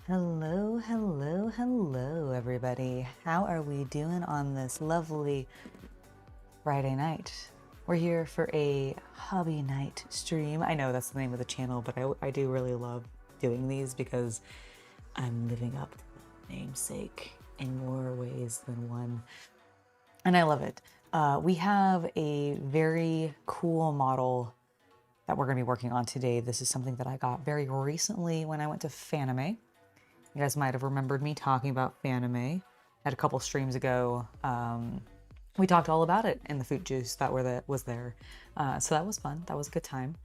Hello, hello, hello, everybody. How are we doing on this lovely Friday night? We're here for a hobby night stream. I know that's the name of the channel, but I do really love doing these because I'm living up to the namesake in more ways than one. And I love it. We have a very cool model that we're going to be working on today. This is something that I got very recently when I went to Fanime. You guys might have remembered me talking about Fanime at a couple streams ago. We talked all about it in the fruit juice that was there. So that was fun. That was a good time.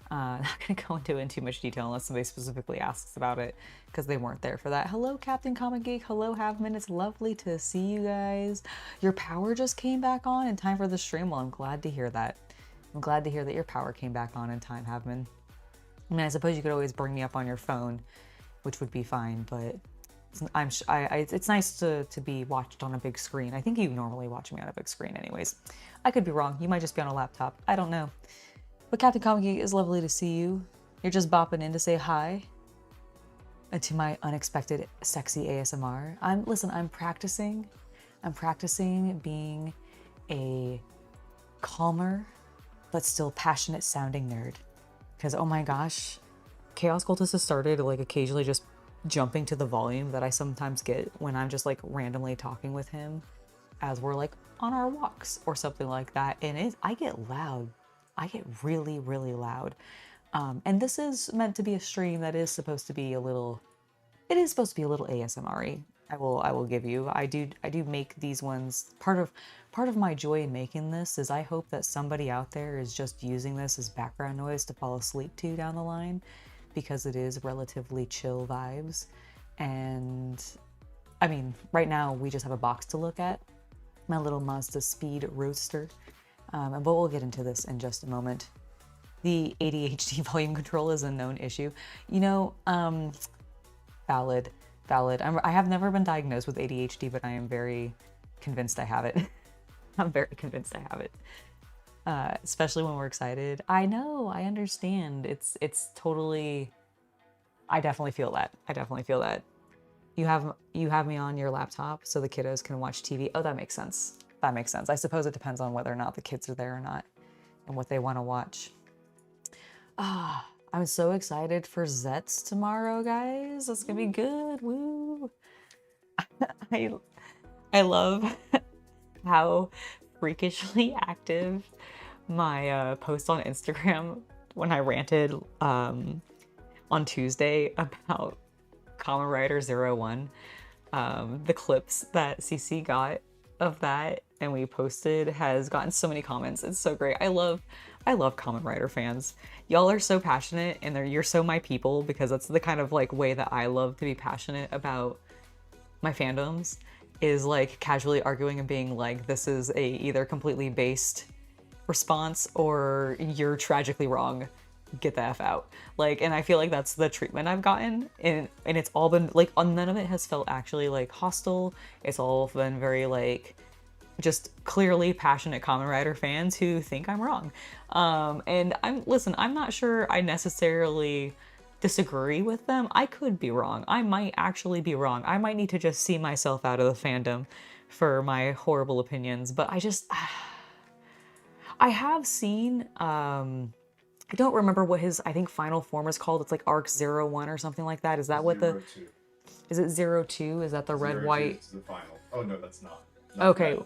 Not going to go into it in too much detail unless somebody specifically asks about it because they weren't there for that. Hello, Captain Comic Geek. Hello, Halfman. It's lovely to see you guys. Your power just came back on in time for the stream. Well, I'm glad to hear that. I'm glad to hear that your power came back on in time, Halfman. I mean, I suppose you could always bring me up on your phone, which would be fine, but it's nice to be watched on a big screen. I think you normally watch me on a big screen anyways. I could be wrong. You might just be on a laptop. I don't know. But Captain Comic Geek, is lovely to see you. You're just bopping in to say hi. And to my unexpected sexy ASMR. I'm practicing. I'm practicing being a calmer, but still passionate sounding nerd. Because oh my gosh, Chaos Cultist has started like occasionally just jumping to the volume that I sometimes get when I'm just like randomly talking with him as we're like on our walks or something like that. And I get loud. I get really, really loud. And this is meant to be a stream that is supposed to be a little, it is supposed to be a little ASMR-y. I will give you. I do make these ones. Part of my joy in making this is I hope that somebody out there is just using this as background noise to fall asleep to down the line, because it is relatively chill vibes. And I mean, right now we just have a box to look at, my little MazdaSpeed Roadster. But we'll get into this in just a moment. The ADHD volume control is a known issue. You know, valid. I have never been diagnosed with ADHD, but I am very convinced I have it. I'm very convinced I have it. Especially when we're excited. I know, I understand. It's totally, I definitely feel that. I definitely feel that. You have me on your laptop so the kiddos can watch TV. Oh, that makes sense. That makes sense. I suppose it depends on whether or not the kids are there or not and what they want to watch. I'm so excited for Zets tomorrow, guys. It's gonna be good. Woo! I love how freakishly active my post on Instagram when I ranted on Tuesday about Kamen Rider 01. The clips that CC got of that and we posted has gotten so many comments. It's so great. I love Kamen Rider fans. Y'all are so passionate and you're so my people, because that's the kind of like way that I love to be passionate about my fandoms, is like casually arguing and being like, this is a either completely based response or you're tragically wrong, get the F out. Like, and I feel like that's the treatment I've gotten, and it's all been like, none of it has felt actually like hostile. It's all been very like just clearly passionate Kamen Rider fans who think I'm wrong. And I'm not sure I necessarily disagree with them. I could be wrong. I might actually be wrong. I might need to just see myself out of the fandom for my horrible opinions, but I have seen, I don't remember what his, I think, final form is called. It's like Arc 01 or something like that. Is that what the... 02. Is it 02? Is that the red, white? Is the final. Oh, no, that's not. Okay.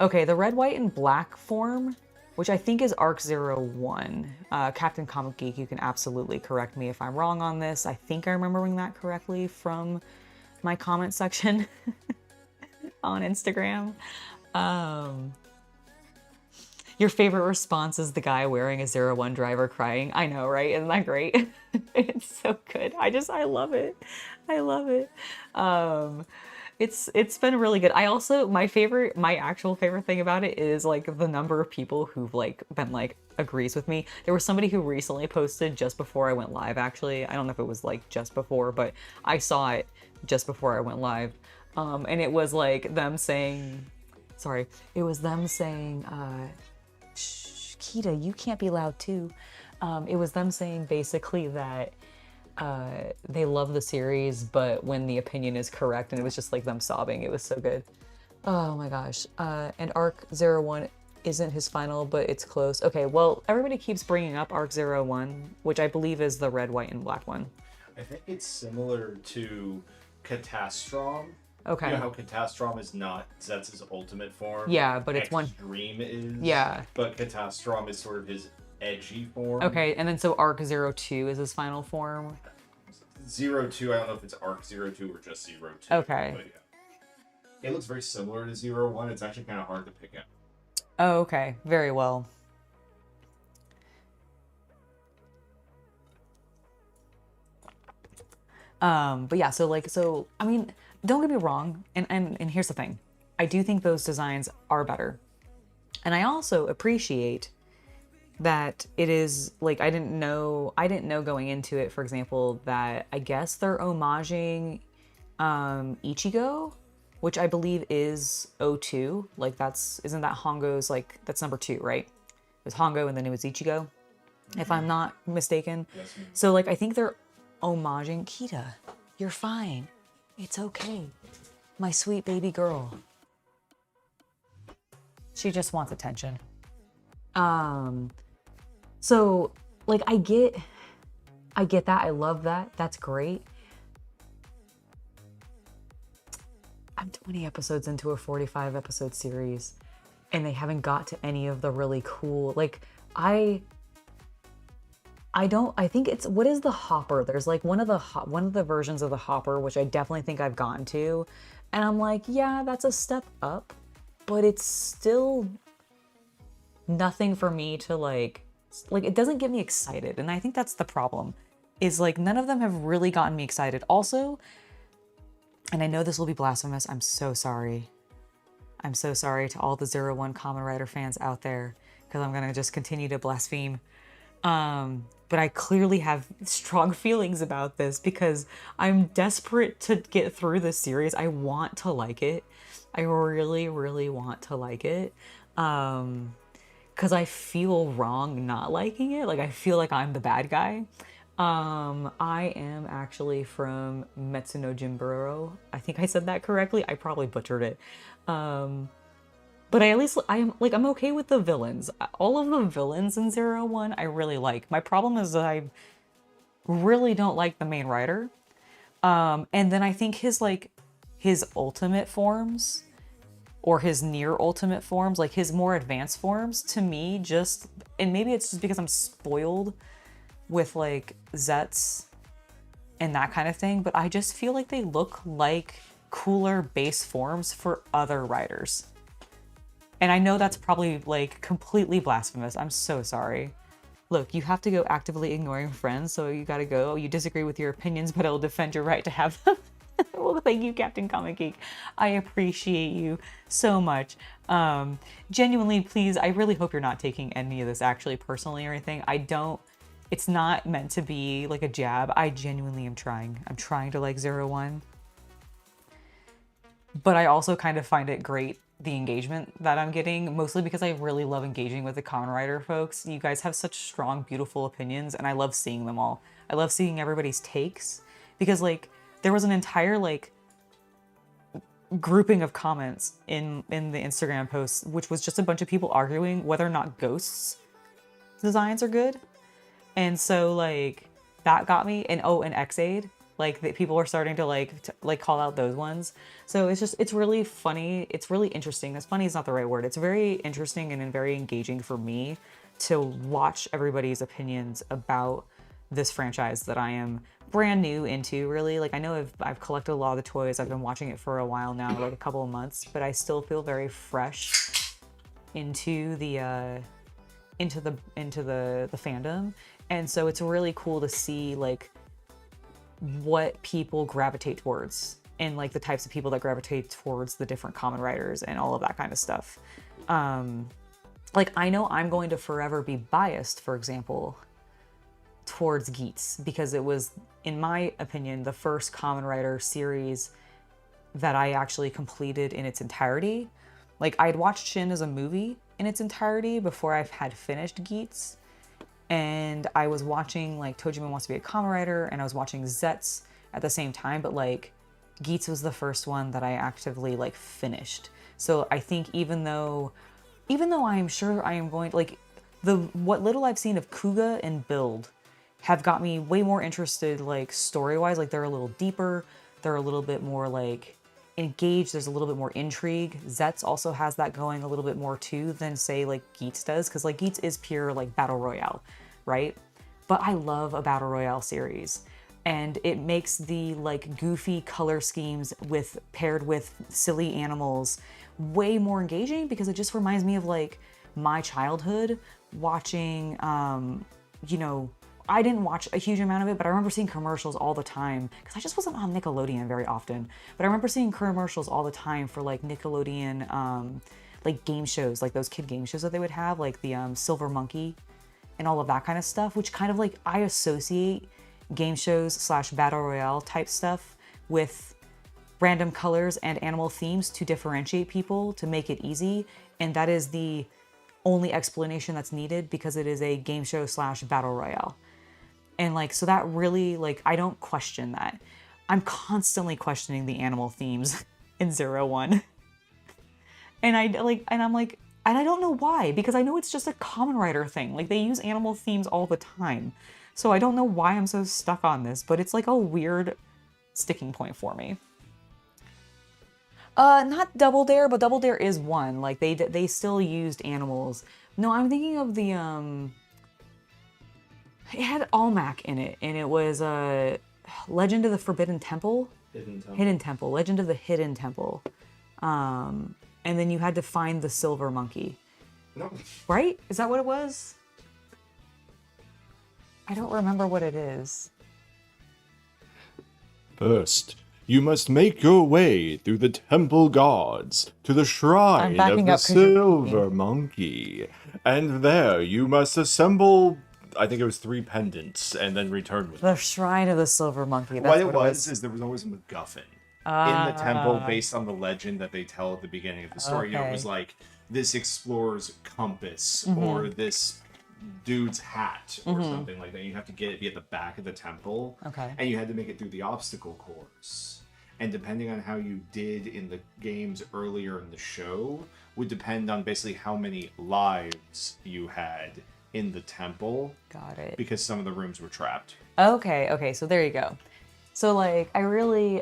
Okay, the red, white, and black form, which I think is Arc 01. Captain Comic Geek, you can absolutely correct me if I'm wrong on this. I think I'm remembering that correctly from my comment section on Instagram. Your favorite response is the guy wearing a 01 driver crying. I know, right? Isn't that great? It's so good. I love it. I love it. It's been really good. I also, my actual favorite thing about it is like the number of people who've like been like agrees with me. There was somebody who recently posted just before I went live, actually. I don't know if it was like just before, but I saw it just before I went live. And it was like them saying, sorry, it was them saying, Kita, you can't be loud too. It was them saying basically that they love the series, but when the opinion is correct, and it was just like them sobbing. It was so good. Oh my gosh. And Arc 01 isn't his final, but it's close. Okay, well, everybody keeps bringing up Arc 01, which I believe is the red, white, and black one. I think it's similar to Catastrom. Okay. You know how Catastrom is not Zetz's ultimate form? Yeah, but it's Extreme is. Yeah. But Catastrom is sort of his edgy form. Okay, and then so Arc 02 is his final form? 02, I don't know if it's Arc 02 or just 02. Okay. But yeah. It looks very similar to 01. It's actually kind of hard to pick out. Oh, okay. Very well. But yeah, so I mean, don't get me wrong, and here's the thing. I do think those designs are better. And I also appreciate that it is like I didn't know going into it, for example, that I guess they're homaging Ichigo, which I believe is 02. Like isn't that Hongo's, like that's number 2, right? It was Hongo and then it was Ichigo, if I'm not mistaken. Yes, so like I think they're homaging Kita. You're fine. It's okay. My sweet baby girl. She just wants attention. So like I get that. I love that. That's great. I'm 20 episodes into a 45 episode series and they haven't got to any of the really cool, like I think it's, what is the Hopper? There's like one of the versions of the Hopper, which I definitely think I've gotten to. And I'm like, yeah, that's a step up, but it's still nothing for me to like it doesn't get me excited. And I think that's the problem, is like none of them have really gotten me excited. Also, and I know this will be blasphemous, I'm so sorry. I'm so sorry to all the 01 Kamen Rider fans out there, because I'm gonna just continue to blaspheme. But I clearly have strong feelings about this because I'm desperate to get through this series. I want to like it. I really, really want to like it. Because I feel wrong not liking it. Like I feel like I'm the bad guy. I am actually from Metsuno Jimburo. I think I said that correctly. I probably butchered it. But I'm okay with the villains. All of the villains in 01 I really like. My problem is that I really don't like the main writer. And then I think his ultimate forms, or his near ultimate forms, like his more advanced forms, to me just, and maybe it's just because I'm spoiled with like Zets and that kind of thing, but I just feel like they look like cooler base forms for other writers. And I know that's probably like completely blasphemous. I'm so sorry. Look, you have to go actively ignoring friends, so you gotta go. You disagree with your opinions, but I'll defend your right to have them. Well, thank you, Captain Comic Geek. I appreciate you so much. Genuinely, please, I really hope you're not taking any of this actually personally or anything. It's not meant to be like a jab. I genuinely am trying. I'm trying to like 01. But I also kind of find it great, the engagement that I'm getting, mostly because I really love engaging with the Kamen Rider folks. You guys have such strong, beautiful opinions, and I love seeing them all. I love seeing everybody's takes, because like there was an entire like grouping of comments in the Instagram posts, which was just a bunch of people arguing whether or not Ghost's designs are good. And so like that got me. And and X-Aid, like people are starting to like call out those ones. So it's really funny. It's really interesting. As funny is not the right word. It's very interesting and very engaging for me to watch everybody's opinions about this franchise that I am brand new into, really. Like I know I've collected a lot of the toys. I've been watching it for a while now, like a couple of months, but I still feel very fresh into the fandom. And so it's really cool to see like what people gravitate towards, and like the types of people that gravitate towards the different Kamen Riders and all of that kind of stuff. Like I know I'm going to forever be biased, for example, towards Geats, because it was, in my opinion, the first Kamen Rider series that I actually completed in its entirety. Like I'd watched Shin as a movie in its entirety before I've had finished Geats. and I was watching like Tojima Wants to Be a Kamen Rider, and I was watching Zets at the same time, but like Geats was the first one that I actively like finished. So I think even though I am sure I am going like what little I've seen of Kuga and Build have got me way more interested like story-wise. Like they're a little deeper, they're a little bit more like engaged, there's a little bit more intrigue. Zets also has that going a little bit more too than say like Geats does, because like Geats is pure like battle royale, right? But I love a battle royale series, and it makes the like goofy color schemes paired with silly animals way more engaging, because it just reminds me of like my childhood watching you know, I didn't watch a huge amount of it, but I remember seeing commercials all the time because I just wasn't on Nickelodeon very often. But I remember seeing commercials all the time for like Nickelodeon like game shows, like those kid game shows that they would have, like the Silver Monkey and all of that kind of stuff, which kind of like I associate game shows / battle royale type stuff with random colors and animal themes to differentiate people, to make it easy. And that is the only explanation that's needed, because it is a game show / battle royale. And like, so that really, like, I don't question that. I'm constantly questioning the animal themes in 01. And I'm like, and I don't know why, because I know it's just a Kamen Rider thing. Like, they use animal themes all the time. So I don't know why I'm so stuck on this, but it's like a weird sticking point for me. Not Double Dare, but Double Dare is one. Like, they still used animals. No, I'm thinking of the, it had Almac in it, and it was Legend of the Forbidden Temple? Hidden Temple. Legend of the Hidden Temple. And then you had to find the silver monkey. No. Right? Is that what it was? I don't remember what it is. First, you must make your way through the temple gods to the shrine of the silver monkey. And there you must assemble, I think it was 3 pendants, and then return with them. The shrine of the silver monkey. That's what it was is there was always a MacGuffin in the temple based on the legend that they tell at the beginning of the story. Okay. You know, it was like this explorer's compass or this dude's hat or something like that. You have to be at the back of the temple. Okay. And you had to make it through the obstacle course. And depending on how you did in the games earlier in the show would depend on basically how many lives you had in the temple. Got it. Because some of the rooms were trapped. Okay, so there you go. So like, I really,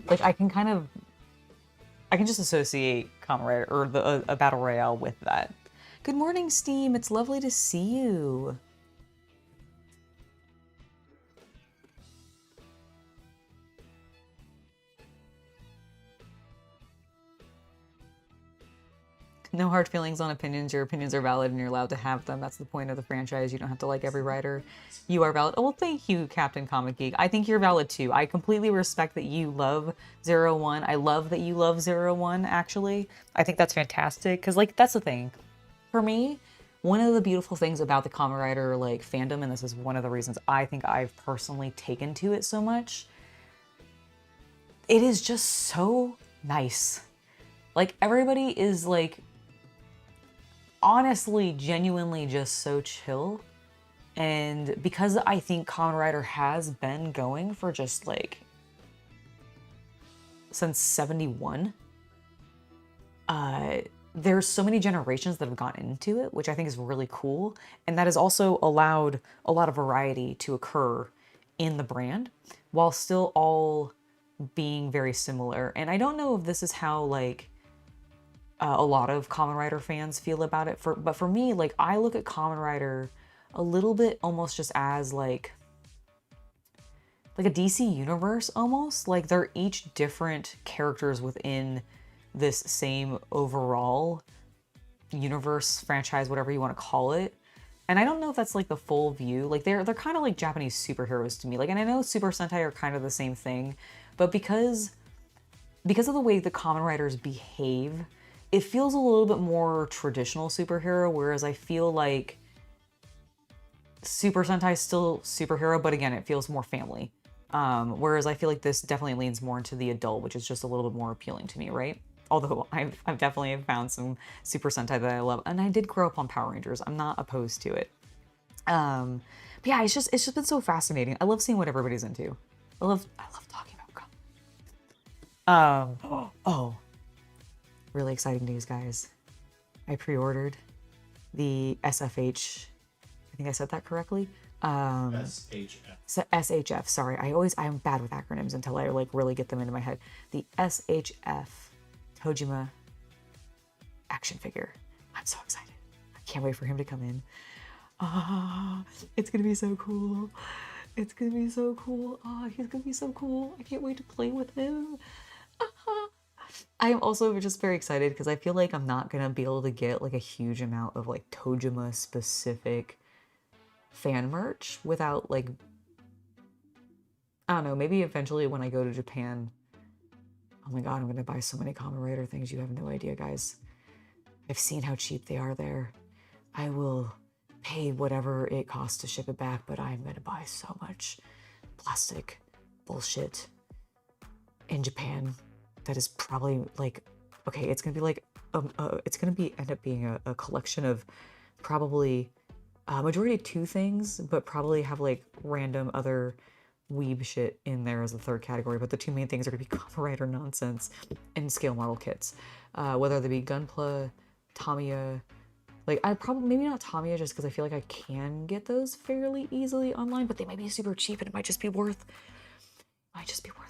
like, I can just associate Kamen Rider or a battle royale with that. Good morning, Steam. It's lovely to see you. No hard feelings on opinions. Your opinions are valid and you're allowed to have them. That's the point of the franchise. You don't have to like every writer. You are valid. Oh, well, thank you, Captain Comic Geek. I think you're valid too. I completely respect that you love 01. I love that you love 01, actually. I think that's fantastic. Because, like, that's the thing. For me, one of the beautiful things about the Kamen Rider, like, fandom, and this is one of the reasons I think I've personally taken to it so much, it is just so nice. Like, everybody is, like, honestly, genuinely just so chill. And because I think Kamen Rider has been going for just like since 71, there's so many generations that have gone into it, which I think is really cool. And that has also allowed a lot of variety to occur in the brand while still all being very similar. And I don't know if this is how like a lot of Kamen Rider fans feel about it. But for me, like, I look at Kamen Rider a little bit almost just as like a DC universe almost. Like, they're each different characters within this same overall universe, franchise, whatever you want to call it. And I don't know if that's like the full view. Like, they're kind of like Japanese superheroes to me. Like, and I know Super Sentai are kind of the same thing, but because of the way the Kamen Riders behave, it feels a little bit more traditional superhero, whereas I feel like Super Sentai is still superhero, but again, it feels more family. Whereas I feel like this definitely leans more into the adult, which is just a little bit more appealing to me, right? Although I've definitely found some Super Sentai that I love, and I did grow up on Power Rangers. I'm not opposed to it. But yeah, it's just been so fascinating. I love seeing what everybody's into. I love talking about oh, really exciting news, guys. I pre-ordered the SFH. I think I said that correctly. SHF. Sorry, I'm bad with acronyms until I like really get them into my head. The SHF Tojima action figure. I'm so excited. I can't wait for him to come in. It's gonna be so cool. It's gonna be so cool. He's gonna be so cool. I can't wait to play with him. I am also just very excited because I feel like I'm not gonna be able to get like a huge amount of like Tojima specific fan merch without like, I don't know, maybe eventually when I go to Japan. Oh my god, I'm gonna buy so many Kamen Rider things, you have no idea, guys. I've seen how cheap they are there. I will pay whatever it costs to ship it back, but I'm gonna buy so much plastic bullshit in Japan that is probably like, okay, it's gonna be like, it's gonna end up being a collection of probably majority 2 things, but probably have like random other weeb shit in there as the 3rd category. But the 2 main things are gonna be Kamen Rider nonsense and scale model kits, whether they be Gunpla, Tamiya. Like, I probably, maybe not Tamiya just because I feel like I can get those fairly easily online, but they might be super cheap and it might just be worth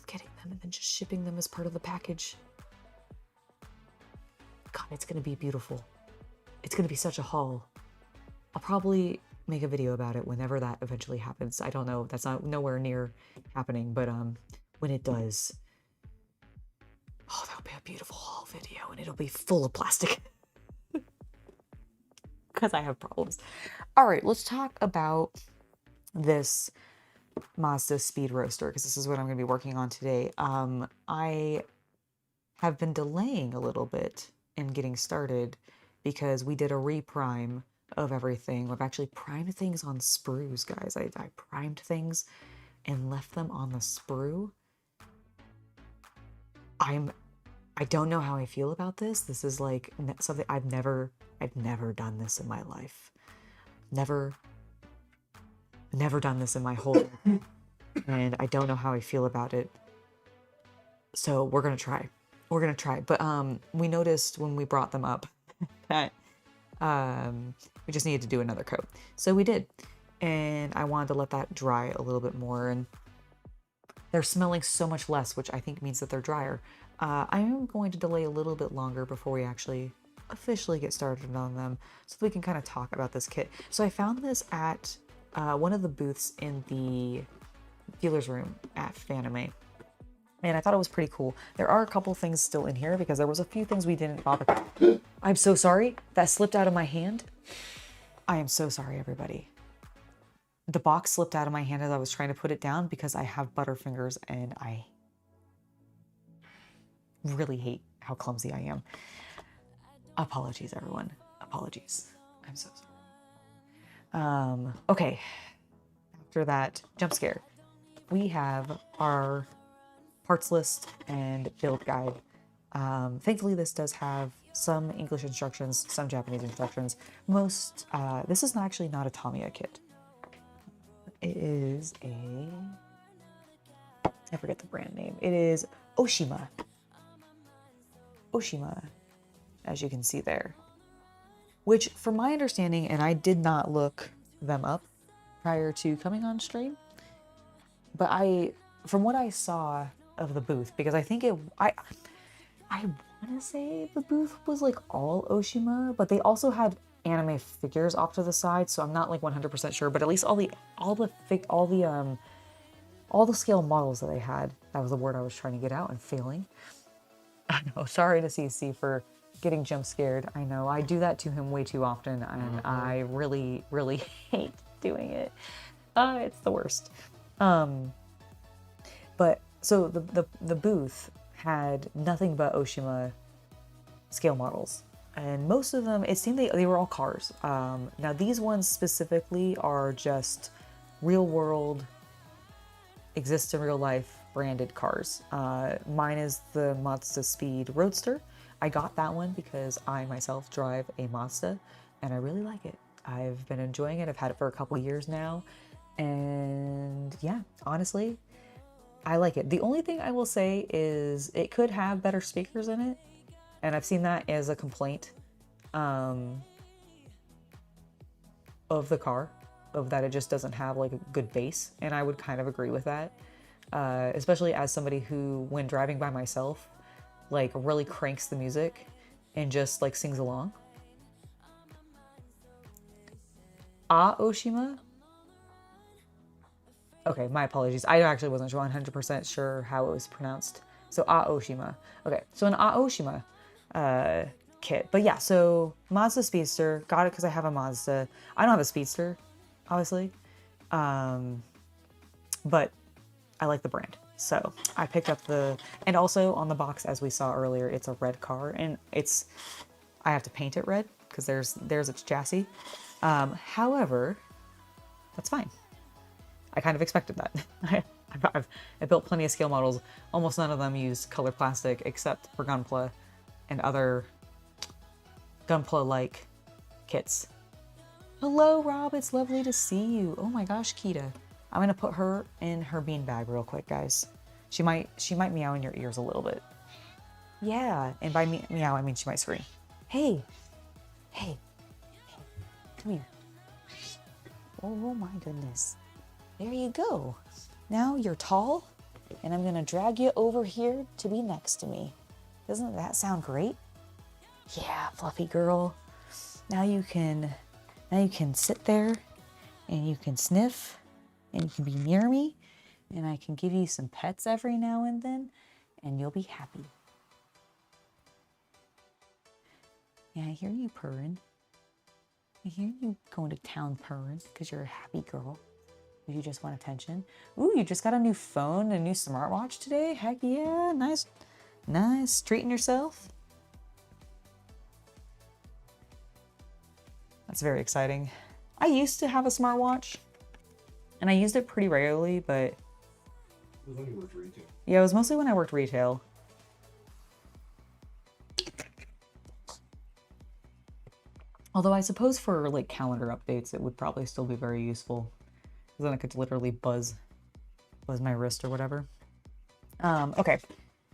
getting them and then just shipping them as part of the package. God, it's gonna be beautiful. It's gonna be such a haul. I'll probably make a video about it whenever that eventually happens. I don't know, that's not nowhere near happening, but when it does, oh, that'll be a beautiful haul video and it'll be full of plastic. Because I have problems. All right, let's talk about this MazdaSpeed Roadster, because this is what I'm going to be working on today. I have been delaying a little bit in getting started because we did a reprime of everything. I've actually primed things on sprues, guys. I primed things and left them on the sprue. I don't know how I feel about this. This is like something I've never done this in my life. Never done this in my whole life. And I don't know how I feel about it. So we're gonna try. But we noticed when we brought them up that we just needed to do another coat. So we did. And I wanted to let that dry a little bit more, and they're smelling so much less, which I think means that they're drier. I am going to delay a little bit longer before we actually officially get started on them so that we can kind of talk about this kit. So I found this at one of the booths in the dealer's room at Fanime, and I thought it was pretty cool. There are a couple things still in here because there was a few things we didn't bother. I'm so sorry. That slipped out of my hand. I am so sorry, everybody. The box slipped out of my hand as I was trying to put it down because I have butterfingers and I really hate how clumsy I am. Apologies, everyone. Apologies. I'm so sorry. Okay. After that jump scare, we have our parts list and build guide. Thankfully, this does have some English instructions, some Japanese instructions. This is actually not a Tamiya kit. It is I forget the brand name. It is Oshima, as you can see there. Which, from my understanding, and I did not look them up prior to coming on stream, but from what I saw of the booth, because I think I want to say the booth was like all Oshima, but they also had anime figures off to the side, so I'm not like 100% sure, but at least all the scale models that they had, that was the word I was trying to get out and failing. I know, sorry to CC for getting jump scared. I know, I do that to him way too often, and I really, really hate doing it. It's the worst. But so the booth had nothing but Oshima scale models, and most of them, it seemed they were all cars. Now these ones specifically are just real world, exist in real life branded cars. Mine is the MazdaSpeed Roadster. I got that one because I myself drive a Mazda and I really like it. I've been enjoying it. I've had it for a couple years now. And yeah, honestly, I like it. The only thing I will say is it could have better speakers in it. And I've seen that as a complaint of the car, of that it just doesn't have like a good bass. And I would kind of agree with that. Especially as somebody who, when driving by myself, like really cranks the music and just like sings along. Aoshima? Okay, my apologies. I actually wasn't 100% sure how it was pronounced. So Aoshima. Okay, so an Aoshima kit. But yeah, so Mazda Speedster. Got it because I have a Mazda. I don't have a Speedster, obviously. But I like the brand. So I picked up and also on the box, as we saw earlier, it's a red car, and I have to paint it red because there's its chassis. However, that's fine. I kind of expected that. I built plenty of scale models. Almost none of them used colored plastic except for Gunpla and other Gunpla-like kits. Hello, Rob. It's lovely to see you. Oh my gosh, Kita. I'm gonna put her in her beanbag real quick, guys. She might meow in your ears a little bit. Yeah, and by meow, I mean she might scream. Hey, come here. Oh my goodness. There you go. Now you're tall, and I'm gonna drag you over here to be next to me. Doesn't that sound great? Yeah, fluffy girl. Now you can sit there, and you can sniff. And you can be near me, and I can give you some pets every now and then, and you'll be happy. Yeah, I hear you purring. I hear you going to town purring because you're a happy girl. You just want attention. Ooh, you just got a new phone, a new smartwatch today? Heck yeah, nice. Treating yourself. That's very exciting. I used to have a smartwatch. And I used it pretty rarely, but... It was when you worked retail. Yeah, it was mostly when I worked retail. Although I suppose for like calendar updates, it would probably still be very useful. Because then I could literally buzz my wrist or whatever. Okay,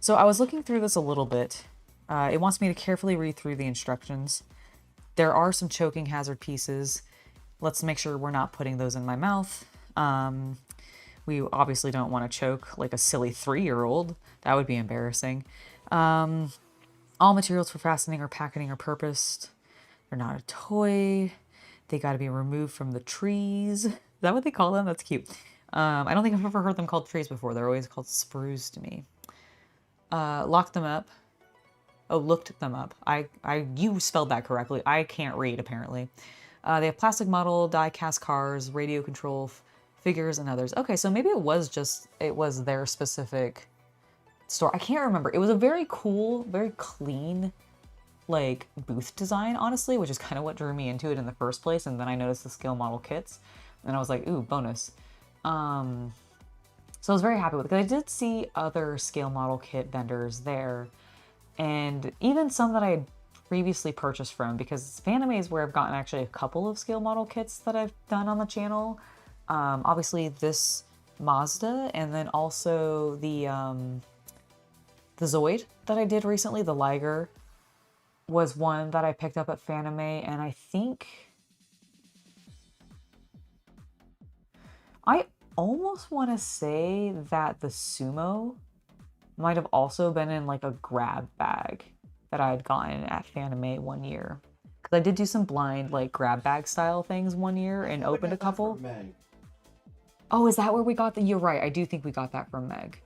so I was looking through this a little bit. It wants me to carefully read through the instructions. There are some choking hazard pieces. Let's make sure we're not putting those in my mouth. We obviously don't want to choke like a silly 3-year-old. That would be embarrassing. All materials for fastening or packeting are purposed. They're not a toy. They got to be removed from the trees. Is that what they call them? That's cute. I don't think I've ever heard them called trees before. They're always called sprues to me. Lock them up. Oh, looked them up. You spelled that correctly. I can't read, apparently. They have plastic model, die-cast cars, radio control figures, and others. Okay, so maybe it was their specific store. I can't remember. It was a very cool, very clean, like, booth design, honestly, which is kind of what drew me into it in the first place. And then I noticed the scale model kits, and I was like, ooh, bonus. So I was very happy with it, because I did see other scale model kit vendors there, and even some that I had previously purchased from, because Fanime is where I've gotten actually a couple of scale model kits that I've done on the channel. Obviously this Mazda, and then also the Zoid that I did recently, the Liger, was one that I picked up at Fanime, and I think I almost want to say that the Sumo might have also been in like a grab bag that I had gotten at Fanime one year. Because I did do some blind like grab bag style things one year and opened a couple. Oh, is that where we got the... You're right. I do think we got that from Meg.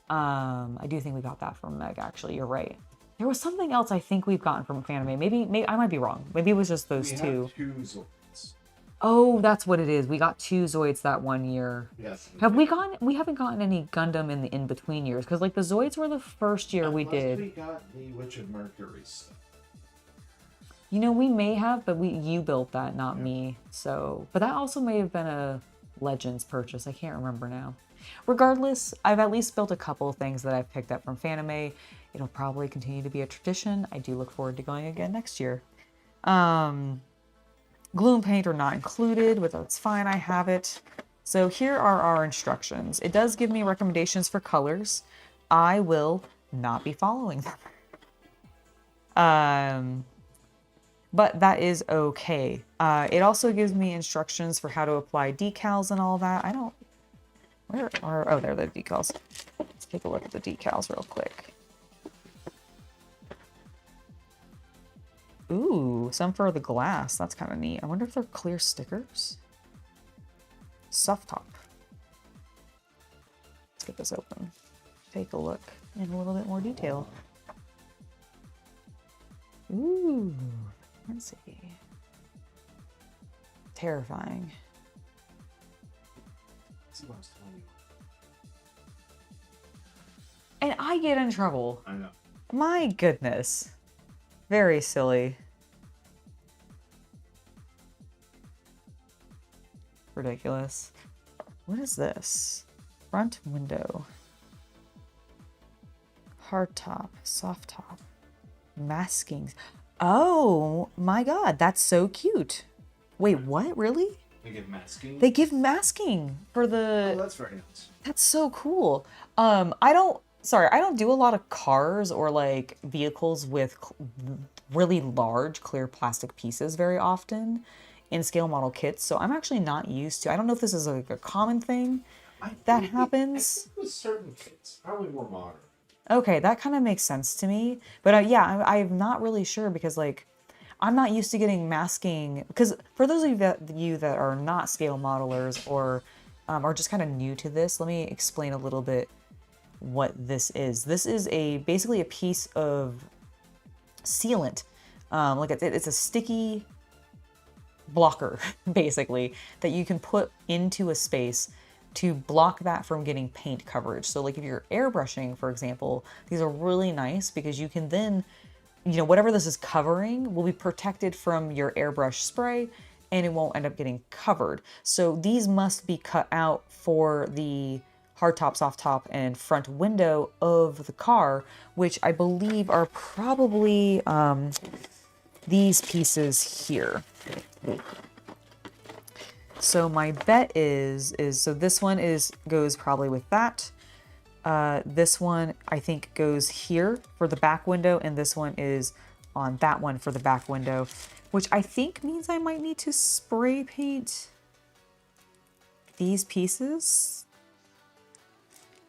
I do think we got that from Meg, actually. You're right. There was something else I think we've gotten from Fanime. Maybe I might be wrong. Maybe it was just those two. Have two Zoids. Oh, that's what it is. We got 2 Zoids that one year. Yes. We haven't gotten any Gundam in the in-between years, because like the Zoids were the first year we did. We got the Witch of Mercury stuff. You know, we may have, but you built that, not me. So, but that also may have been a Legends purchase. I can't remember now. Regardless, I've at least built a couple of things that I've picked up from Fanime. It'll probably continue to be a tradition. I do look forward to going again next year. Gloom paint are not included, but that's fine, I have it. So here are our instructions. It does give me recommendations for colors. I will not be following them. But that is okay. It also gives me instructions for how to apply decals and all that. I don't, where are, oh, there are the decals. Let's take a look at the decals real quick. Ooh, some for the glass. That's kind of neat. I wonder if they're clear stickers. Soft top. Let's get this open. Take a look in a little bit more detail. Ooh, fancy. Terrifying. And I get in trouble. I know. My goodness. Very silly. Ridiculous. What is this? Front window. Hard top. Soft top. Maskings. Oh my god, that's so cute. Wait, what? Really? They give masking? They give masking for the... Oh, that's very nice. That's so cool. I don't do a lot of cars or like vehicles with really large clear plastic pieces very often in scale model kits, so I'm actually not used to. I don't know if this is like a common thing that happens. With certain kits, probably more modern. Okay, that kind of makes sense to me. But yeah, I'm not really sure because like I'm not used to getting masking. Because for those of you that are not scale modelers or are just kind of new to this, let me explain a little bit what this is. This is basically a piece of sealant. Like it's a sticky blocker, basically, that you can put into a space to block that from getting paint coverage. So like if you're airbrushing, for example, these are really nice because you can then, you know, whatever this is covering will be protected from your airbrush spray and it won't end up getting covered. So these must be cut out for the hard top, soft top, and front window of the car, which I believe are probably these pieces here. So my bet is so this one goes probably with that. This one I think goes here for the back window, and this one is on that one for the back window, which I think means I might need to spray paint these pieces.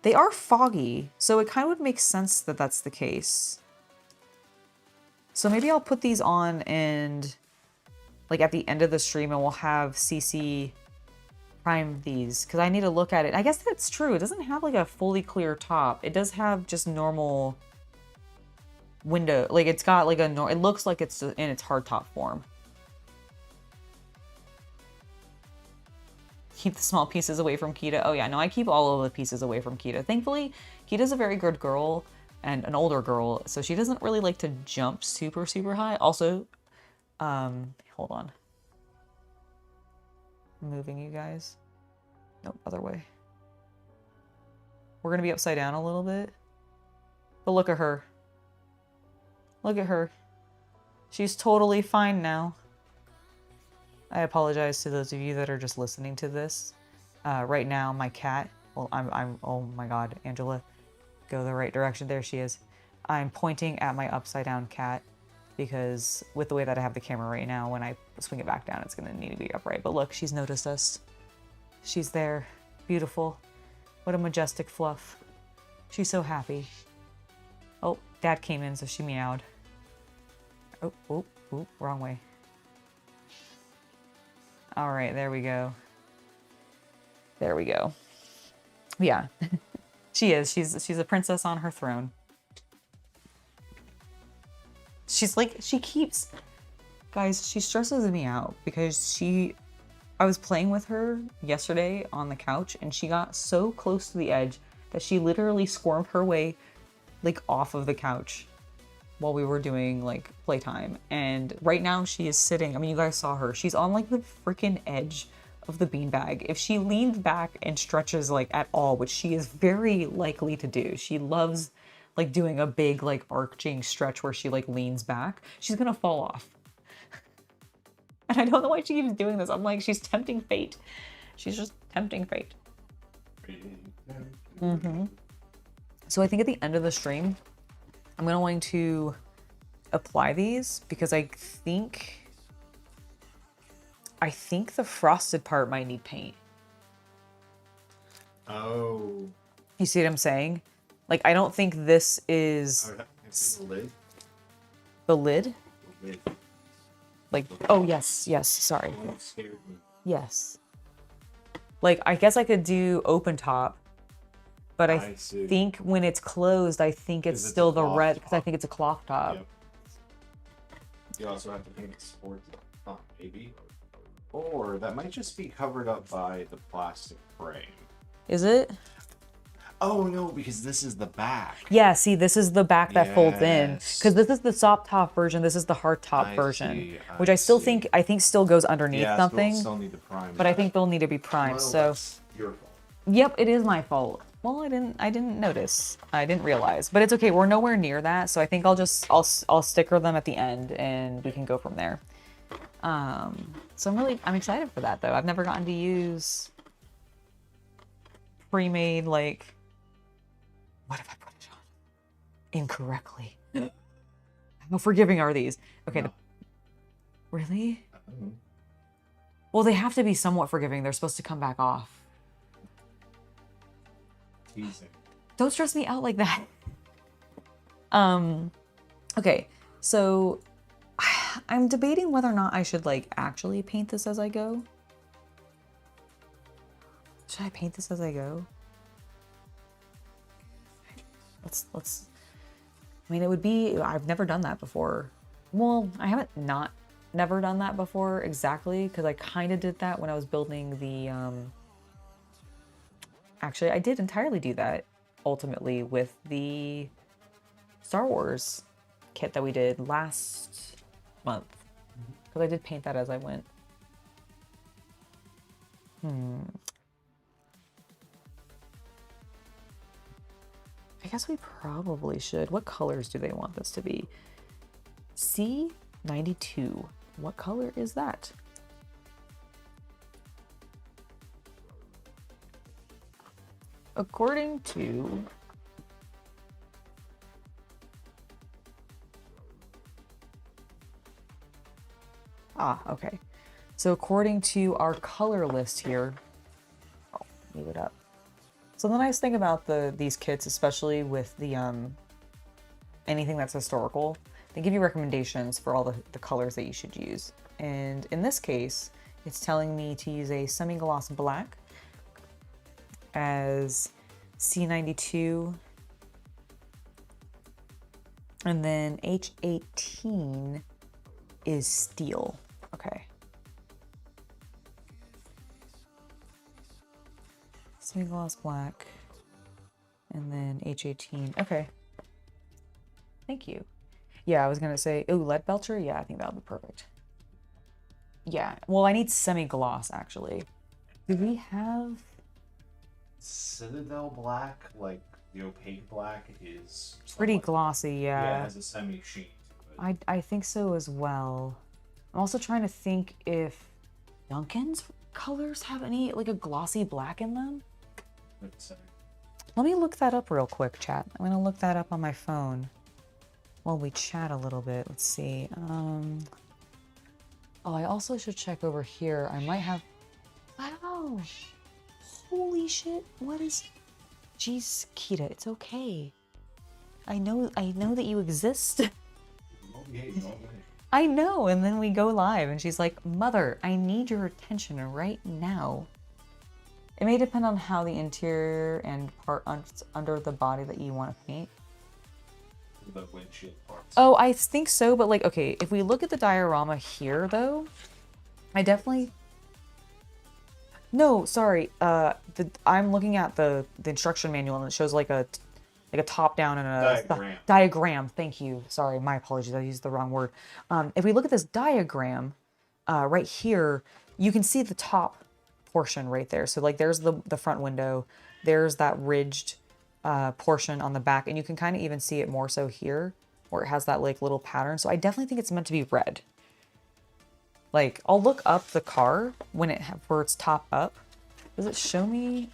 They are foggy, so it kind of would make sense that that's the case. So maybe I'll put these on and like at the end of the stream and we'll have CC prime these because I need to look at it. I guess that's true. It doesn't have like a fully clear top. It does have just normal window. Like it's got like it looks like it's in its hard top form. Keep the small pieces away from Kita. Oh yeah, no, I keep all of the pieces away from Kita. Thankfully, Kita's a very good girl and an older girl, so she doesn't really like to jump super, super high. Also, hold on. I'm moving you guys. Nope, other way. We're gonna be upside down a little bit. But look at her. Look at her. She's totally fine now. I apologize to those of you that are just listening to this. Right now, my cat, well, oh my God, Angela, go the right direction. There she is. I'm pointing at my upside down cat because with the way that I have the camera right now, when I swing it back down, it's gonna need to be upright. But look, she's noticed us. She's there. Beautiful. What a majestic fluff. She's so happy. Oh, Dad came in, so she meowed. Oh, wrong way. All right, there we go. There we go. Yeah, she is. She's a princess on her throne. She's like, she keeps, guys, she stresses me out because I was playing with her yesterday on the couch and she got so close to the edge that she literally squirmed her way like off of the couch while we were doing like playtime. And right now she is sitting, I mean, you guys saw her, she's on like the freaking edge of the beanbag. If she leans back and stretches like at all, which she is very likely to do, she loves like doing a big like arching stretch where she like leans back, she's gonna fall off. And I don't know why she keeps doing this. I'm like, she's tempting fate. She's just tempting fate. So I think at the end of the stream, I'm going to apply these because I think the frosted part might need paint. Oh. You see what I'm saying? Like, I don't think this is The lid? the lid. The lid. Like, oh yes, sorry. That scared me. Yes. Like, I guess I could do open top, but I see. think when it's closed, I think it's It's still a the cloth red because I top. think it's a cloth top. Yep. You also have to paint it sports top, maybe. Or that might just be covered up by the plastic frame. Is it? Oh no, because this is the back. Yeah, see, this is the back that folds in. Yes. Because this is the soft top version, this is the hard top I version. see, Which I still see. think still goes underneath Yeah, something. still need to prime But I that. think they'll need to be primed. Well, So that's your fault. yep, it is my fault. Well, I didn't notice. I didn't realize. But it's okay, we're nowhere near that, so I think I'll sticker them at the end and we can go from there. So I'm excited for that though. I've never gotten to use pre-made, like, what if I put it on incorrectly? How forgiving are these? Okay, No. really? Well, they have to be somewhat forgiving. They're supposed to come back off. Teasing. Don't stress me out like that. Okay, so I'm debating whether or not I should like actually paint this as I go. Should I paint this as I go? Let's I mean, it would be, I've never done that before. Well, I haven't never done that before exactly, because I kind of did that when I was building the actually, I did entirely do that ultimately with the Star Wars kit that we did last month. Because I did paint that as I went. I guess we probably should. What colors do they want this to be? C92. What color is that? According to okay. So according to our color list here, oh, leave it up. So the nice thing about these kits, especially with the anything that's historical, they give you recommendations for all the colors that you should use. And in this case, it's telling me to use a semi-gloss black as C92, and then H18 is steel. Okay. Semi-gloss black, and then H18. Okay. Thank you. Yeah, I was gonna say, ooh, lead belcher? Yeah, I think that would be perfect. Yeah, well, I need semi-gloss, actually. Do we have... Citadel black, like the opaque black, is Pretty somewhat- glossy, Yeah, yeah. it has a semi sheen to it. I think so as well. I'm also trying to think if Duncan's colors have any, like, a glossy black in them. Let's say. Let me look that up real quick, chat. I'm gonna look that up on my phone while we chat a little bit. Let's see. Oh, I also should check over here. I might have... Wow! Holy shit! What is... Jeez, Kita, it's okay. I know that you exist. I know, and then we go live, and she's like, Mother, I need your attention right now. It may depend on how the interior and part under the body that you want to paint. The windshield parts. Oh, I think so, but like, okay, if we look at the diorama here, though, I definitely... No, sorry, I'm looking at the instruction manual, and it shows like a top down and a diagram. Thank you. Sorry, my apologies. I used the wrong word. If we look at this diagram right here, you can see the top portion right there. So like, there's the front window. There's that ridged portion on the back, and you can kind of even see it more so here, where it has that like little pattern. So I definitely think it's meant to be red. Like, I'll look up the car when where it's top up. Does it show me?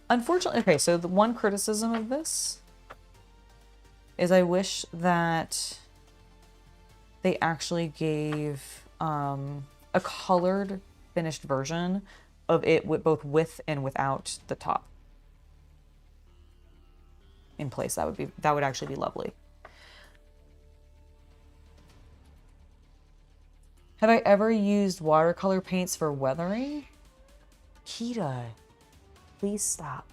Unfortunately, okay, so the one criticism of this is I wish that they actually gave a colored finished version of it with both with and without the top in place. That would actually be lovely. Have I ever used watercolor paints for weathering? Kita, please stop.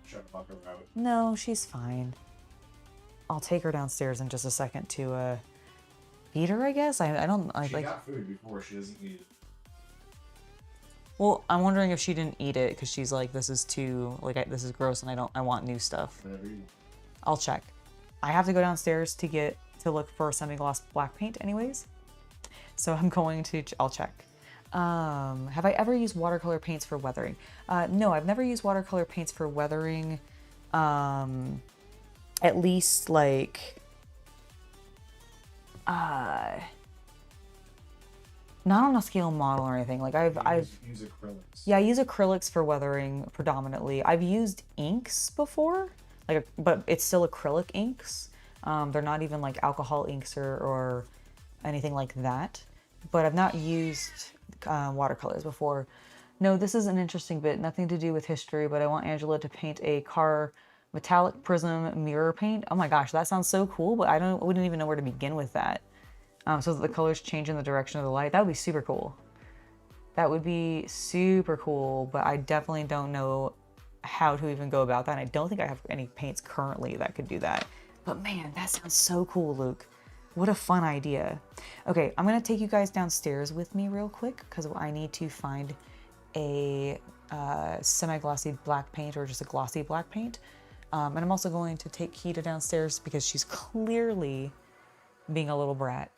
Should I fuck her out? No, she's fine. I'll take her downstairs in just a second to feed her, I guess. I don't She like. got food before. She doesn't need it. Well, I'm wondering if she didn't eat it because she's like, this is too this is gross, and I want new stuff. Whatever you. I'll check. I have to go downstairs to look for semi-gloss black paint, anyways. So I'm going to. I'll check. Have I ever used watercolor paints for weathering? No, I've never used watercolor paints for weathering. At least like. Not on a scale model or anything. Like I've use acrylics. Yeah, I use acrylics for weathering predominantly. I've used inks before, but it's still acrylic inks. They're not even like alcohol inks or anything like that. But I've not used watercolors before. No, this is an interesting bit. Nothing to do with history, but I want Angela to paint a car metallic prism mirror paint. Oh my gosh, that sounds so cool, but I wouldn't even know where to begin with that. So that the colors change in the direction of the light. That would be super cool. That would be super cool, but I definitely don't know how to even go about that. And I don't think I have any paints currently that could do that. But man, that sounds so cool, Luke. What a fun idea. Okay, I'm gonna take you guys downstairs with me real quick because I need to find a semi-glossy black paint or just a glossy black paint. And I'm also going to take Kita downstairs because she's clearly being a little brat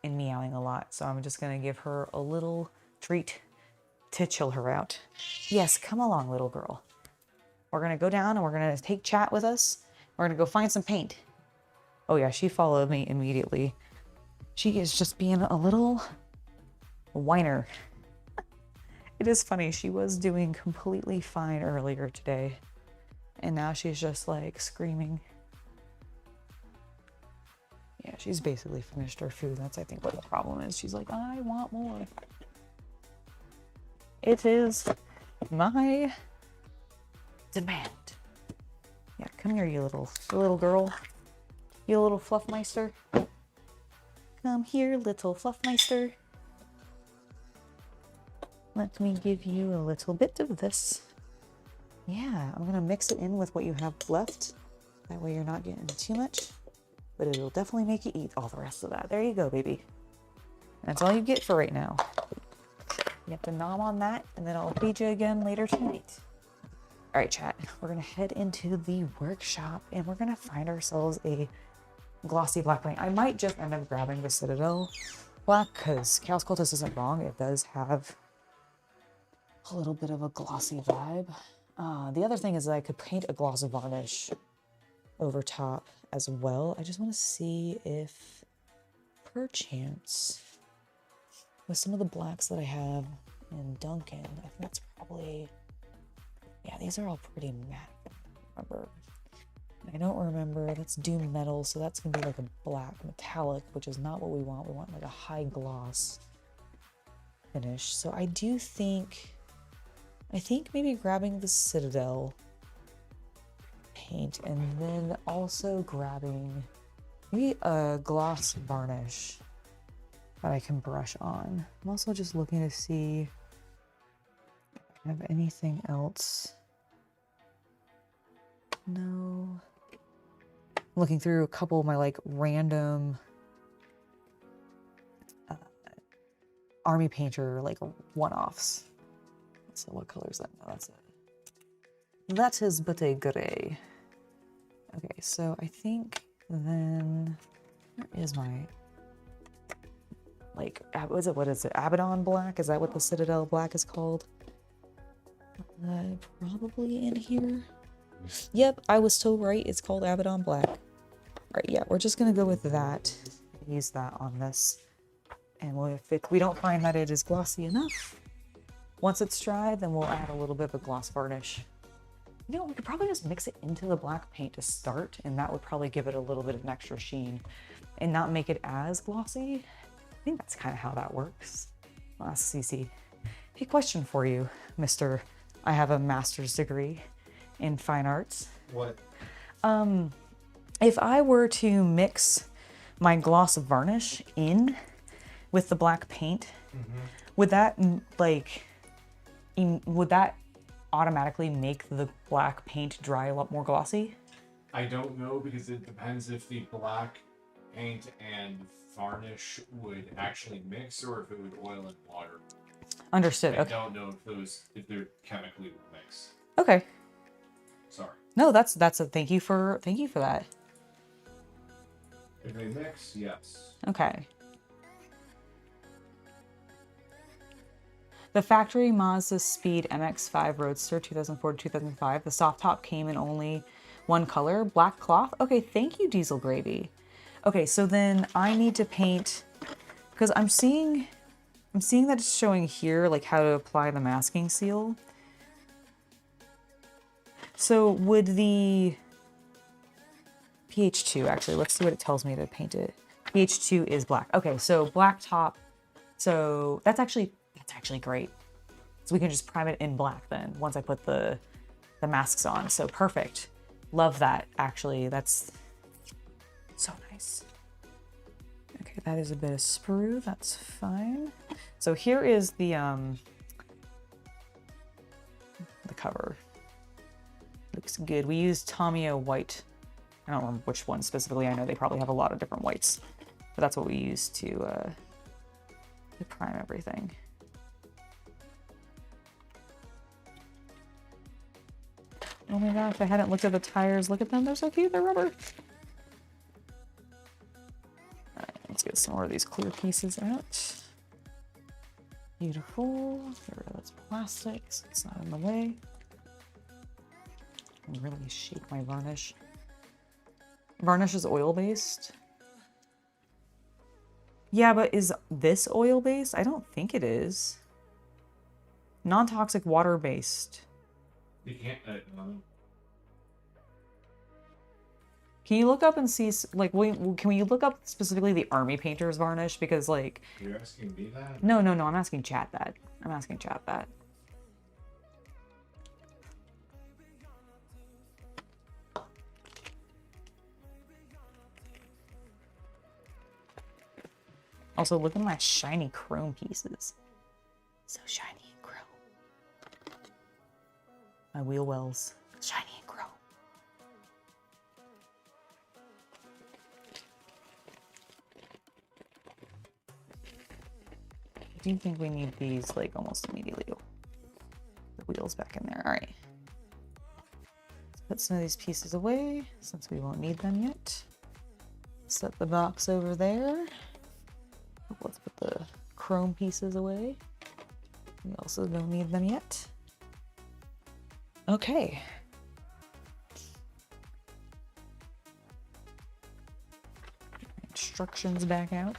and meowing a lot. So I'm just gonna give her a little treat to chill her out. Yes, come along, little girl. We're gonna go down and we're gonna take chat with us. We're gonna go find some paint. Oh yeah, she followed me immediately. She is just being a little whiner. It is funny, she was doing completely fine earlier today. And now she's just like screaming. Yeah, she's basically finished her food. That's, I think, what the problem is. She's like, I want more. It is my demand. Yeah, come here, you little girl. You little fluffmeister. Come here, little fluffmeister. Let me give you a little bit of this. Yeah, I'm gonna mix it in with what you have left. That way you're not getting too much. But it'll definitely make you eat all the rest of that. There you go, baby. That's all you get for right now. You have to nom on that, and then I'll feed you again later tonight. All right, chat. We're going to head into the workshop, and we're going to find ourselves a glossy black paint. I might just end up grabbing the Citadel black, because Chaos Cultist isn't wrong. It does have a little bit of a glossy vibe. The other thing is that I could paint a gloss varnish over top as well. I just want to see if perchance with some of the blacks that I have in Duncan, I think that's probably, yeah, these are all pretty matte. I don't remember, that's Doom Metal, so that's gonna be like a black metallic, which is not what we want. We want like a high gloss finish. So I think maybe grabbing the Citadel paint and then also grabbing maybe a gloss varnish that I can brush on. I'm also just looking to see if I have anything else. No. I'm looking through a couple of my like random army painter like one-offs. So what color is that? No, that's it. That is but a gray. Okay, so I think then where is my like what is it? Abaddon black? Is that what the Citadel black is called? Probably in here. Yep, I was so right. It's called Abaddon black. All right, yeah, we're just gonna go with that. Use that on this And if we don't find that it is glossy enough, once it's dry, then we'll add a little bit of a gloss varnish. You know, we could probably just mix it into the black paint to start, and that would probably give it a little bit of an extra sheen and not make it as glossy. I think that's kind of how that works. I'll ask Cece. Hey, question for you, Mr. I have a master's degree in fine arts. What? If I were to mix my gloss varnish in with the black paint, would that would that automatically make the black paint dry a lot more glossy? I don't know, because it depends if the black paint and varnish would actually mix or if it would oil and water. Understood. I Okay. don't know if they're chemically mixed. Okay. Sorry. No, that's a thank you for that. If they mix, yes. Okay. The factory MazdaSpeed MX-5 Roadster 2004 to 2005. The soft top came in only one color, black cloth. Okay, thank you, Diesel Gravy. Okay, so then I need to paint, because I'm seeing that it's showing here like how to apply the masking seal. So would the pH2, actually, let's see what it tells me to paint it. pH2 is black. Okay, so black top. So that's actually great. So we can just prime it in black then once I put the masks on. So perfect. Love that, actually. That's so nice. Okay, that is a bit of sprue. That's fine. So here is the cover. Looks good. We used Tamiya white. I don't remember which one specifically. I know they probably have a lot of different whites, but that's what we used to prime everything. Oh my gosh, I hadn't looked at the tires. Look at them, they're so cute, they're rubber. Alright, let's get some more of these clear pieces out. Beautiful. Get rid of those plastics, it's not in the way. And really shake my varnish. Varnish is oil-based. Yeah, but is this oil-based? I don't think it is. Non-toxic water-based. You can't. Can you look up and see, like, can we look up specifically the Army Painter's varnish? Because, like... You're asking me that? No, I'm asking chat that. I'm asking chat that. Also, look at my shiny chrome pieces. So shiny and chrome. My wheel wells, shiny and chrome. I do think we need these like almost immediately. The wheels back in there. All right. Let's put some of these pieces away since we won't need them yet. Set the box over there. Let's put the chrome pieces away. We also don't need them yet. Okay. Instructions back out.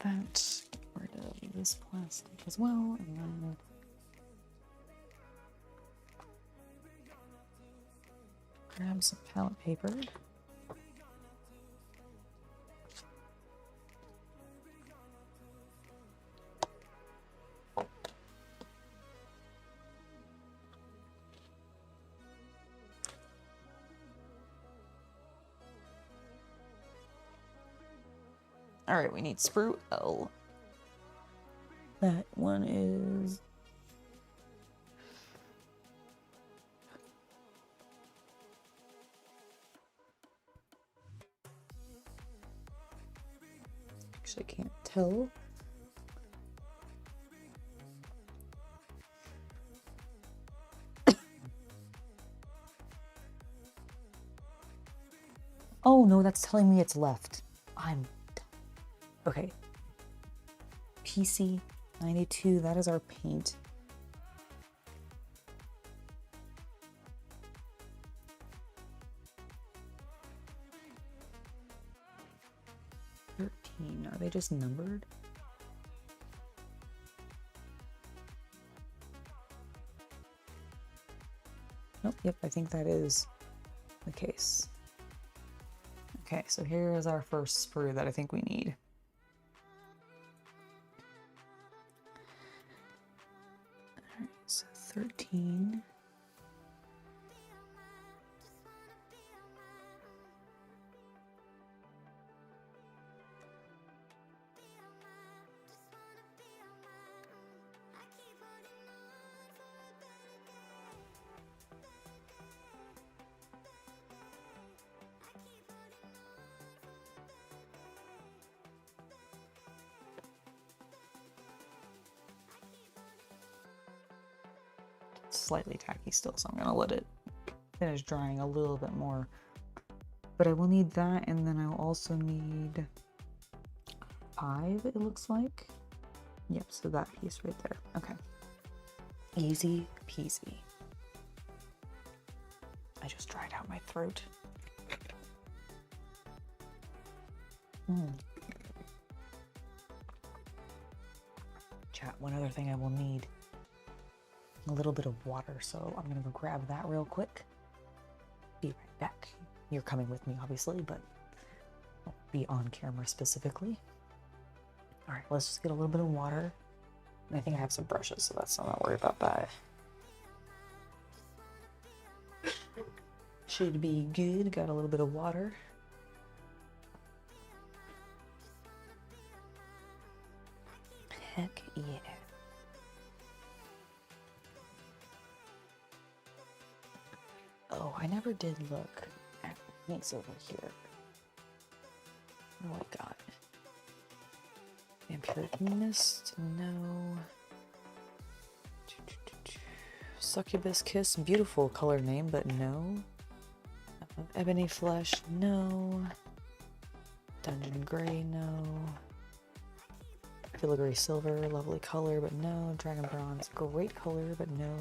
That, get rid of this plastic as well, and then grab some palette paper. All right, we need sprue L. That one is... Actually, I can't tell. Oh no, that's telling me it's left. I'm... Okay. PC 92. That is our paint. Are they just numbered? Nope, yep, I think that is the case. Okay, so here is our first sprue that I think we need. Alright, so 13. Slightly tacky still, so I'm gonna let it finish drying a little bit more. But I will need that, and then I'll also need 5, it looks like. Yep, so that piece right there. Okay. Easy peasy. I just dried out my throat. Chat, one other thing I will need. A little bit of water, so I'm gonna go grab that real quick. Be right back. You're coming with me, obviously, but I'll be on camera specifically. All right, let's just get a little bit of water. And I think I have some brushes, so I'm not worried about that. Should be good. Got a little bit of water. Heck yeah. Oh, I never did look at these over here. What do I got? Vampiric Mist, no. Succubus Kiss, beautiful color name, but no. Ebony Flesh, no. Dungeon Gray, no. Filigree Silver, lovely color, but no. Dragon Bronze, great color, but no.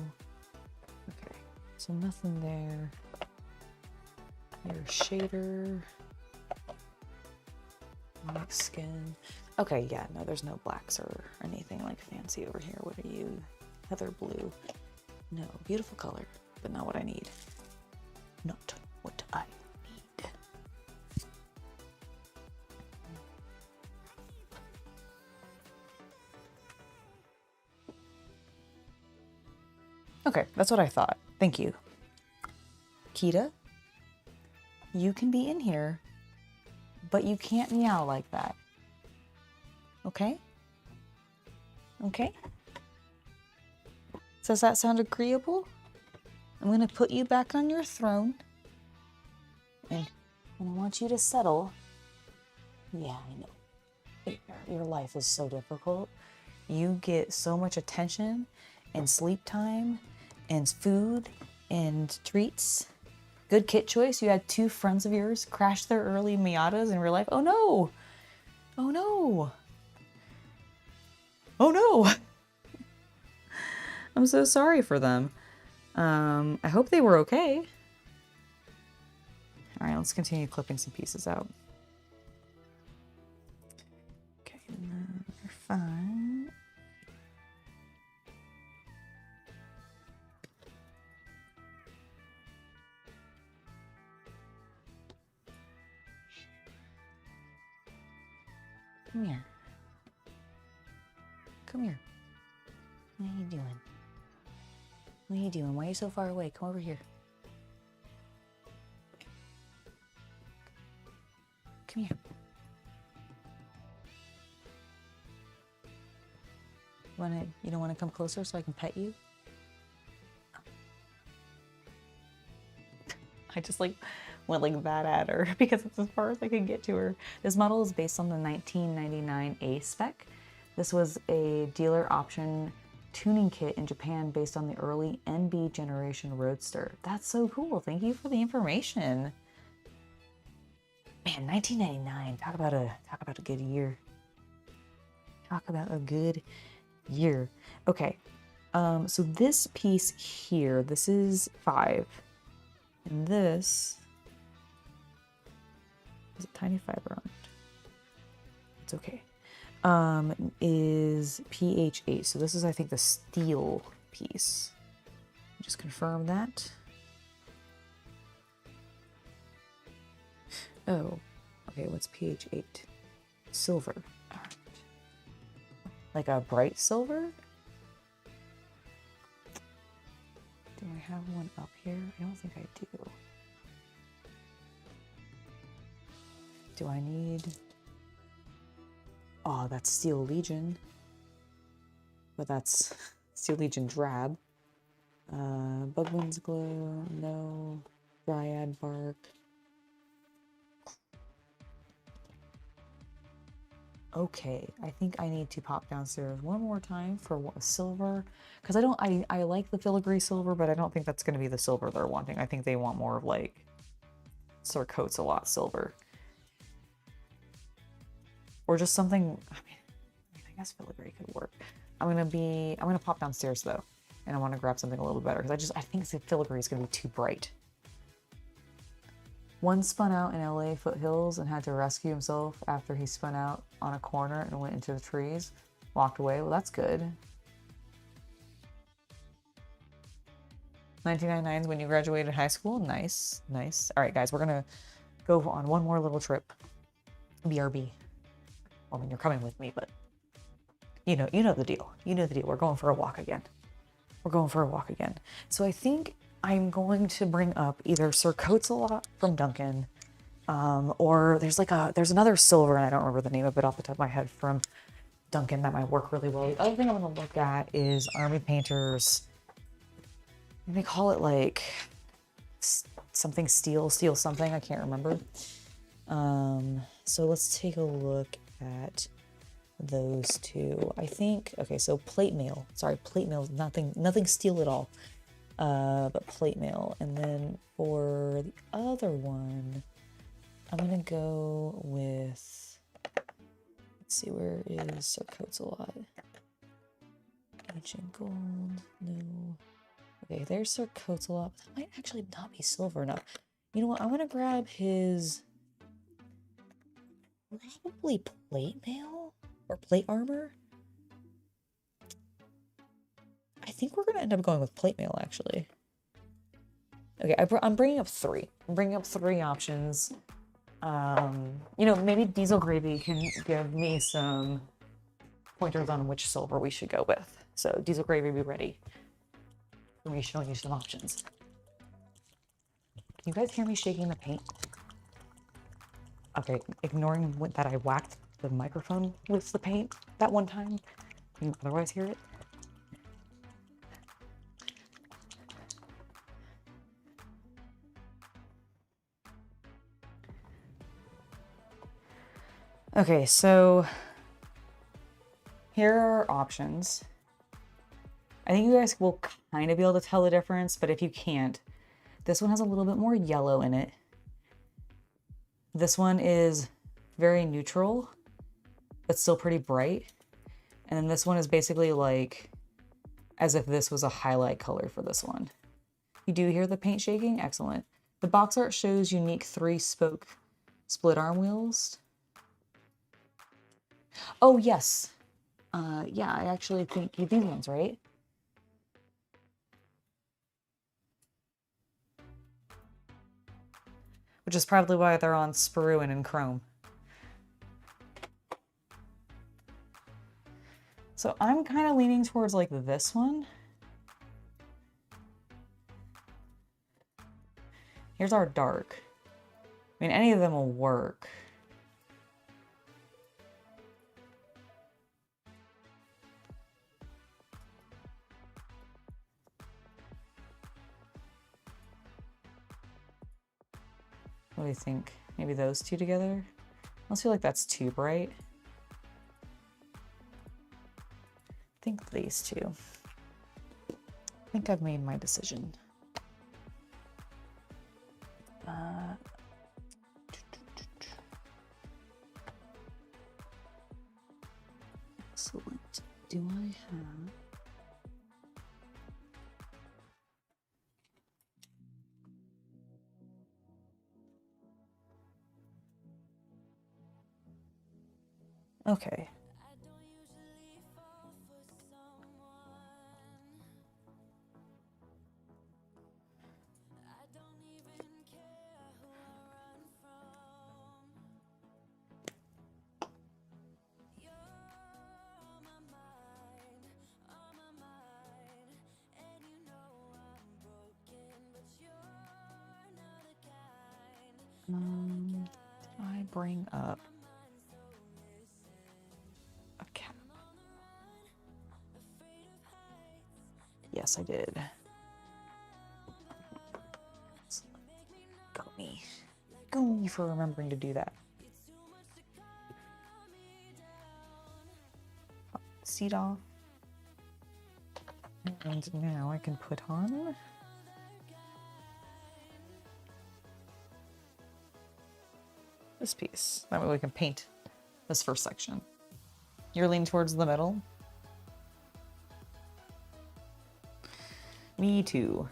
Okay. So nothing there. Your shader. Black skin. Okay, yeah, no, there's no blacks or anything like fancy over here. What are you? Heather blue. No, beautiful color, but not what I need. Not what I need. Okay, that's what I thought. Thank you. Kita, you can be in here, but you can't meow like that. Okay? Okay? Does that sound agreeable? I'm going to put you back on your throne. And I want you to settle. Yeah, I know. Your life is so difficult. You get so much attention and sleep time and food and treats. Good kit choice. You had 2 friends of yours crash their early Miatas in real life. Oh no! Oh no! Oh no! I'm so sorry for them. I hope they were okay. Alright, let's continue clipping some pieces out. Okay, number 5. Come here. Come here. What are you doing? What are you doing? Why are you so far away? Come over here. Come here. You don't want to come closer so I can pet you? I just like went like that at her because it's as far as I could get to her. This model is based on the 1999 A spec. This was a dealer option tuning kit in Japan based on the early NB generation Roadster. That's so cool. Thank you for the information. Man, 1999. Talk about a good year. Talk about a good year. Okay, so this piece here, this is 5. And this is a tiny fiber on it. It's okay. Is pH 8. So this is, I think, the steel piece. Just confirm that. Oh, okay. What's pH 8? Silver. All right. Like a bright silver? Do I have one up here? I don't think I do. Do I need... Oh, that's Steel Legion. But that's Steel Legion drab. Bugman's Glow, no. Dryad Bark. Okay, I think I need to pop downstairs one more time for a silver. Because I like the filigree silver, but I don't think that's going to be the silver they're wanting. I think they want more of like Sir Coats-a-Lot silver. Or just something, I guess filigree could work. I'm gonna pop downstairs though, and I want to grab something a little better because I think the filigree is gonna be too bright. One spun out in LA foothills and had to rescue himself after he spun out on a corner and went into the trees. Walked away. Well, that's good. 1999 is when you graduated high school. Nice, nice. All right, guys, we're gonna go on one more little trip. BRB. I mean, you're coming with me, but you know the deal. You know the deal. We're going for a walk again. We're going for a walk again. So I think I'm going to bring up either Sir Coats-a-Lot from Duncan, or there's another silver, and I don't remember the name of it off the top of my head from Duncan that might work really well. The other thing I'm going to look at is Army Painters. They call it like something steel something. I can't remember. So let's take a look at those two. I think, okay, so plate mail. Sorry, plate mail is nothing steel at all. But plate mail. And then for the other one, I'm gonna go with, let's see, where is Sir Coats-a-Lot? Ancient gold, no. Okay, there's Sir Coats-a-Lot. That might actually not be silver enough. You know what, I'm gonna grab his probably plate mail or plate armor. I think we're gonna end up going with plate mail actually. Okay, I'm bringing up 3. I'm bringing up 3 options. You know, maybe Diesel Gravy can give me some pointers on which silver we should go with. So Diesel Gravy, be ready for me showing you some options. Can you guys hear me shaking the paint? Okay, ignoring that I whacked the microphone with the paint that one time. Can you otherwise hear it? Okay, so here are our options. I think you guys will kind of be able to tell the difference, but if you can't, this one has a little bit more yellow in it. This one is very neutral, but still pretty bright. And then this one is basically like as if this was a highlight color for this one. You do hear the paint shaking? Excellent. The box art shows unique 3-spoke split arm wheels. Oh, yes. Yeah, I actually think these ones, right? Which is probably why they're on Spruan and Chrome. So I'm kind of leaning towards like this one. Here's our dark. I mean, any of them will work. What do you think? Maybe those two together? I feel like that's too bright. I think these two. I think I've made my decision. Excellent. Do I have... Okay. Did I bring up a cap? Yes, I did. Go me. Go me for remembering to do that. Seat off. And now I can put on this piece. That way we can paint this first section. You're leaning towards the middle. Me too.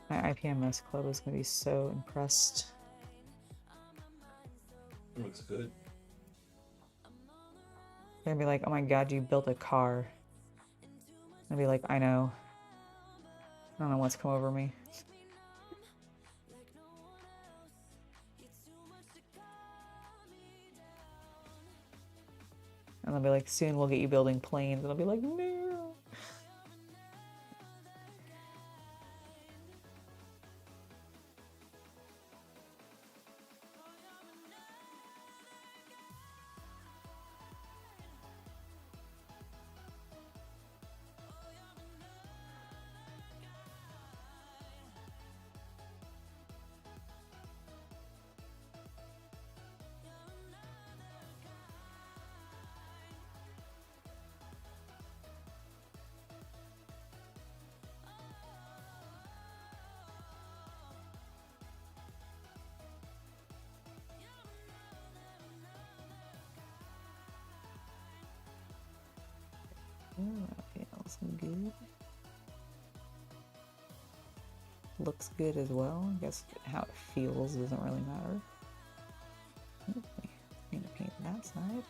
My IPMS club is going to be so impressed. It looks good. They're going to be like, oh my god, you built a car. I'll be like, I know. I don't know what's come over me. And they'll be like, soon we'll get you building planes. And I'll be like, no. That feels good. Looks good as well. I guess how it feels doesn't really matter. Okay. Need to paint that side.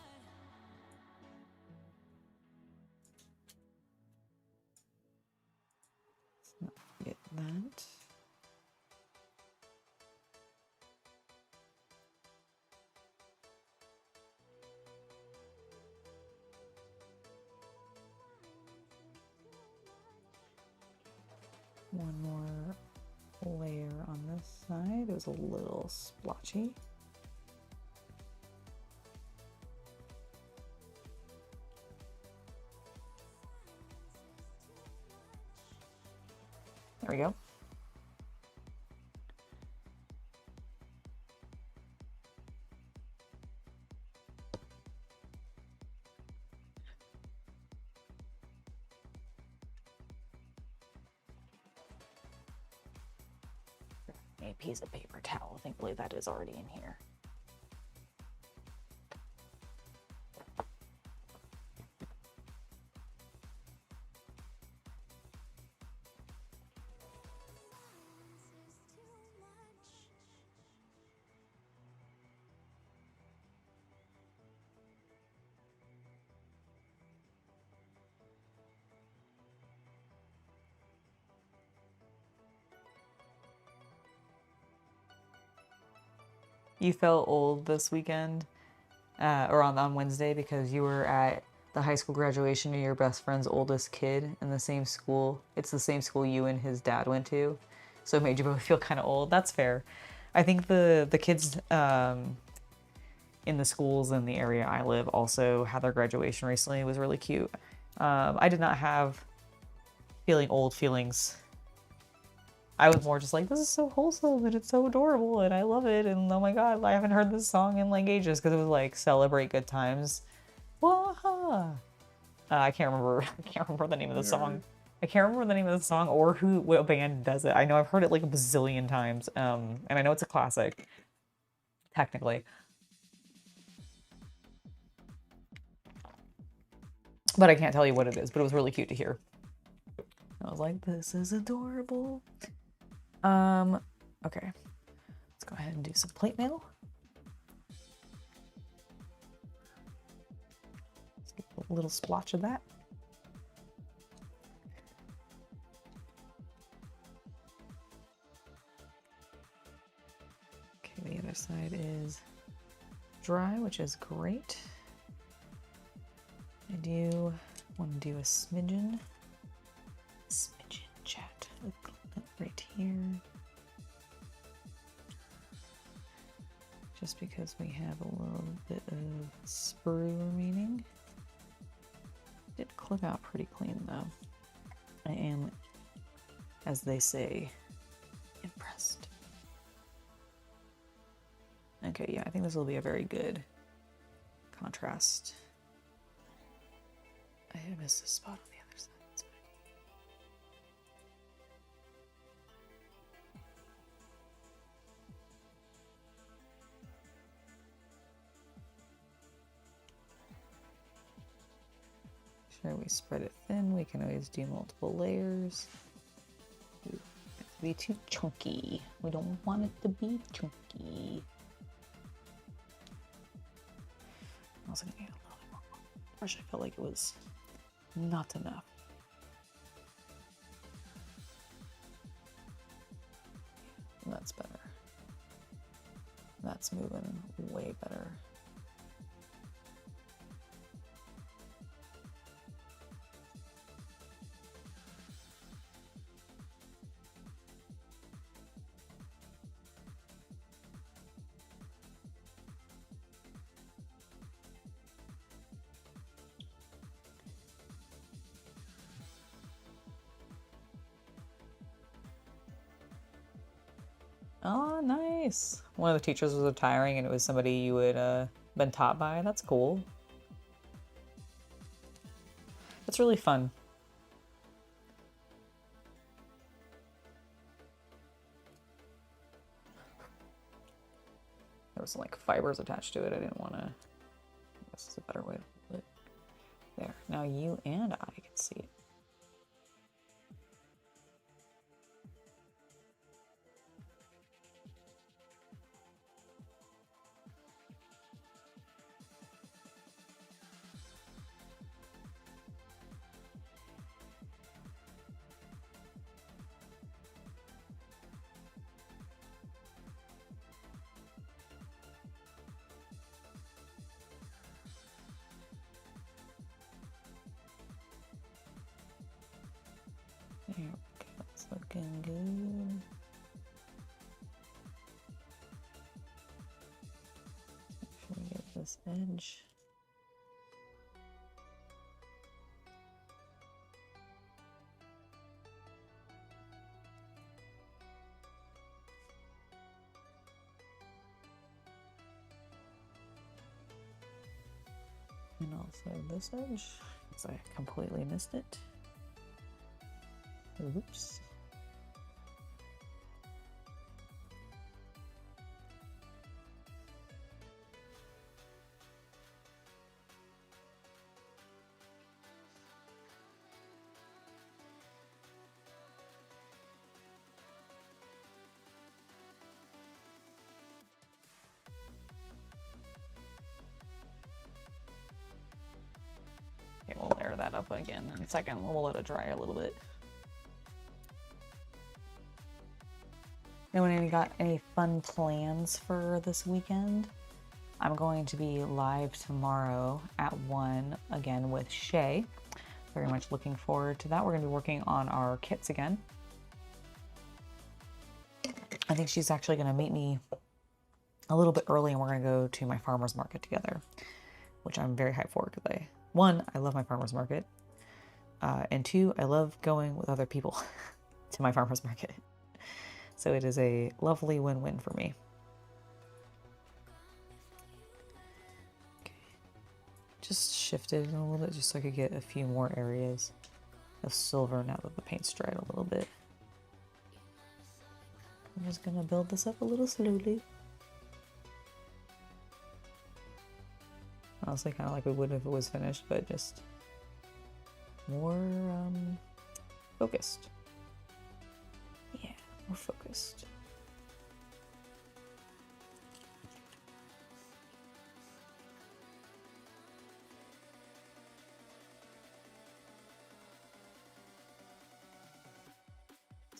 Let's not forget that. One more layer on this side. It was a little splotchy. There we go. A piece of paper towel. Thankfully that is already in here. you felt old this weekend, or on Wednesday, because you were at the high school graduation of your best friend's oldest kid in the same school. It's the same school you and his dad went to, so it made you both feel kind of old. That's fair. I think the kids in the schools in the area I live also had their graduation recently. It was really cute. I did not have feeling old feelings. I was more just like, this is so wholesome and it's so adorable and I love it, and oh my god, I haven't heard this song in like ages, because it was like celebrate good times. Waha! I can't remember the name of the song. I can't remember the name of the song or what band does it. I know I've heard it like a bazillion times, and I know it's a classic, technically. But I can't tell you what it is, but it was really cute to hear. I was like, this is adorable. Okay. Let's go ahead and do some plate mail. Let's get a little splotch of that. Okay, the other side is dry, which is great. I do want to do a smidgen chat right here, just because we have a little bit of sprue remaining. Did clip out pretty clean though. I am, as they say, impressed. Okay, yeah, I think this will be a very good contrast. I missed a spot on the other side. That's fine. Sure, we spread it thin. We can always do multiple layers. Ooh, it to be too chunky. We don't want it to be chunky. I was gonna get a little bit more. First, I felt like it was not enough. That's better. That's moving way better. Oh, nice. One of the teachers was retiring and it was somebody you had been taught by. That's cool. That's really fun. There was some like fibers attached to it. I didn't want to. This is a better way to put it. There. Now you and I can see it. There we go, it's looking good. Make sure we get this edge. And also this edge, because I completely missed it. Oops. Okay, we'll layer that up again in a second. We'll let it dry a little bit. Anyone got any fun plans for this weekend? I'm going to be live tomorrow at 1 again with Shay. Very much looking forward to that. We're going to be working on our kits again. I think she's actually going to meet me a little bit early and we're going to go to my farmer's market together, which I'm very hyped for because I love my farmer's market. And 2, I love going with other people to my farmer's market. So it is a lovely win-win for me. Okay. Just shifted a little bit just so I could get a few more areas of silver now that the paint's dried a little bit. I'm just gonna build this up a little slowly. Honestly, kind of like we would if it was finished, but just more focused. Yeah, more focused.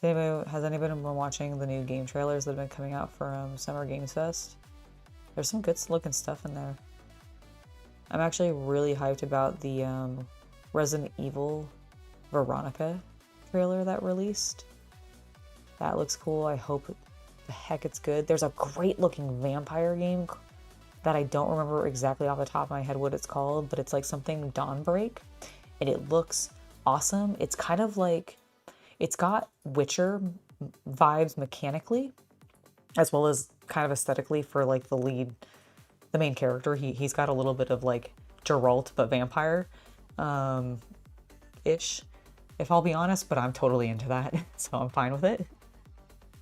Has anybody been watching the new game trailers that have been coming out from Summer Games Fest? There's some good looking stuff in there. I'm actually really hyped about the Resident Evil Veronica trailer that released. That looks cool. I hope the heck it's good. There's a great looking vampire game that I don't remember exactly off the top of my head what it's called, but it's like something Dawnbreak, and it looks awesome. It's kind of like, it's got Witcher vibes mechanically, as well as kind of aesthetically for like the lead, the main character. He's got a little bit of like Geralt, but vampire ish, if I'll be honest, but I'm totally into that, so I'm fine with it.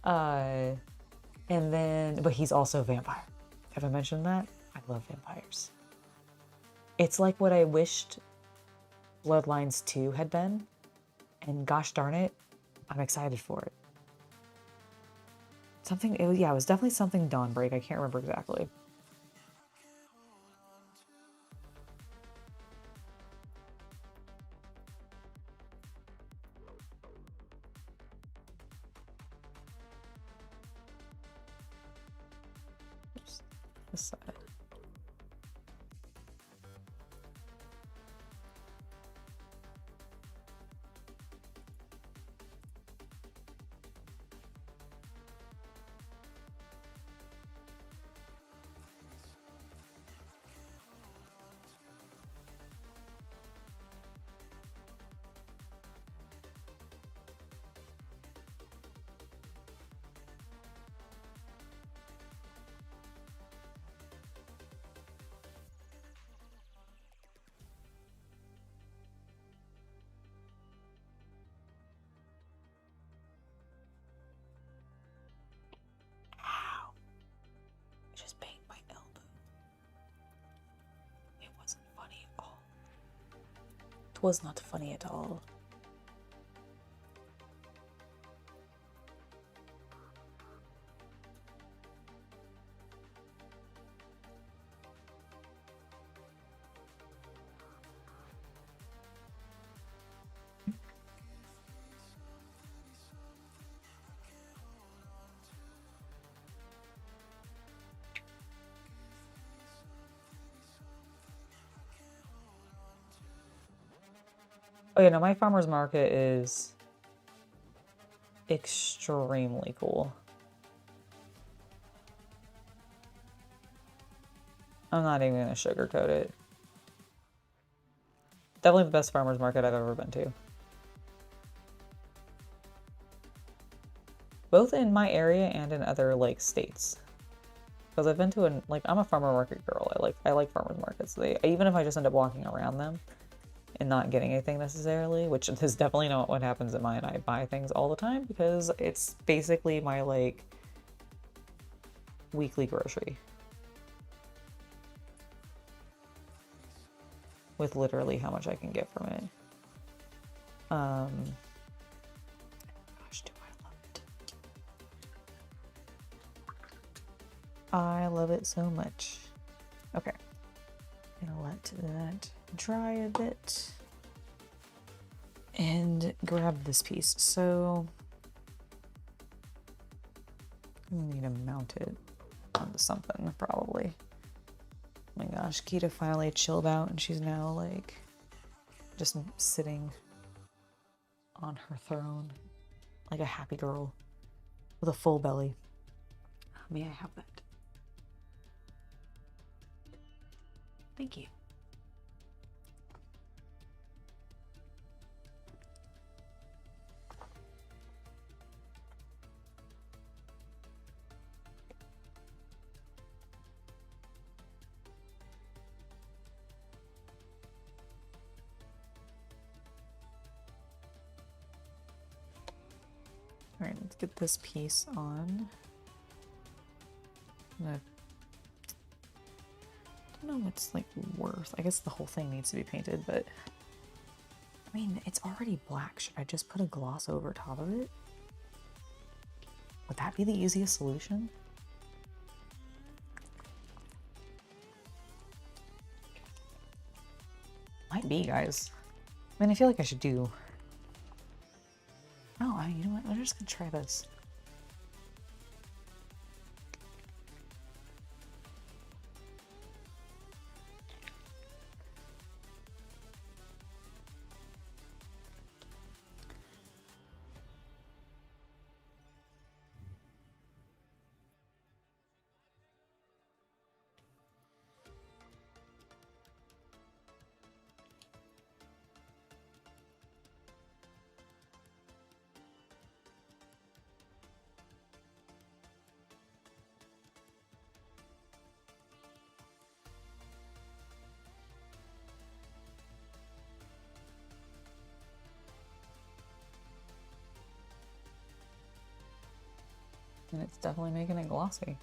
And then, but he's also a vampire. Have I mentioned that? I love vampires. It's like what I wished Bloodlines 2 had been, and gosh darn it, I'm excited for it. Yeah, it was definitely something Dawnbreak. I can't remember exactly. Oops, this side. Just banged my elbow. It wasn't funny at all. It was not funny at all. Oh yeah, no, my farmer's market is extremely cool. I'm not even gonna sugarcoat it. Definitely the best farmer's market I've ever been to. Both in my area and in other like states. Because I've been to I'm a farmer market girl. I like farmers markets. Even if I just end up walking around them and not getting anything necessarily, which is definitely not what happens at mine. I buy things all the time because it's basically my like weekly grocery. With literally how much I can get from it. Gosh, do I love it. I love it so much. Okay. I'm gonna let that dry a bit and grab this piece. So mount it onto something, probably. Oh my gosh, Kita finally chilled out and she's now like just sitting on her throne like a happy girl with a full belly. May I have that? Thank you. All right, let's get this piece on. I don't know what's like worth. I guess the whole thing needs to be painted, but I mean, it's already black. Should I just put a gloss over top of it? Would that be the easiest solution? Might be, guys. I mean, I feel like I should do. Oh, you know what? I'm just gonna try this. And it's definitely making it glossy.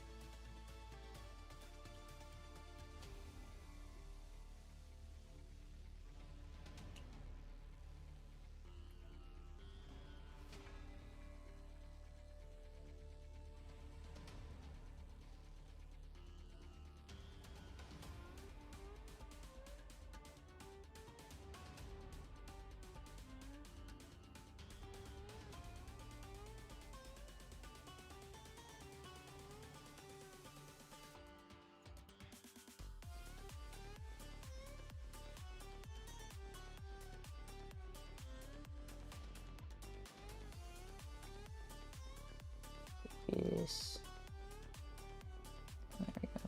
Yes. There we go.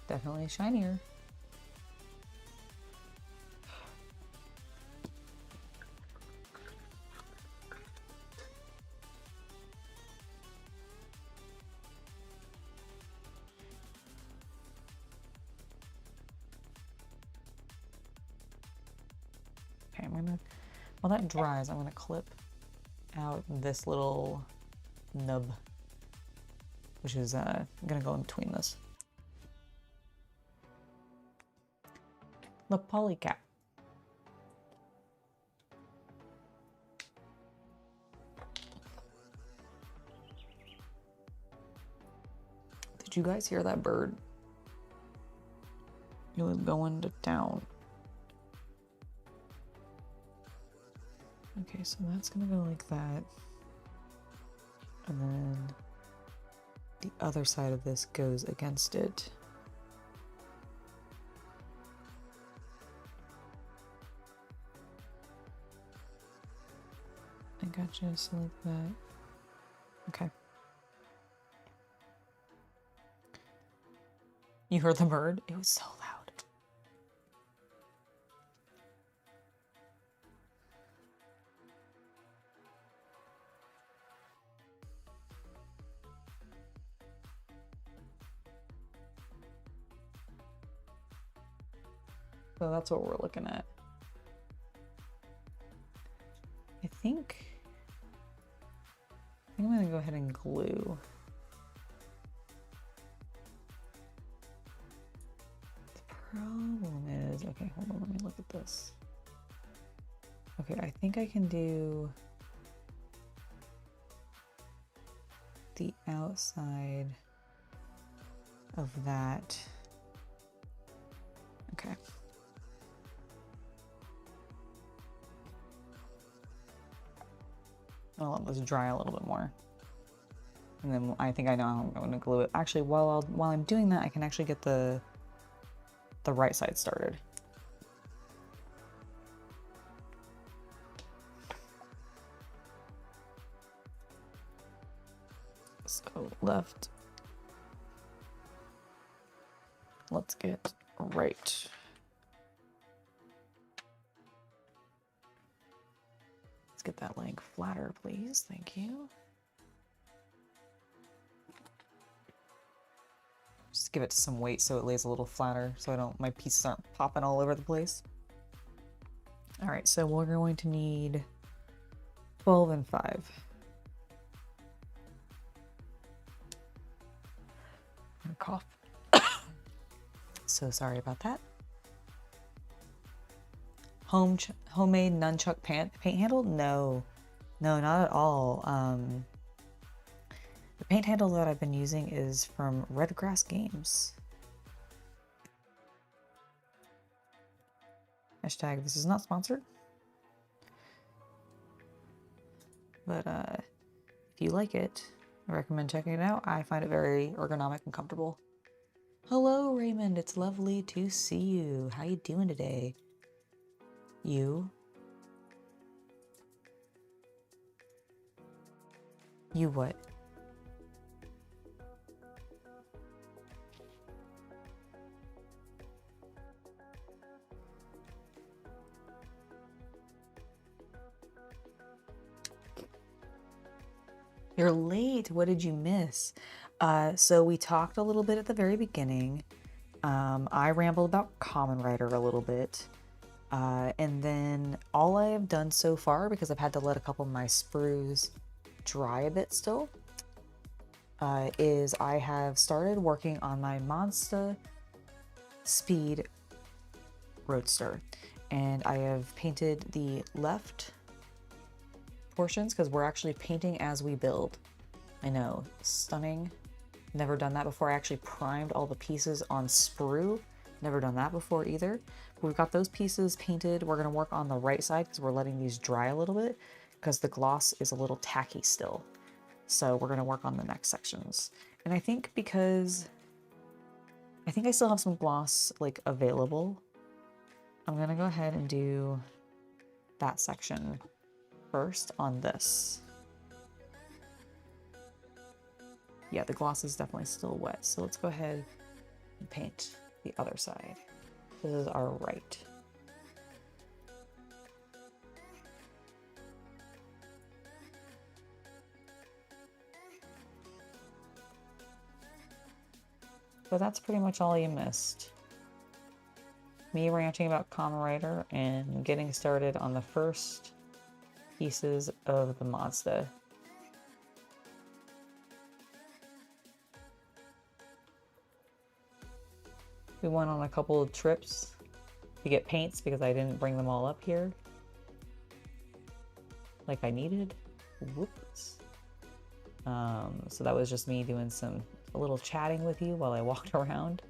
Definitely shinier. Okay, I'm gonna, while that dries, I'm gonna clip out this little nub, which is gonna go in between this. The polycap. Did you guys hear that bird? It was going to town. Okay, so that's gonna go like that. And then the other side of this goes against it. I gotcha, so like that. Okay. You heard the bird? It was so loud. So that's what we're looking at. I think I'm gonna go ahead and glue. The problem is, okay, hold on, let me look at this. Okay, I think I can do the outside of that. Okay. I'll let this dry a little bit more. And then I think I know how I'm going to glue it. Actually, while I'm doing that, I can actually get the right side started. So left. Let's get right. Let's get that leg flatter, please. Thank you. Just give it some weight so it lays a little flatter, so my pieces aren't popping all over the place. All right, so we're going to need 12 and 5. Cough. So sorry about that. Homemade nunchuck paint handle? No, not at all. The paint handle that I've been using is from Redgrass Games. Hashtag this is not sponsored. But if you like it, I recommend checking it out. I find it very ergonomic and comfortable. Hello, Raymond. It's lovely to see you. How you doing today? You what? You're late. What did you miss? So we talked a little bit at the very beginning. I rambled about Common Writer a little bit. And then all I have done so far, because I've had to let a couple of my sprues dry a bit still, is I have started working on my MazdaSpeed Roadster. And I have painted the left portions because we're actually painting as we build. I know, stunning. Never done that before. I actually primed all the pieces on sprue. Never done that before either. But we've got those pieces painted. We're going to work on the right side because we're letting these dry a little bit because the gloss is a little tacky still. So we're going to work on the next sections. And I think because I think I still have some gloss like available, I'm going to go ahead and do that section first on this. Yeah, the gloss is definitely still wet. So let's go ahead and paint the other side. This is our right. So that's pretty much all you missed. Me ranting about Kamen Rider and getting started on the first pieces of the Mazda. We went on a couple of trips to get paints because I didn't bring them all up here like I needed. Whoops. So that was just me doing a little chatting with you while I walked around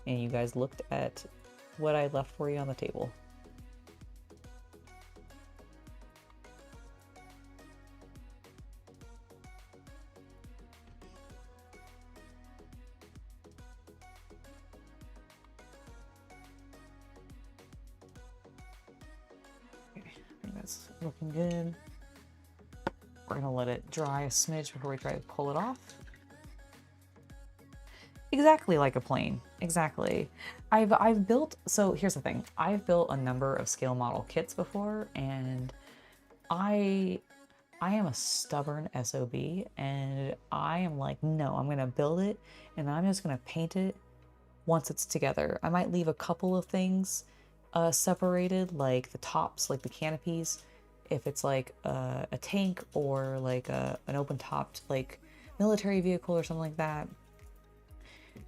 and you guys looked at what I left for you on the table. Looking good. We're gonna let it dry a smidge before we try to pull it off. Exactly like a plane. Exactly. I've built, so here's the thing. I've built a number of scale model kits before, and I am a stubborn SOB, and I am like, no, I'm gonna build it, and I'm just gonna paint it once it's together. I might leave a couple of things separated, like the tops, like the canopies, if it's like a tank or like an open-topped like military vehicle or something like that.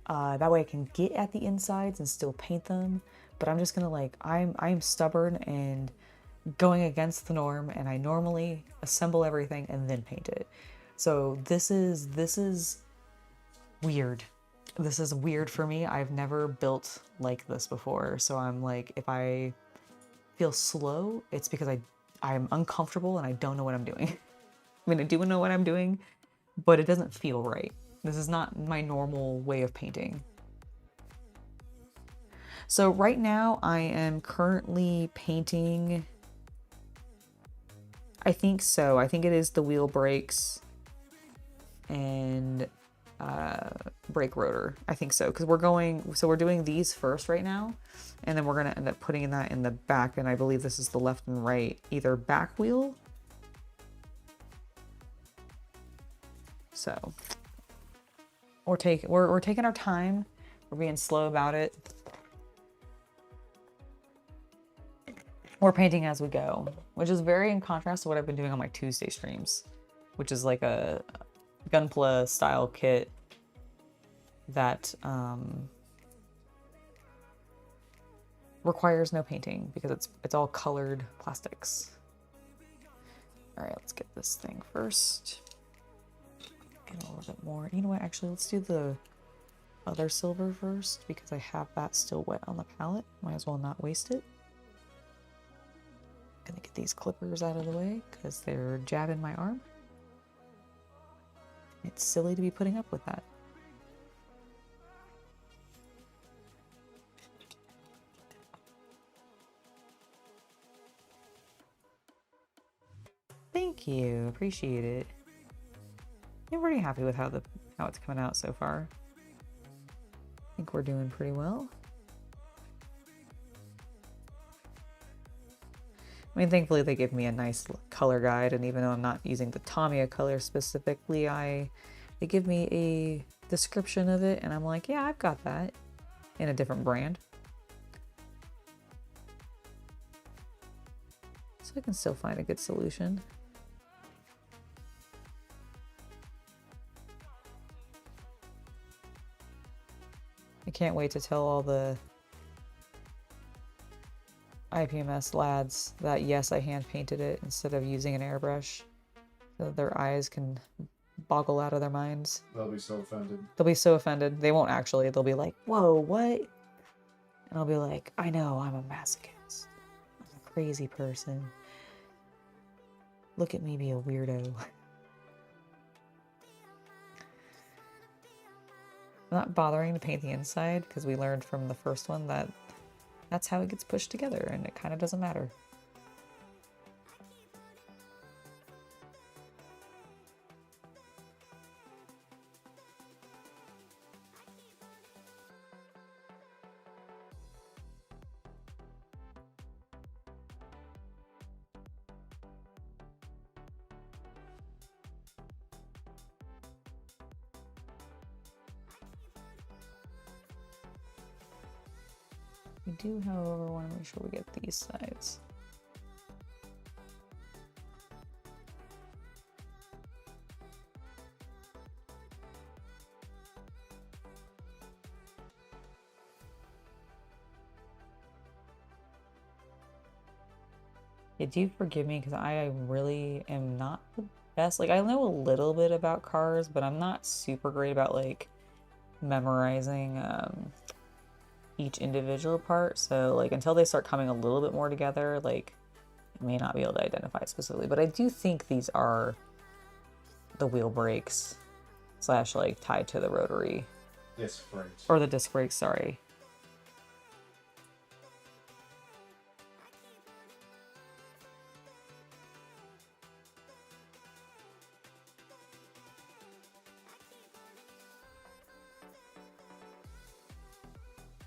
That way I can get at the insides and still paint them. But I'm just gonna like, I'm stubborn and going against the norm, and I normally assemble everything and then paint it. So this is weird. This is weird for me. I've never built like this before. So I'm like, if I feel slow, it's because I'm uncomfortable and I don't know what I'm doing. I mean, I do know what I'm doing, but it doesn't feel right. This is not my normal way of painting. So right now I am currently painting, I think so. I think it is the wheel brakes and brake rotor. I think so, because we're doing these first right now, and then we're gonna end up putting that in the back, and I believe this is the left and right, either back wheel. So we're taking our time. We're being slow about it. We're painting as we go, which is very in contrast to what I've been doing on my Tuesday streams, which is like a Gunpla style kit that requires no painting because it's all colored plastics. All right, let's get this thing first. Get a little bit more. You know what? Actually, let's do the other silver first because I have that still wet on the palette. Might as well not waste it. Gonna get these clippers out of the way because they're jabbing my arm. It's silly to be putting up with that. Thank you, appreciate it. I'm pretty happy with how it's coming out so far. I think we're doing pretty well. I mean, thankfully they gave me a nice color guide, and even though I'm not using the Tamiya color specifically, they give me a description of it, and I'm like, yeah, I've got that in a different brand. So I can still find a good solution. I can't wait to tell all the IPMS lads that yes, I hand painted it instead of using an airbrush, so their eyes can boggle out of their minds. They'll be so offended. They'll be so offended. They won't actually. They'll be like, whoa, what? And I'll be like, I know, I'm a masochist. I'm a crazy person. Look at me be a weirdo. I'm not bothering to paint the inside because we learned from the first one that that's how it gets pushed together, and it kind of doesn't matter. We do, however, want to make sure we get these sides. Yeah, do forgive me because I really am not the best. Like, I know a little bit about cars, but I'm not super great about like memorizing each individual part, so like until they start coming a little bit more together, like I may not be able to identify specifically, but I do think these are the wheel brakes slash like tied to the rotary Disc brakes. or the disc brakes, sorry.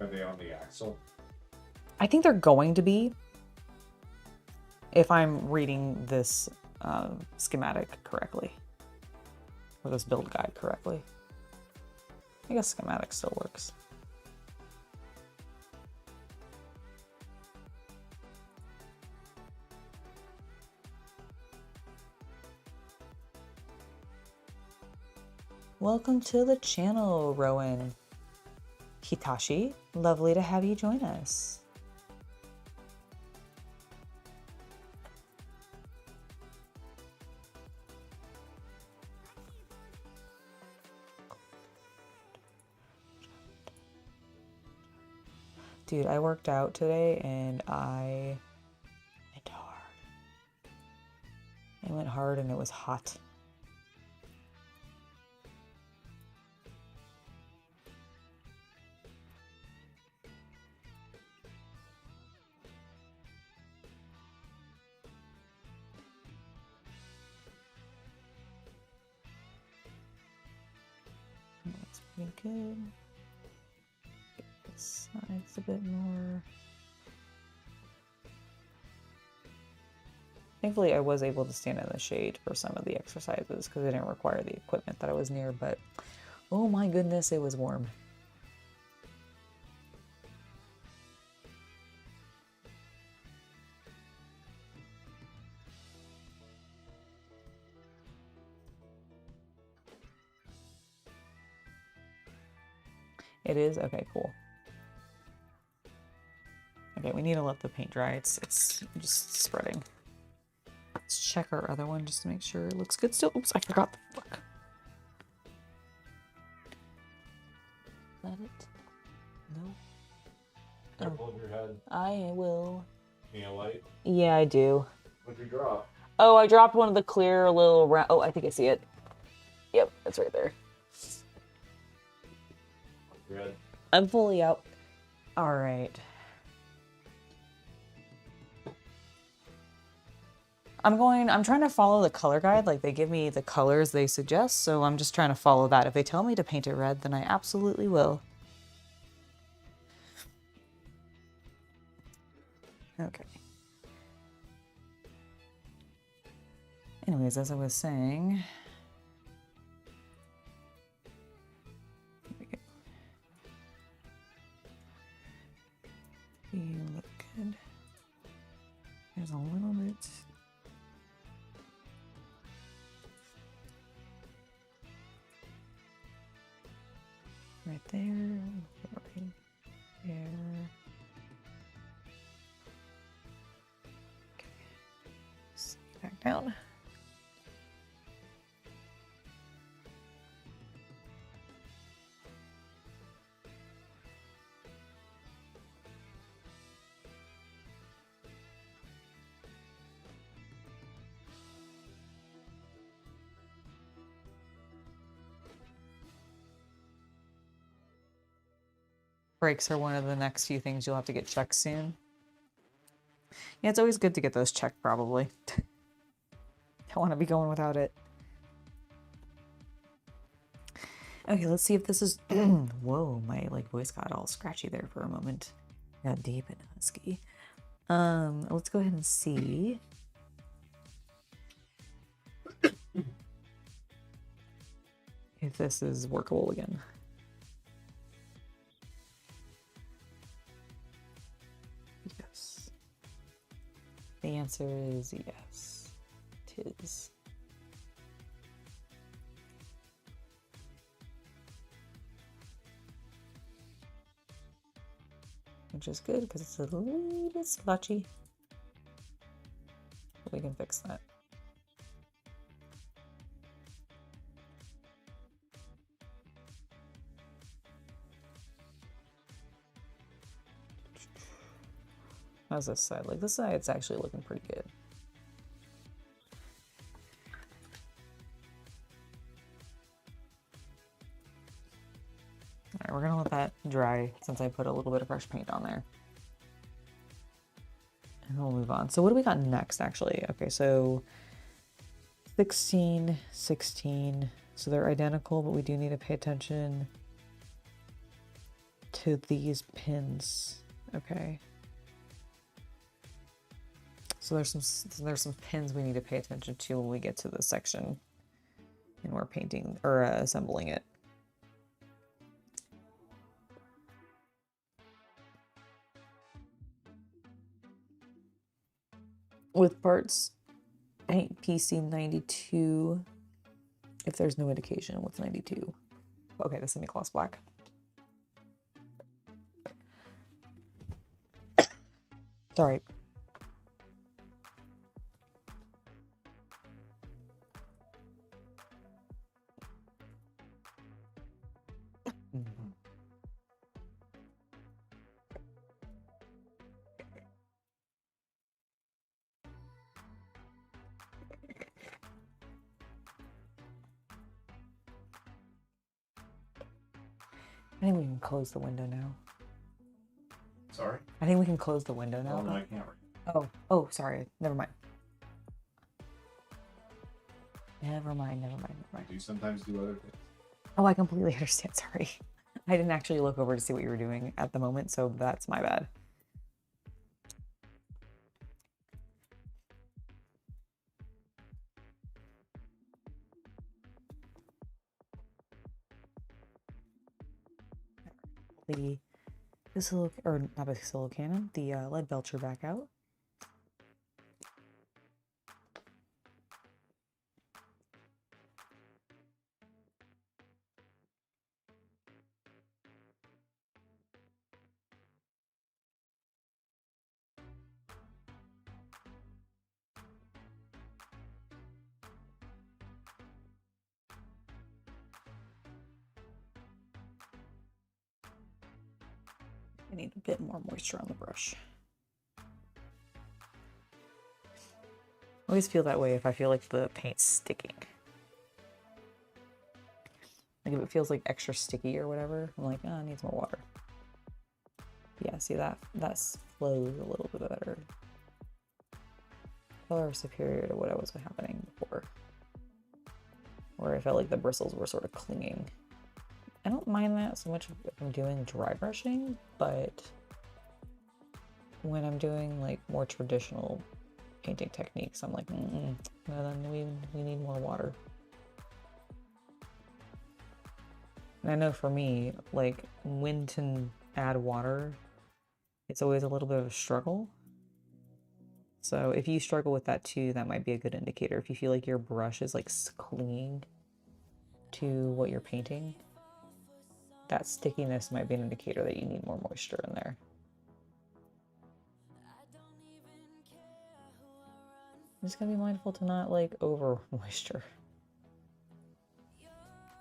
Are they on the axle? I think they're going to be, if I'm reading this schematic correctly, or this build guide correctly. I guess schematic still works. Welcome to the channel, Rowan. Hitachi, lovely to have you join us. Dude, I worked out today and I went hard. I went hard and it was hot. pretty good. Get this sides a bit more. Thankfully, I was able to stand in the shade for some of the exercises because I didn't require the equipment that I was near, but oh my goodness, it was warm. It is? Okay, cool. Okay, we need to let the paint dry. It's just spreading. Let's check our other one just to make sure it looks good still. Oops, I forgot the fuck. Is that it? No. Careful of your head. I will. Need a light? Yeah, I do. What'd you drop? Oh, I dropped one of the clear little round. Oh, I think I see it. Yep, it's right there. Your head. I'm fully out. All right. I'm trying to follow the color guide. Like, they give me the colors they suggest, so I'm just trying to follow that. If they tell me to paint it red, then I absolutely will. Okay. Anyways, as I was saying, you look good. There's a little bit. Right there, right there. Okay. Let's back down. Brakes are one of the next few things you'll have to get checked soon. Yeah, it's always good to get those checked, probably. Don't want to be going without it. Okay, let's see if this is... Whoa, my voice got all scratchy there for a moment. Got deep and husky. Let's go ahead and see. If this is workable again. Yes. The answer is yes. 'Tis. Which is good because it's a little bit splotchy. We can fix that. How's this side? Like, this side's actually looking pretty good. Alright, we're gonna let that dry since I put a little bit of fresh paint on there. And we'll move on. So what do we got next, actually? Okay, so 16, 16. So they're identical, but we do need to pay attention to these pins. Okay. So there's some pins we need to pay attention to when we get to this section and we're painting or assembling it. With parts paint PC 92, if there's no indication what's 92. Okay, the semi-gloss black. Sorry. I think we can close the window now. Sorry? I think we can close the window now. Oh, no, I can't. Oh, sorry. Never mind. Never mind. I do sometimes do other things. Oh, I completely understand. Sorry. I didn't actually look over to see what you were doing at the moment, so that's my bad. The Basilio, or not Basilio cannon, the lead belcher back out. I need a bit more moisture on the brush. I always feel that way if I feel like the paint's sticking. Like if it feels like extra sticky or whatever, I'm like, oh, it needs more water. Yeah, see that flows a little bit better. Color superior to what was happening before. Where I felt like the bristles were sort of clinging. I don't mind that so much if I'm doing dry brushing, but when I'm doing like more traditional painting techniques, I'm like, no, then we need more water. And I know for me, like when to add water, it's always a little bit of a struggle. So if you struggle with that too, that might be a good indicator. If you feel like your brush is like clinging to what you're painting, that stickiness might be an indicator that you need more moisture in there. I'm just gonna be mindful to not like over moisture,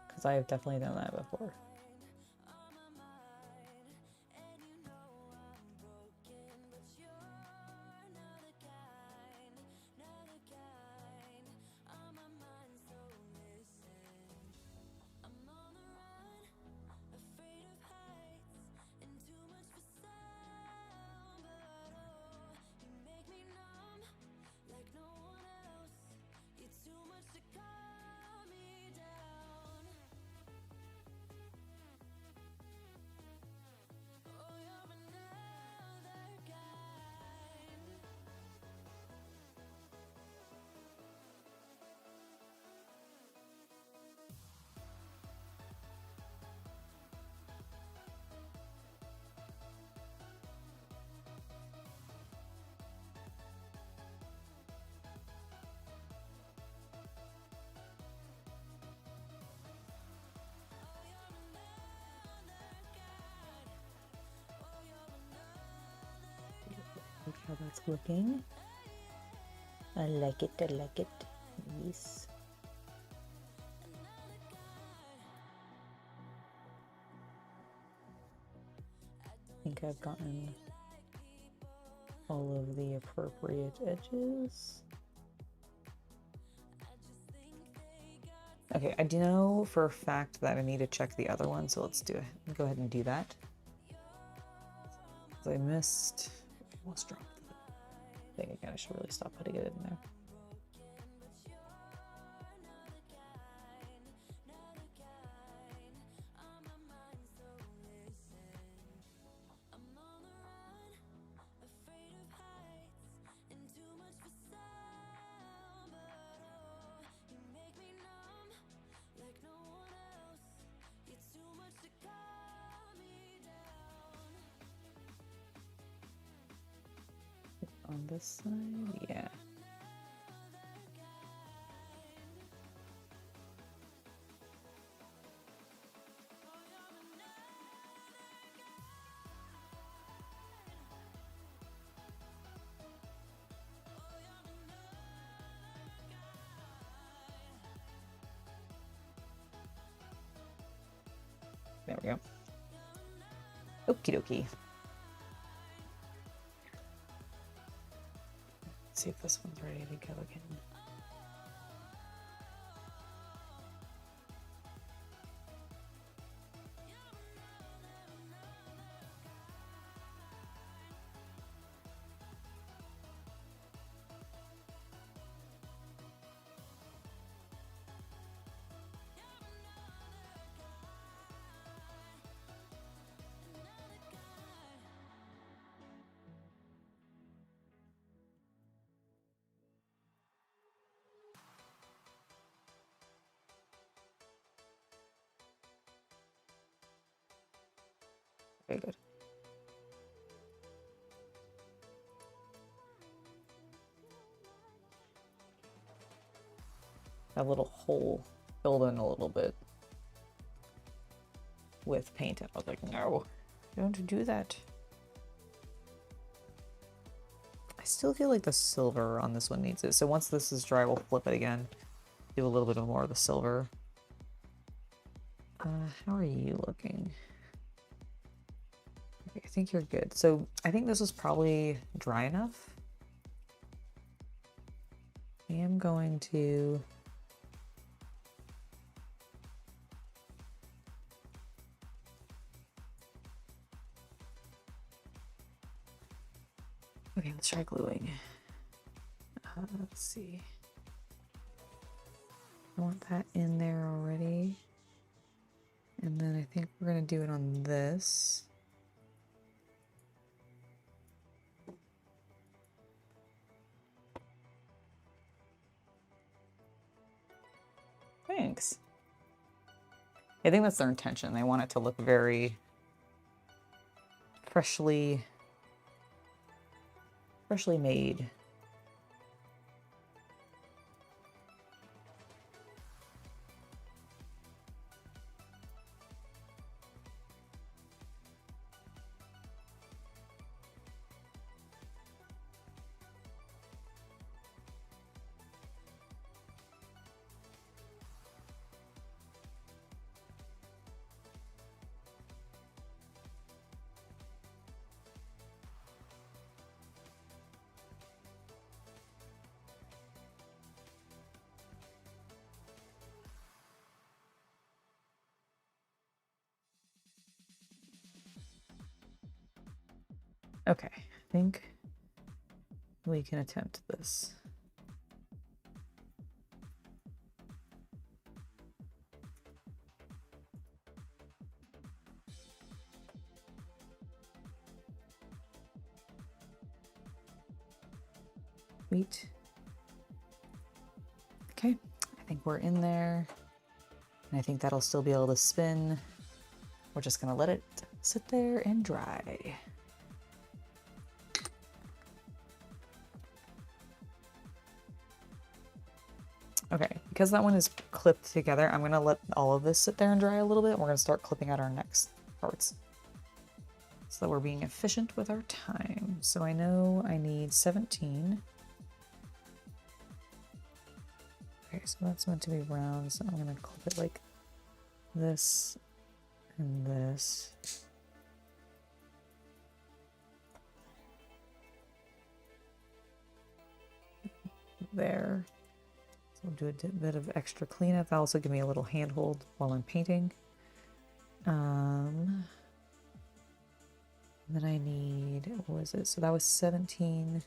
because I have definitely done that before. Look how that's looking. I like it, I like it. Yes. I think I've gotten all of the appropriate edges. Okay, I do know for a fact that I need to check the other one, so let's do it. Go ahead and do that. I missed. Almost dropped the thing again. I should really stop putting it in there. On this side, yeah. There we go. Okie dokie. See if this one's ready to go again. Okay, good. That little hole filled in a little bit with paint. I was like, no, don't do that. I still feel like the silver on this one needs it. So once this is dry, we'll flip it again. Do a little bit more of the silver. How are you looking? Okay, I think you're good. So I think this is probably dry enough. I am going to okay, let's try gluing. Let's see. I want that in there already. And then I think we're going to do it on this. Thanks. I think that's their intention. They want it to look very freshly made. Okay, I think we can attempt this. Sweet. Okay, I think we're in there. And I think that'll still be able to spin. We're just gonna let it sit there and dry. Okay, because that one is clipped together, I'm gonna let all of this sit there and dry a little bit. And we're gonna start clipping out our next parts, so that we're being efficient with our time. So I know I need 17. Okay, so that's meant to be round, so I'm gonna clip it like this and this. There. So I'll do a bit of extra cleanup. That'll also give me a little handhold while I'm painting. Then I need, what was it? So that was 17.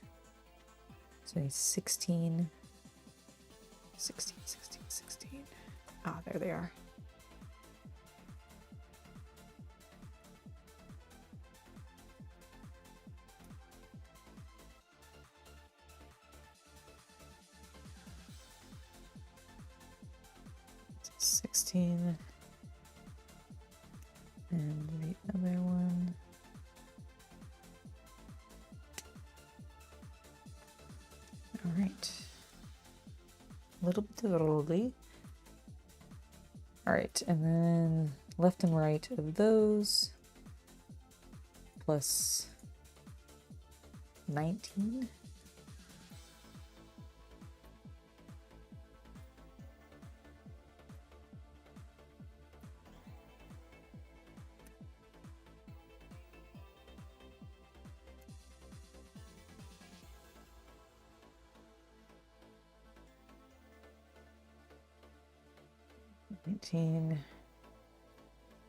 So I need 16. 16, 16, 16. Ah, there they are. So 16. And the other one. All right. A little bit of rolly. All right, and then left and right of those plus 19.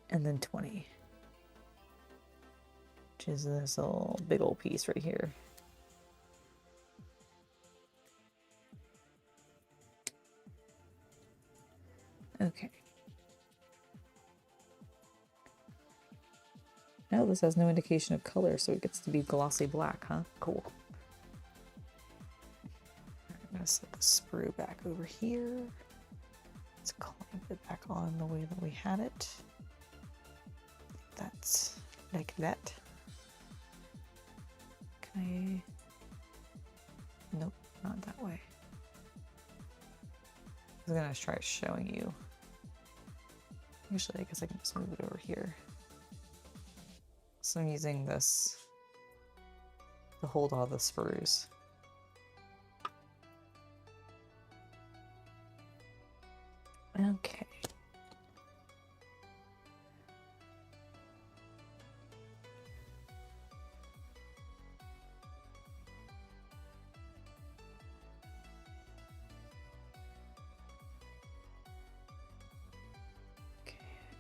And then 20, which is this little big old piece right here. Okay. Now this has no indication of color, so it gets to be glossy black, huh? Cool. I'm gonna set the sprue back over here. Let's clamp it back on the way that we had it. That's like that. Can I? Nope, not that way. I was gonna try showing you. Actually, I guess I can just move it over here. So I'm using this to hold all the sprues. Okay.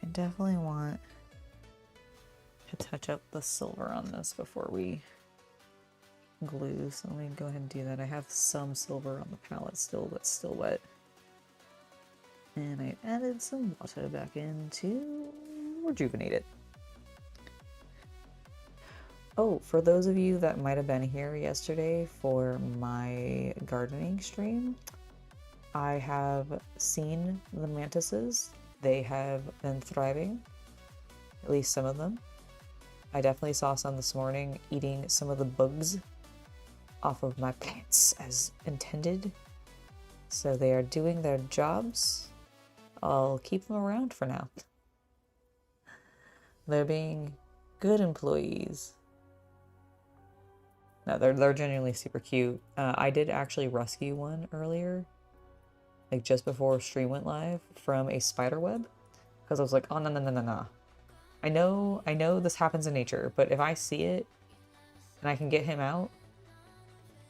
I definitely want to touch up the silver on this before we glue, so let me go ahead and do that. I have some silver on the palette still that's still wet. And I added some water back in to rejuvenate it. Oh, for those of you that might have been here yesterday for my gardening stream, I have seen the mantises. They have been thriving, at least some of them. I definitely saw some this morning eating some of the bugs off of my plants as intended. So they are doing their jobs. I'll keep them around for now. They're being good employees. No, they're genuinely super cute. I did actually rescue one earlier, like just before stream went live, from a spider web, because I was like, oh no. I know this happens in nature, but if I see it and I can get him out,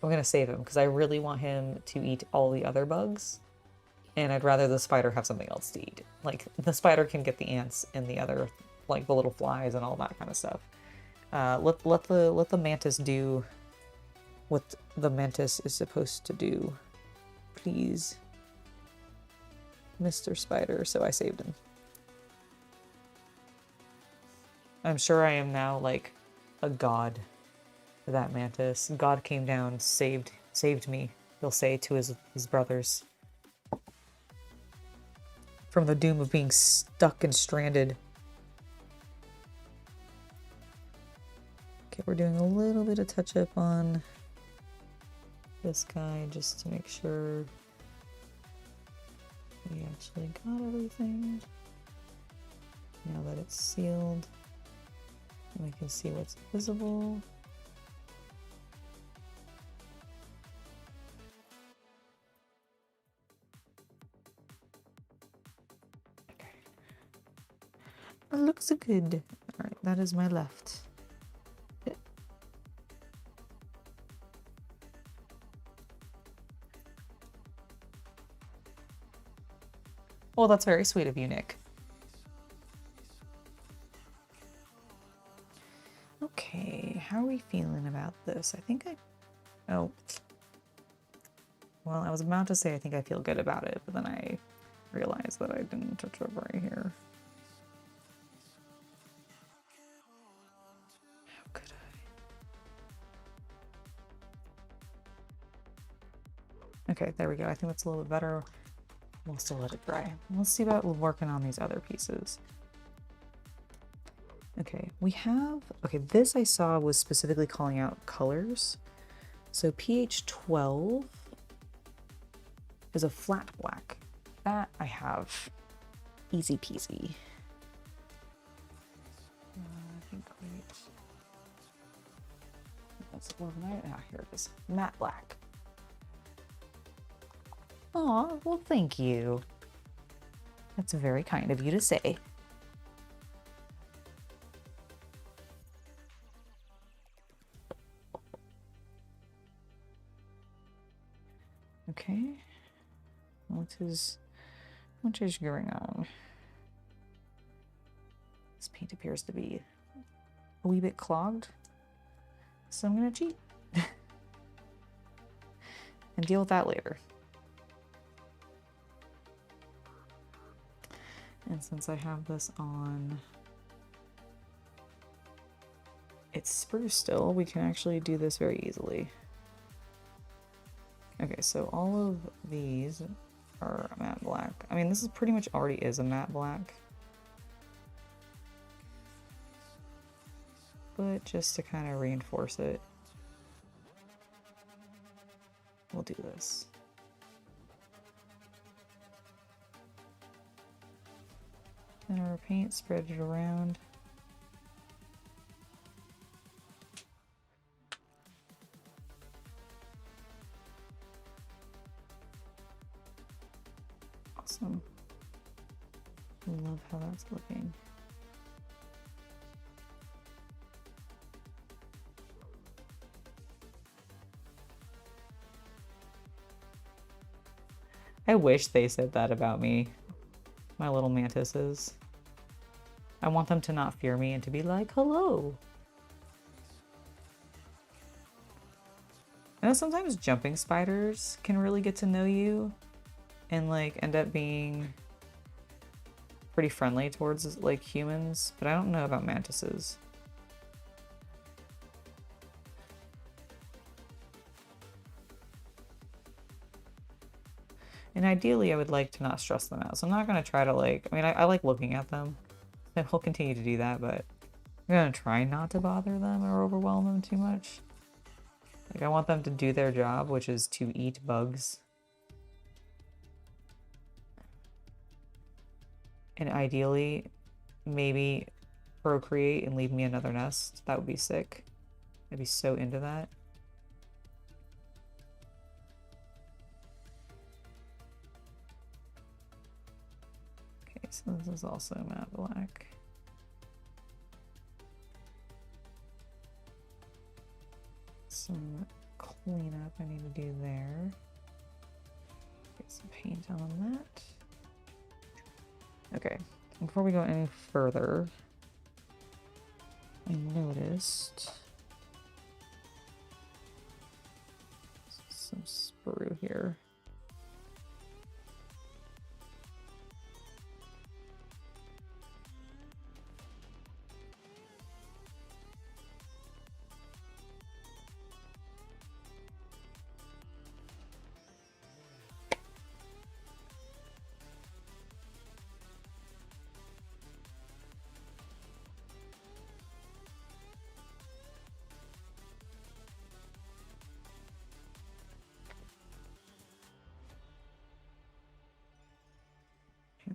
I'm gonna save him because I really want him to eat all the other bugs, and I'd rather the spider have something else to eat. Like the spider can get the ants and the other, like the little flies and all that kind of stuff. Let the mantis do what the mantis is supposed to do, please, Mr. Spider. So I saved him. I'm sure I am now like a god to that mantis. God came down, saved me, he'll say to his brothers, from the doom of being stuck and stranded. Okay, we're doing a little bit of touch up on this guy just to make sure we actually got everything. Now that it's sealed, we can see what's visible. Okay. That looks good. Alright, that is my left. Well, that's very sweet of you, Nick. Okay, how are we feeling about this? Oh. Well, I was about to say I think I feel good about it, but then I realized that I didn't touch up right here. How could I? Okay, there we go. I think that's a little bit better. We'll still let it dry. Let's see about working on these other pieces. Okay, this I saw was specifically calling out colors. So pH 12 is a flat black. That I have easy peasy. I think that's 11. Here it is. Matte black. Aw, well, thank you. That's very kind of you to say. Okay. What is going on? This paint appears to be a wee bit clogged, so I'm gonna cheat and deal with that later. And since I have this on, it's spruce still, we can actually do this very easily. Okay, so all of these are matte black. I mean, this is pretty much already is a matte black. but just to kind of reinforce it, we'll do this. And our paint, spread it around. Awesome. Love how that's looking. I wish they said that about me, my little mantises. I want them to not fear me and to be like, hello. I know sometimes jumping spiders can really get to know you and like end up being pretty friendly towards like humans, but I don't know about mantises. And ideally, I would like to not stress them out. So I'm not going to try to like, I mean, I like looking at them. I will continue to do that, but I'm going to try not to bother them or overwhelm them too much. Like, I want them to do their job, which is to eat bugs. And ideally, maybe procreate and leave me another nest. That would be sick. I'd be so into that. Okay, so this is also matte black. Some cleanup I need to do there. Get some paint on that. Okay, before we go any further, I noticed some sprue here.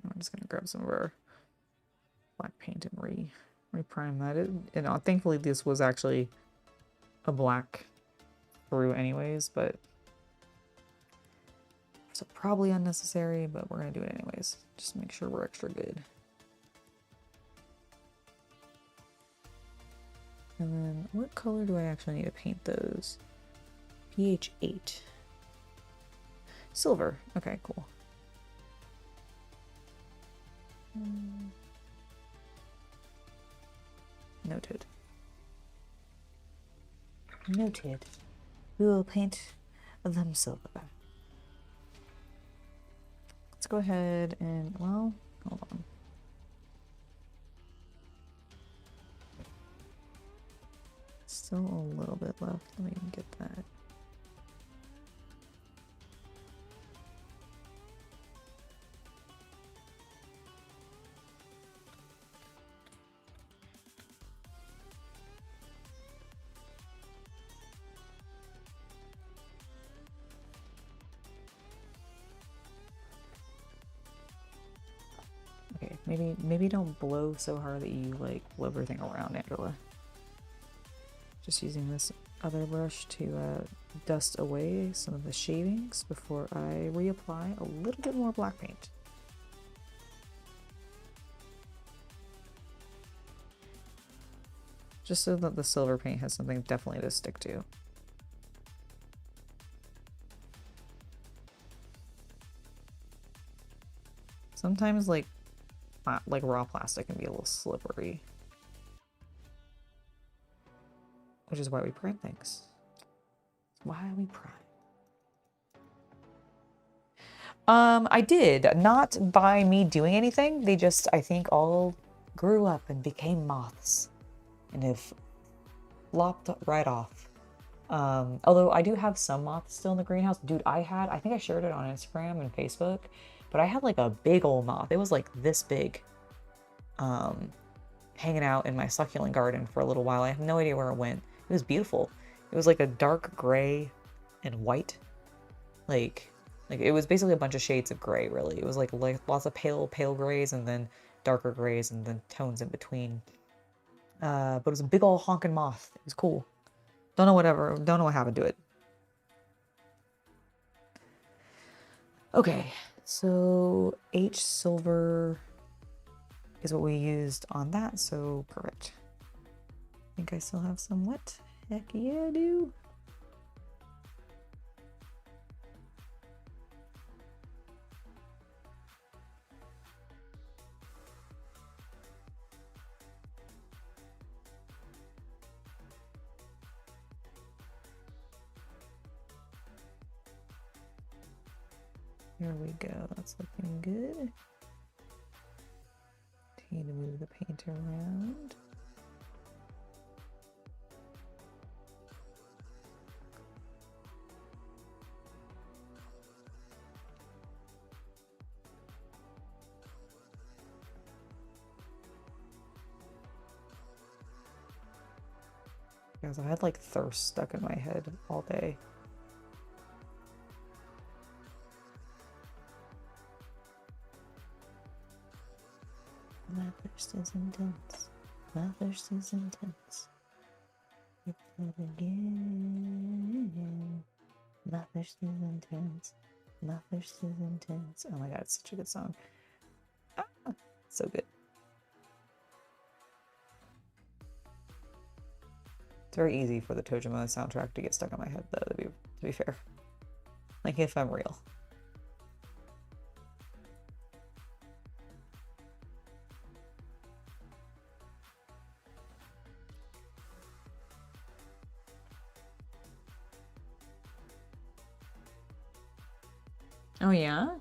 I'm just gonna grab some of our black paint and reprime that. And thankfully this was actually a black sprue anyways, but so probably unnecessary, but we're gonna do it anyways. Just make sure we're extra good. And then what color do I actually need to paint those? pH 8. Silver. Okay, cool. Noted. Noted. We will paint them silver. Let's go ahead and, well, hold on. Still a little bit left. Let me get that. Maybe don't blow so hard that you like blow everything around, Angela. Just using this other brush to dust away some of the shavings before I reapply a little bit more black paint. Just so that the silver paint has something definitely to stick to. Sometimes like raw plastic can be a little slippery, which is why we prime things. That's why we prime. I did, not by me doing anything. They just, I think, all grew up and became moths and have lopped right off. Although I do have some moths still in the greenhouse. Dude, I think I shared it on Instagram and Facebook, but I had like a big old moth. It was like this big. hanging out in my succulent garden for a little while. I have no idea where it went. It was beautiful. It was like a dark gray and white. Like it was basically a bunch of shades of gray, really. It was like lots of pale grays and then darker grays and then tones in between. But it was a big old honking moth. It was cool. Don't know what happened to it. Okay, so H silver is what we used on that, so perfect. I think I still have some wet. Heck yeah, I do. Here we go, that's looking good. Need to move the paint around. Guys, I had like thirst stuck in my head all day. My thirst is intense. My thirst is intense. It's not again. My thirst is intense. My thirst is intense. Oh my god, it's such a good song. Ah, so good. It's very easy for the Tojima soundtrack to get stuck in my head, though, to be fair. Like, if I'm real. Oh, yeah?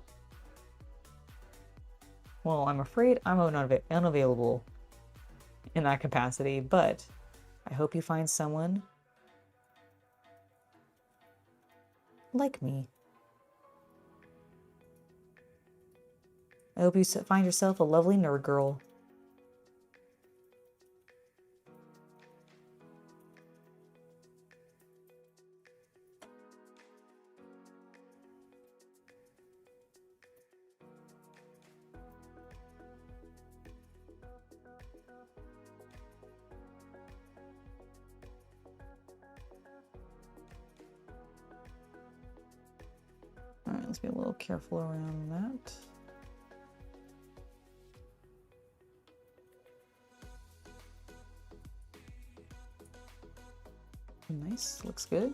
Well, I'm afraid I'm unavailable in that capacity, but I hope you find someone like me. I hope you find yourself a lovely nerd girl. Alright, let's be a little careful around that. Nice, looks good.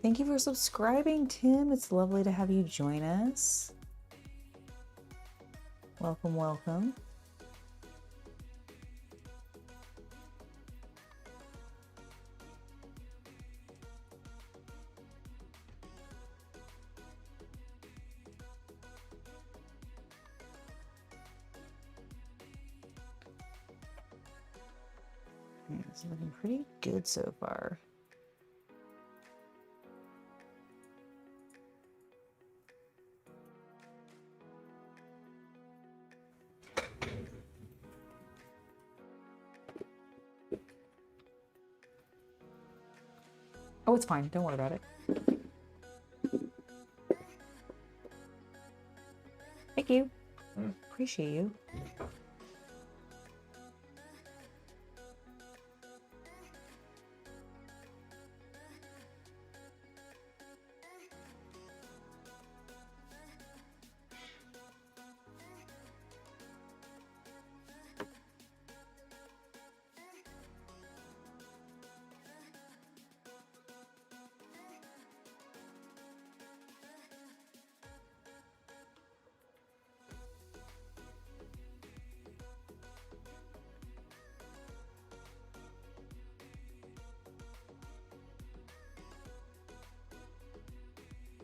Thank you for subscribing, Tim. It's lovely to have you join us. Welcome, welcome. It's looking pretty good so far. Oh, it's fine. Don't worry about it. Thank you. Appreciate you.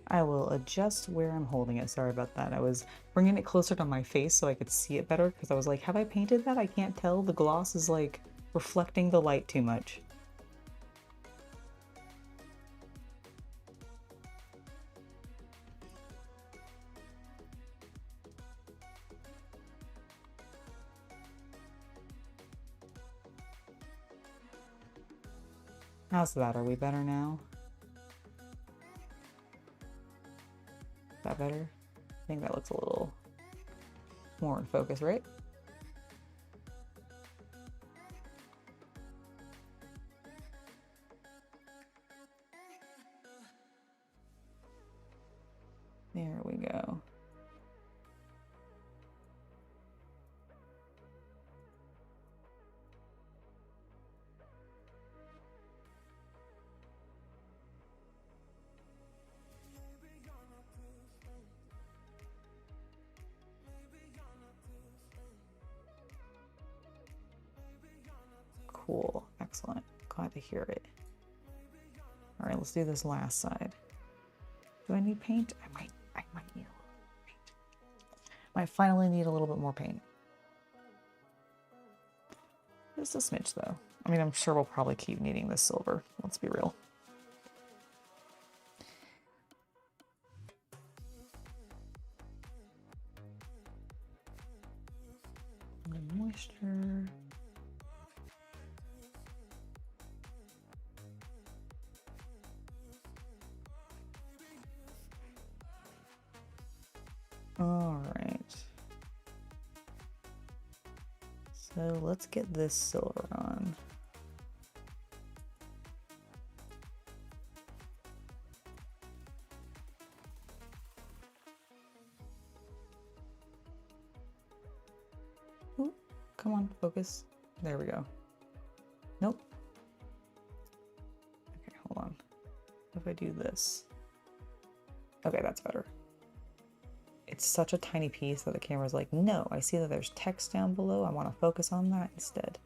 I will adjust where I'm holding it. Sorry about that. I was bringing it closer to my face so I could see it better because I was like, have I painted that? I can't tell. The gloss is like reflecting the light too much. How's that? Are we better now? Is that better? I think that looks a little more in focus, right? There we go. Cool, excellent. Glad to hear it. All right, let's do this last side. Do I need paint? I might need a little paint. Might finally need a little bit more paint. Just a smidge though. I mean, I'm sure we'll probably keep needing this silver. Let's be real. Moisture. All right. So let's get this silver on. Ooh, come on, focus. There we go. Nope. Okay, hold on. If I do this. Okay, that's better. It's such a tiny piece that the camera's like, no, I see that there's text down below. I want to focus on that instead.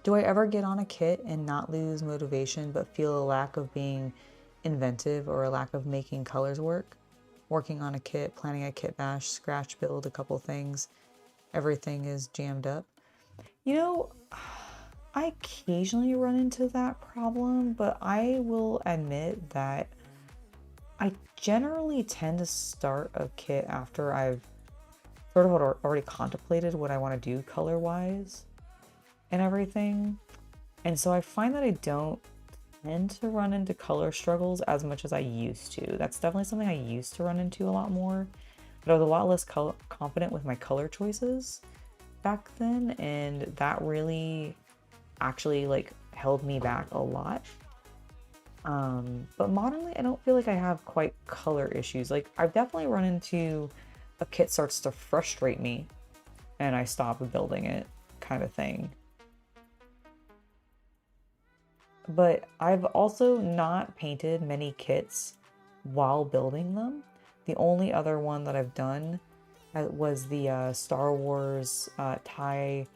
Do I ever get on a kit and not lose motivation but feel a lack of being inventive or a lack of making colors work? Working on a kit, planning a kit bash, scratch build a couple things, everything is jammed up. You know, I occasionally run into that problem, but I will admit that I generally tend to start a kit after I've sort of already contemplated what I want to do color-wise and everything. And so I find that I don't tend to run into color struggles as much as I used to. That's definitely something I used to run into a lot more, but I was a lot less confident with my color choices back then, and that really actually like held me back a lot. But modernly I don't feel like I have quite color issues. Like I've definitely run into a kit starts to frustrate me and I stop building it kind of thing. But I've also not painted many kits while building them. The only other one that I've done was the Star Wars TIE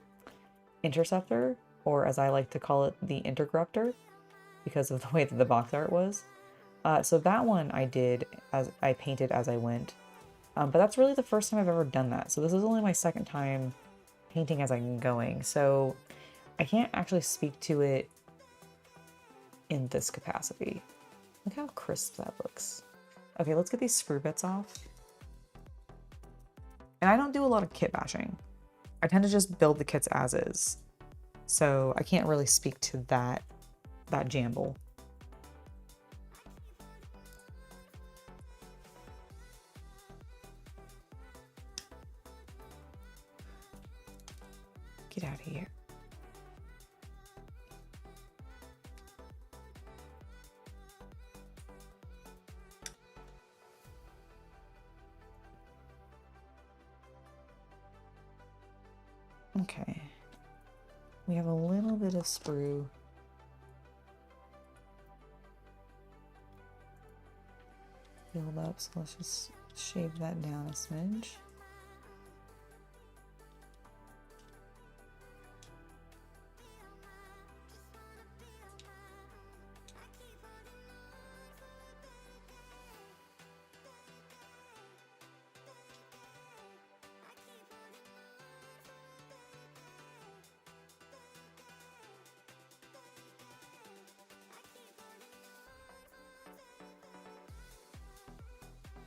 Interceptor, or as I like to call it, the Interruptor, because of the way that the box art was. So that one I did as I painted as I went. But that's really the first time I've ever done that. So this is only my second time painting as I'm going. So I can't actually speak to it in this capacity. Look how crisp that looks. Okay, let's get these sprue bits off. And I don't do a lot of kit bashing. I tend to just build the kits as is. So I can't really speak to that jamble. Get out of here. Okay, we have a little bit of sprue. Filled up, so let's just shave that down a smidge.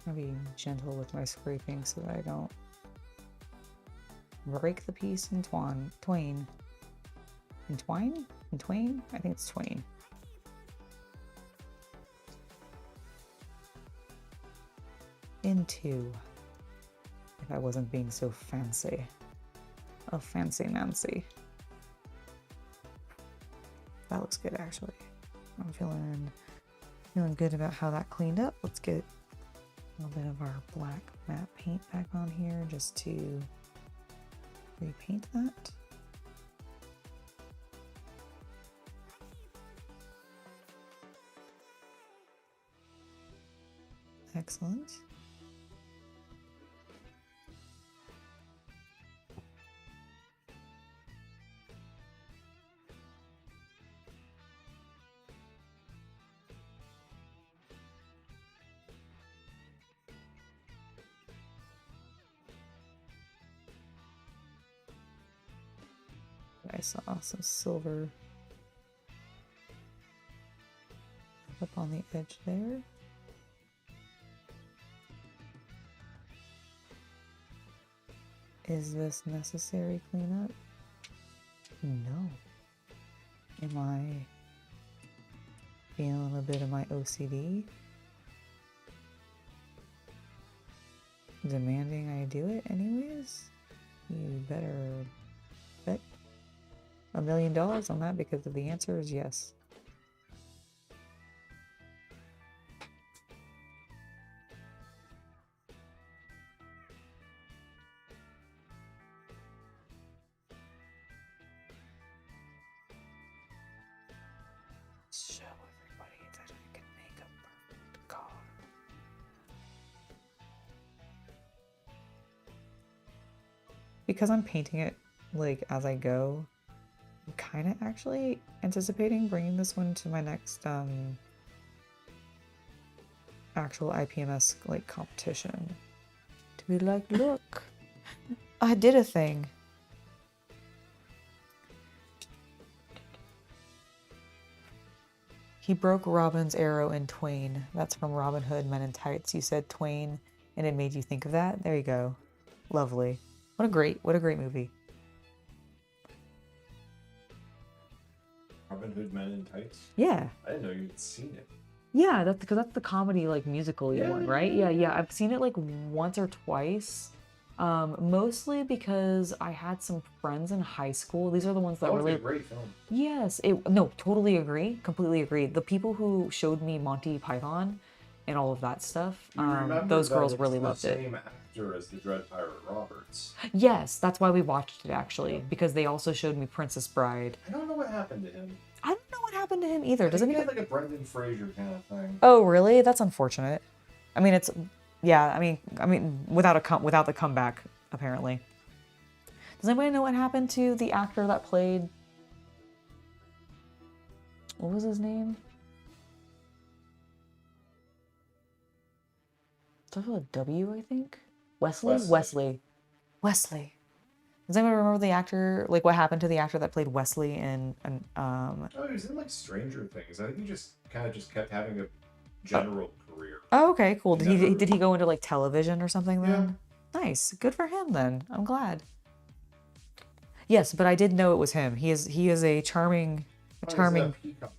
I'll be gentle with my scraping so that I don't break the piece in twain. In twine? In twain? I think it's twain. In two. If I wasn't being so fancy. Oh, fancy Nancy. That looks good, actually. I'm feeling good about how that cleaned up. Let's get a little bit of our black matte paint back on here just to repaint that. Excellent. I saw some silver up on the edge there. Is this necessary cleanup? No. Am I feeling a bit of my OCD? Demanding I do it anyways? You better bet $1 million on that because the answer is yes. Show everybody that I can make a perfect car. Because I'm painting it like as I go, I'm kind of actually anticipating bringing this one to my next actual IPMS like competition. To be like, look, I did a thing. He broke Robin's arrow in twain. That's from Robin Hood Men in Tights. You said twain and it made you think of that. There you go. Lovely. What a great movie. Robin Hood Men in Tights? Yeah. I didn't know you'd seen it. Yeah, that's because that's the comedy like musical one, right? Yeah. I've seen it like once or twice. Mostly because I had some friends in high school. These are the ones that That was really a great film. Yes, no, totally agree. Completely agree. The people who showed me Monty Python and all of that stuff, those girls really loved it. The same actor as the Dread Pirate Roberts. Yes, that's why we watched it actually, because they also showed me Princess Bride. I don't know what happened to him. I don't know what happened to him either. Does He anybody? had like a Brendan Fraser kind of thing. Oh, really? That's unfortunate. I mean, it's yeah. I mean, without the comeback, apparently. Does anybody know what happened to the actor that played? What was his name? Starts with a W, I think. Wesley. Does anyone remember the actor? Like, what happened to the actor that played Wesley in? Oh, he was in like Stranger Things. I think he just kept having a general career. Oh, okay, cool. Did he go into like television or something then? Yeah. Nice, good for him then. I'm glad. Yes, but I did know it was him. He is a charming. He's in a Peacock.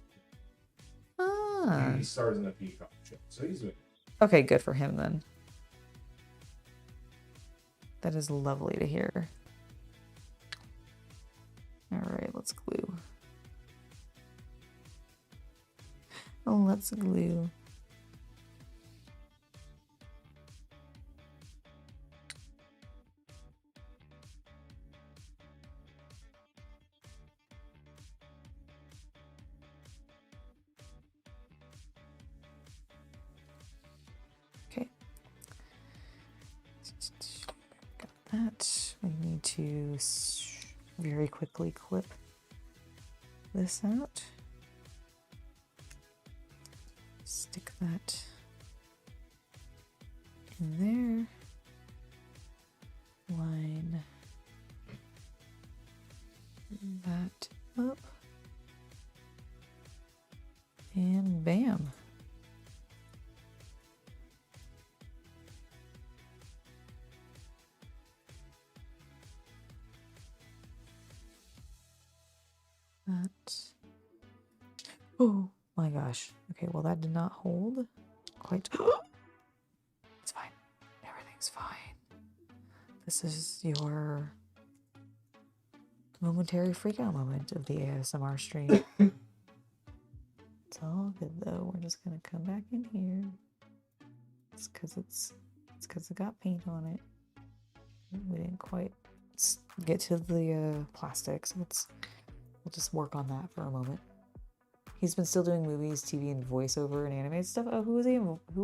Ah. He stars in a Peacock show, so he's doing it. Okay, good for him then. That is lovely to hear. All right, let's glue. Oh, let's glue. Okay. Got that. We need to very quickly clip this out. Stick that in there. Line that up. And bam. Oh my gosh. Okay, well that did not hold quite. It's fine. Everything's fine. This is your momentary freakout moment of the ASMR stream. It's all good though. We're just gonna come back in here. It's because it got paint on it. We didn't quite get to the plastic, so we'll just work on that for a moment. He's been still doing movies, TV, and voiceover and animated stuff. Oh, who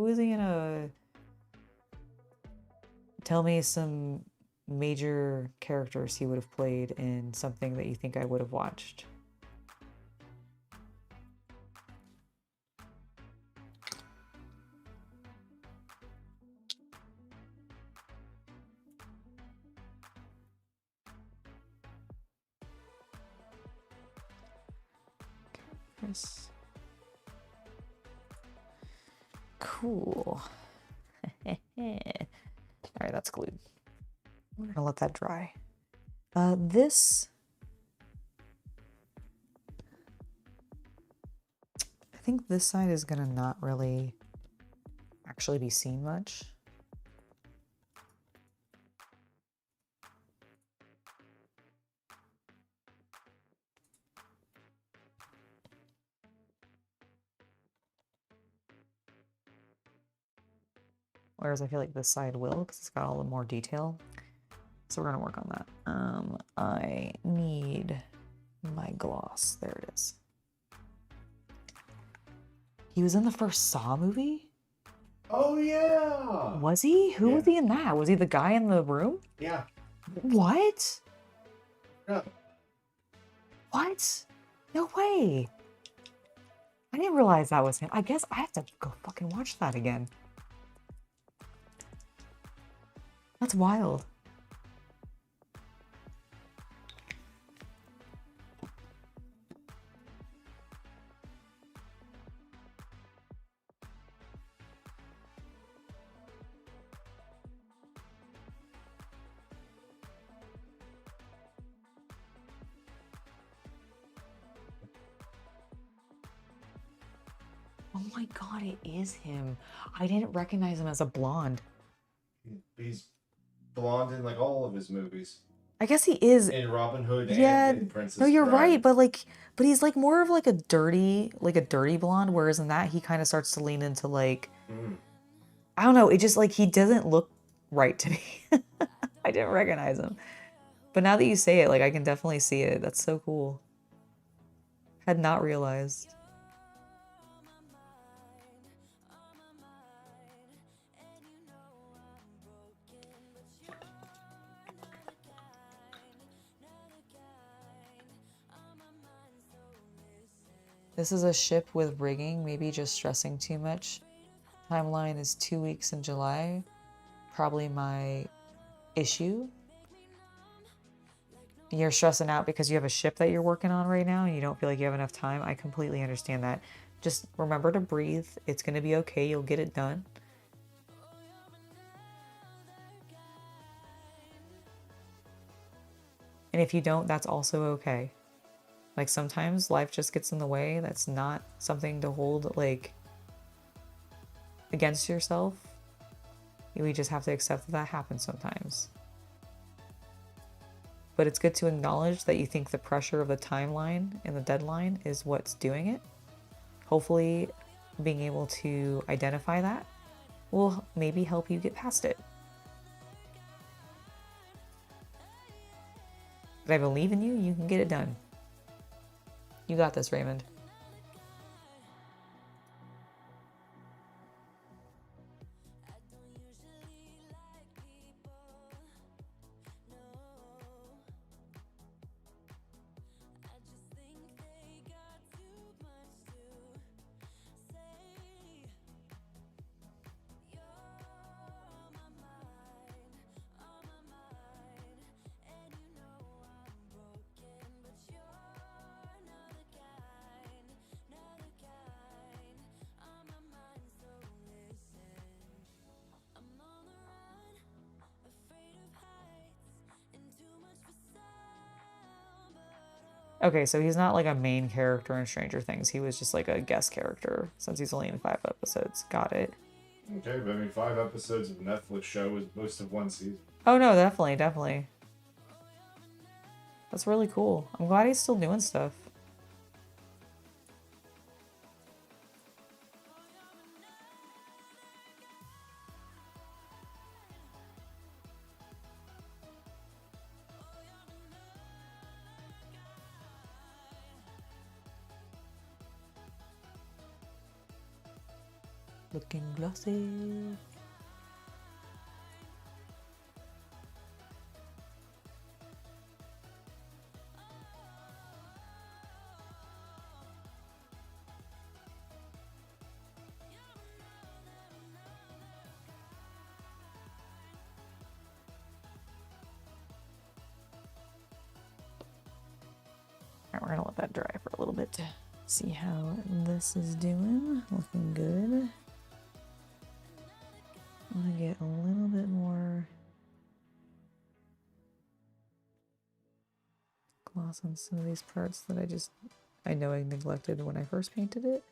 is he in a... Tell me some major characters he would have played in something that you think I would have watched. Chris. Cool. Alright, that's glued. We're gonna let that dry. This... I think this side is gonna not really actually be seen much. Whereas I feel like this side will, because it's got all the more detail. So we're gonna work on that. I need my gloss. There it is. He was in the first Saw movie? Oh, yeah! Was he? Who was he in that? Was he the guy in the room? Yeah. What? Yeah. What? No way. I didn't realize that was him. I guess I have to go fucking watch that again. That's wild. Oh my god, it is him. I didn't recognize him as a blonde. He's blonde in like all of his movies. I guess he is. In Robin Hood Yeah, and in Princess no, you're Bride. right, but he's like more of like a dirty blonde, whereas in that he kind of starts to lean into like, I don't know, it just like he doesn't look right to me. I didn't recognize him. But now that you say it, like I can definitely see it. That's so cool. Had not realized. This is a ship with rigging, maybe just stressing too much. Timeline is 2 weeks in July. Probably my issue. You're stressing out because you have a ship that you're working on right now and you don't feel like you have enough time. I completely understand that. Just remember to breathe. It's going to be okay. You'll get it done. And if you don't, that's also okay. Like sometimes life just gets in the way. That's not something to hold like against yourself. We just have to accept that that happens sometimes. But it's good to acknowledge that you think the pressure of the timeline and the deadline is what's doing it. Hopefully being able to identify that will maybe help you get past it. But I believe in you, you can get it done. You got this, Raymond. Okay, so he's not like a main character in Stranger Things. He was just like a guest character since he's only in 5 episodes. Got it. Okay, but I mean, 5 episodes of a Netflix show is most of one season. Oh no, definitely, definitely. That's really cool. I'm glad he's still doing stuff. Looking glossy. Alright, we're gonna let that dry for a little bit to see how this is doing. Looking good. I'm gonna get a little bit more gloss on some of these parts that I know I neglected when I first painted it.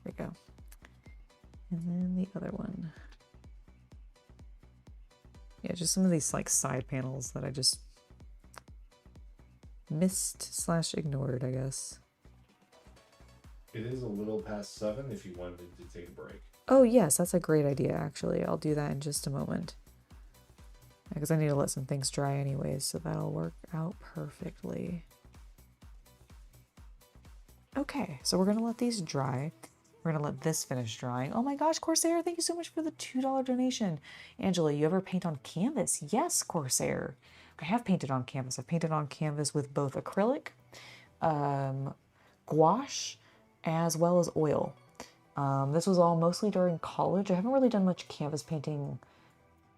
There we go. And then the other one. Yeah, just some of these like side panels that I just missed / ignored, I guess. It is a little past 7 if you wanted to take a break. Oh yes, that's a great idea actually. I'll do that in just a moment. Because I need to let some things dry anyways, so that'll work out perfectly. Okay, so we're gonna let these dry. We're gonna let this finish drying. Oh my gosh, Corsair, thank you so much for the $2 donation. Angela, you ever paint on canvas? Yes, Corsair. I have painted on canvas. I've painted on canvas with both acrylic, gouache, as well as oil. This was all mostly during college. I haven't really done much canvas painting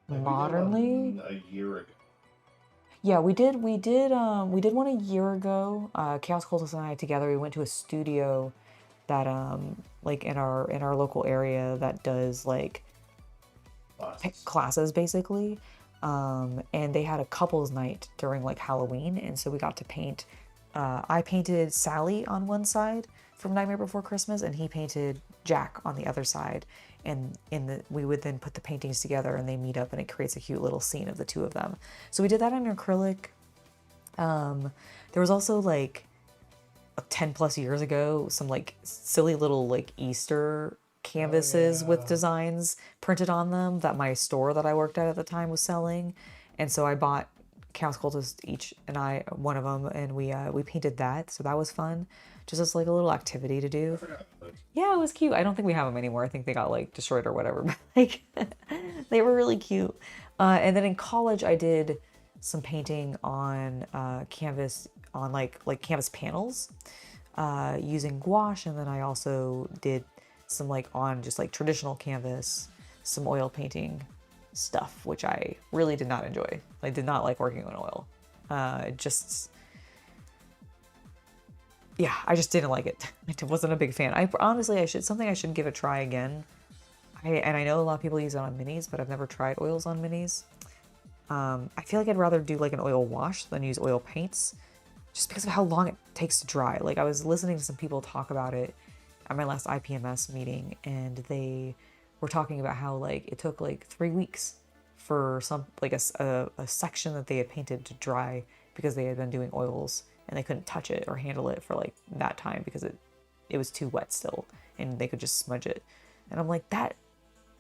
modernly. A year ago. Yeah, we did one a year ago. Chaos Cultist and I together, we went to a studio that like in our local area that does like classes basically. And they had a couples night during like Halloween, and so we got to paint. I painted Sally on one side from Nightmare Before Christmas, and he painted Jack on the other side. And we would then put the paintings together and they meet up and it creates a cute little scene of the two of them. So we did that on acrylic. There was also like 10 plus years ago, some like silly little like Easter canvases with designs printed on them that my store that I worked at the time was selling. And so I bought Chaos Cultist one of them, and we painted that. So that was fun. Just as like a little activity to do. Yeah, it was cute. I don't think we have them anymore. I think they got like destroyed or whatever, but like they were really cute. And then in college, I did some painting on canvas, on like canvas panels using gouache. And then I also did some like on just like traditional canvas, some oil painting stuff, which I really did not enjoy. I did not like working on oil. Yeah, I just didn't like it. I wasn't a big fan. I should give a try again. I know a lot of people use it on minis, but I've never tried oils on minis. I feel like I'd rather do like an oil wash than use oil paints, just because of how long it takes to dry. Like I was listening to some people talk about it at my last IPMS meeting, and they were talking about how like it took like 3 weeks for some like a section that they had painted to dry because they had been doing oils. And they couldn't touch it or handle it for like that time because it was too wet still, and they could just smudge it. And I'm like,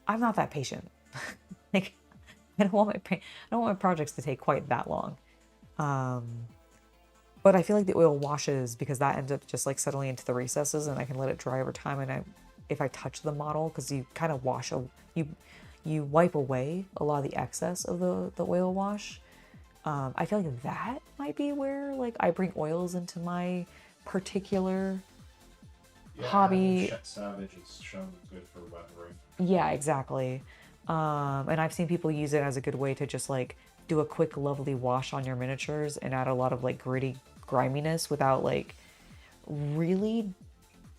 I'm not that patient. Like, I don't want my projects to take quite that long. But I feel like the oil washes because that ends up just like settling into the recesses, and I can let it dry over time. And if I touch the model, because you kind of you wipe away a lot of the excess of the oil wash. I feel like that might be where like I bring oils into my particular Hobby. Savage is shown good for weathering. Yeah, exactly. And I've seen people use it as a good way to just like do a quick, lovely wash on your miniatures and add a lot of like gritty griminess without like really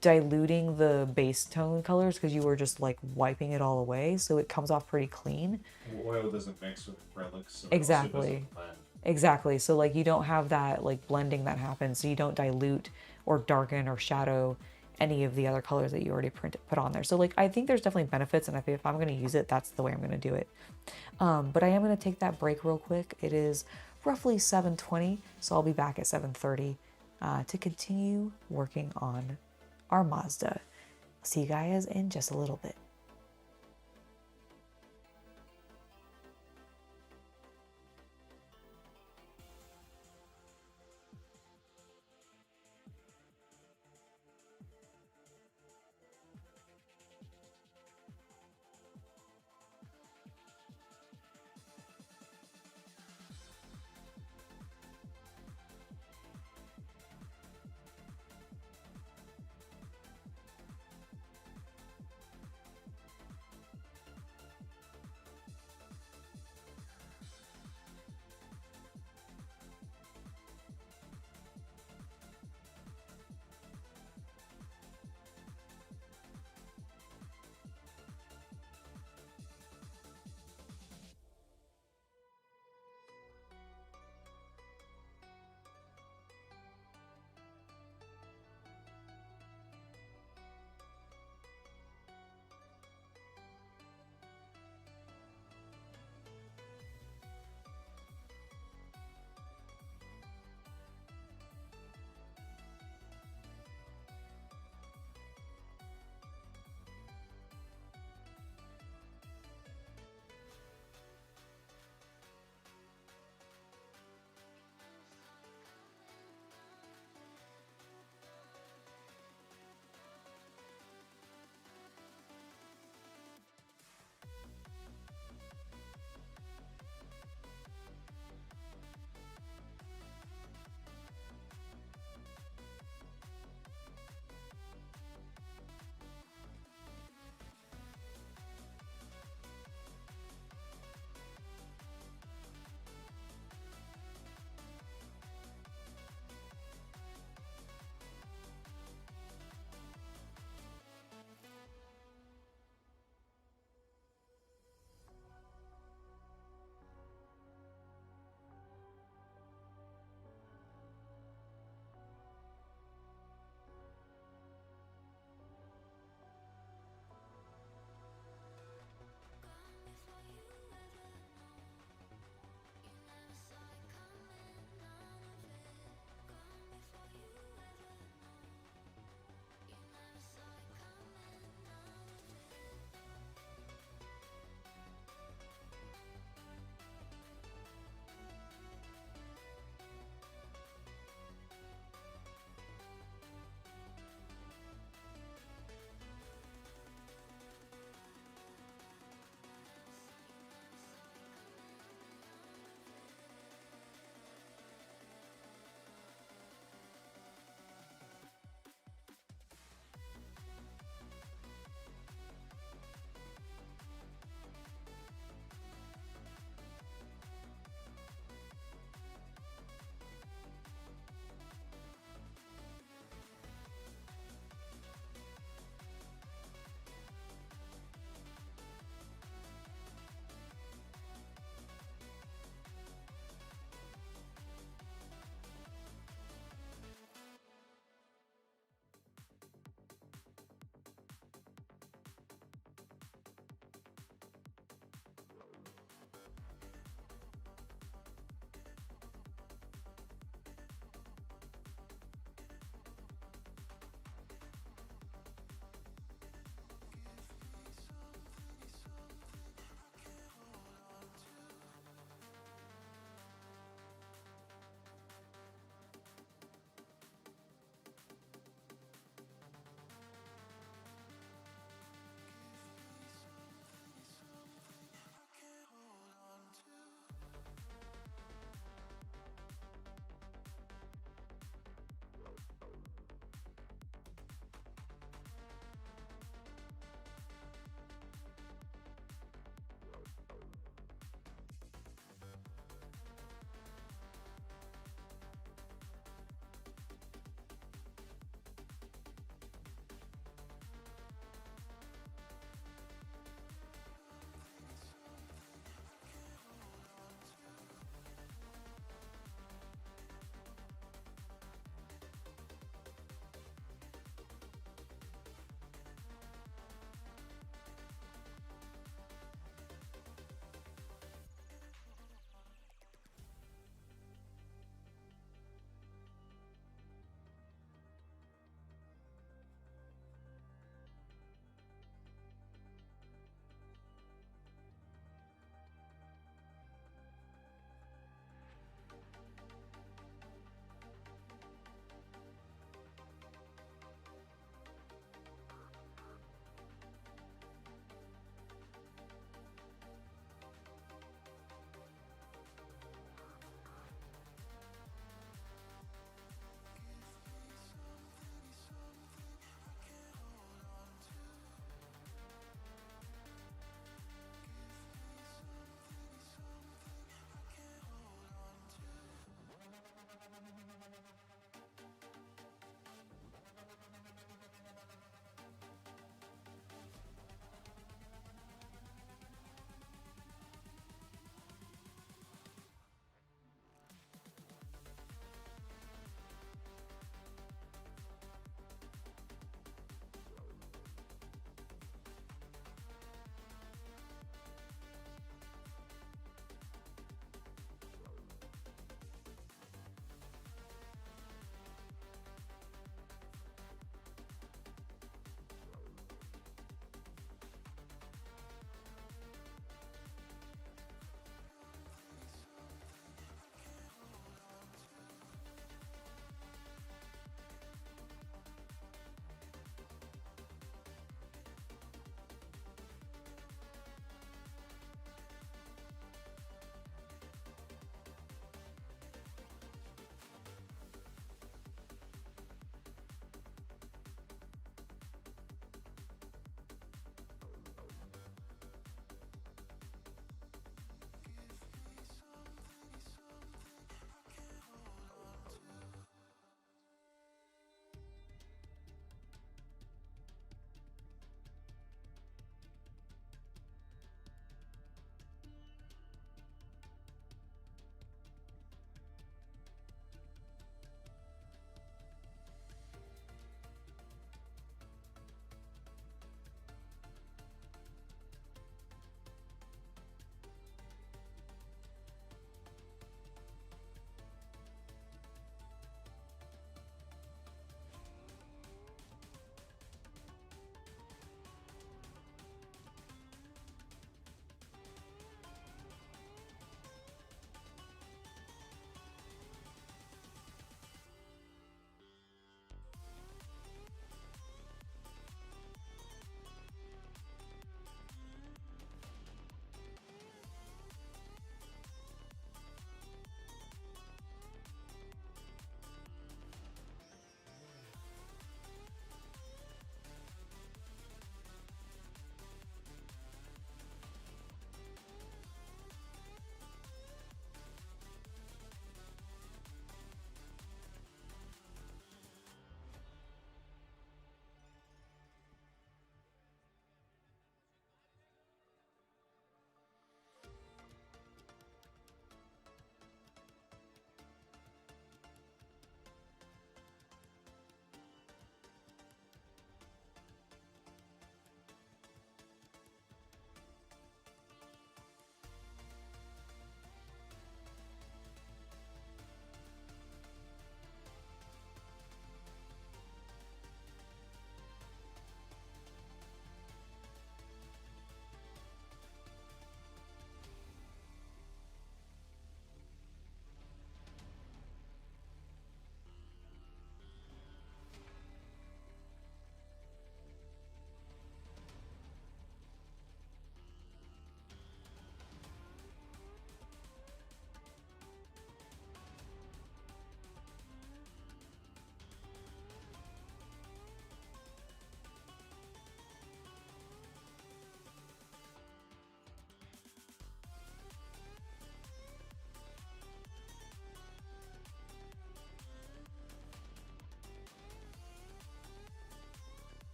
diluting the base tone colors because you were just like wiping it all away, so it comes off pretty clean. Oil doesn't mix with acrylics, so Exactly. it also doesn't blend. Exactly. So like you don't have that like blending that happens, so you don't dilute or darken or shadow any of the other colors that you already put on there. So like I think there's definitely benefits, and I think if I'm going to use it, that's the way I'm going to do it. But I am going to take that break real quick. It is roughly 7:20, so I'll be back at 7:30 to continue working on our Mazda. See you guys in just a little bit.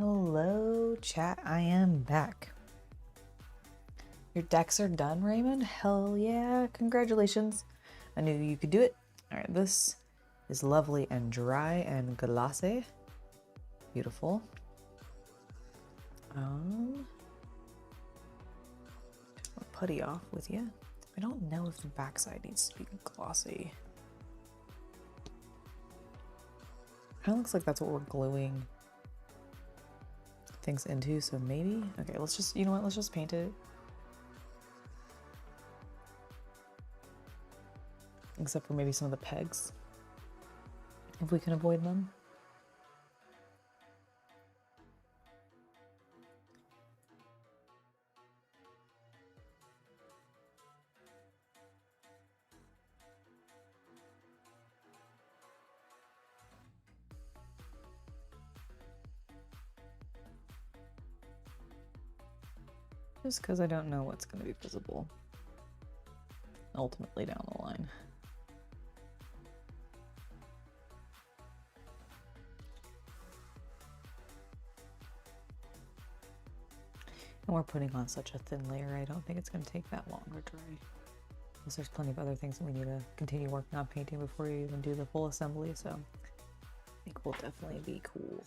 Hello, chat. I am back. Your decks are done, Raymond? Hell yeah. Congratulations. I knew you could do it. All right, this is lovely and dry and glossy. Beautiful. I'll putty off with you. I don't know if the backside needs to be glossy. Kind of looks like that's what we're gluing things into, so maybe. Okay, let's just, you know what, let's just paint it. Except for maybe some of the pegs, if we can avoid them. Just because I don't know what's going to be visible ultimately down the line. And we're putting on such a thin layer, I don't think it's going to take that long to dry. Because there's plenty of other things that we need to continue working on painting before we even do the full assembly, so I think we'll definitely be cool.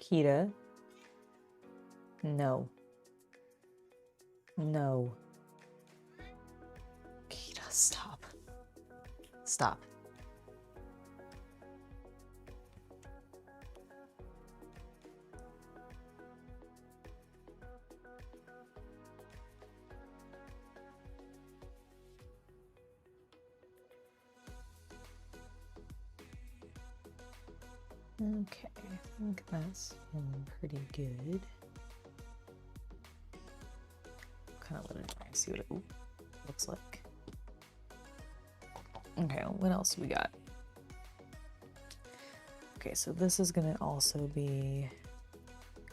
Kita. No. No. Kita, stop. Stop. Okay, I think that's pretty good. Kind of let it dry and see what it looks like. Okay, what else do we got? Okay, so this is gonna also be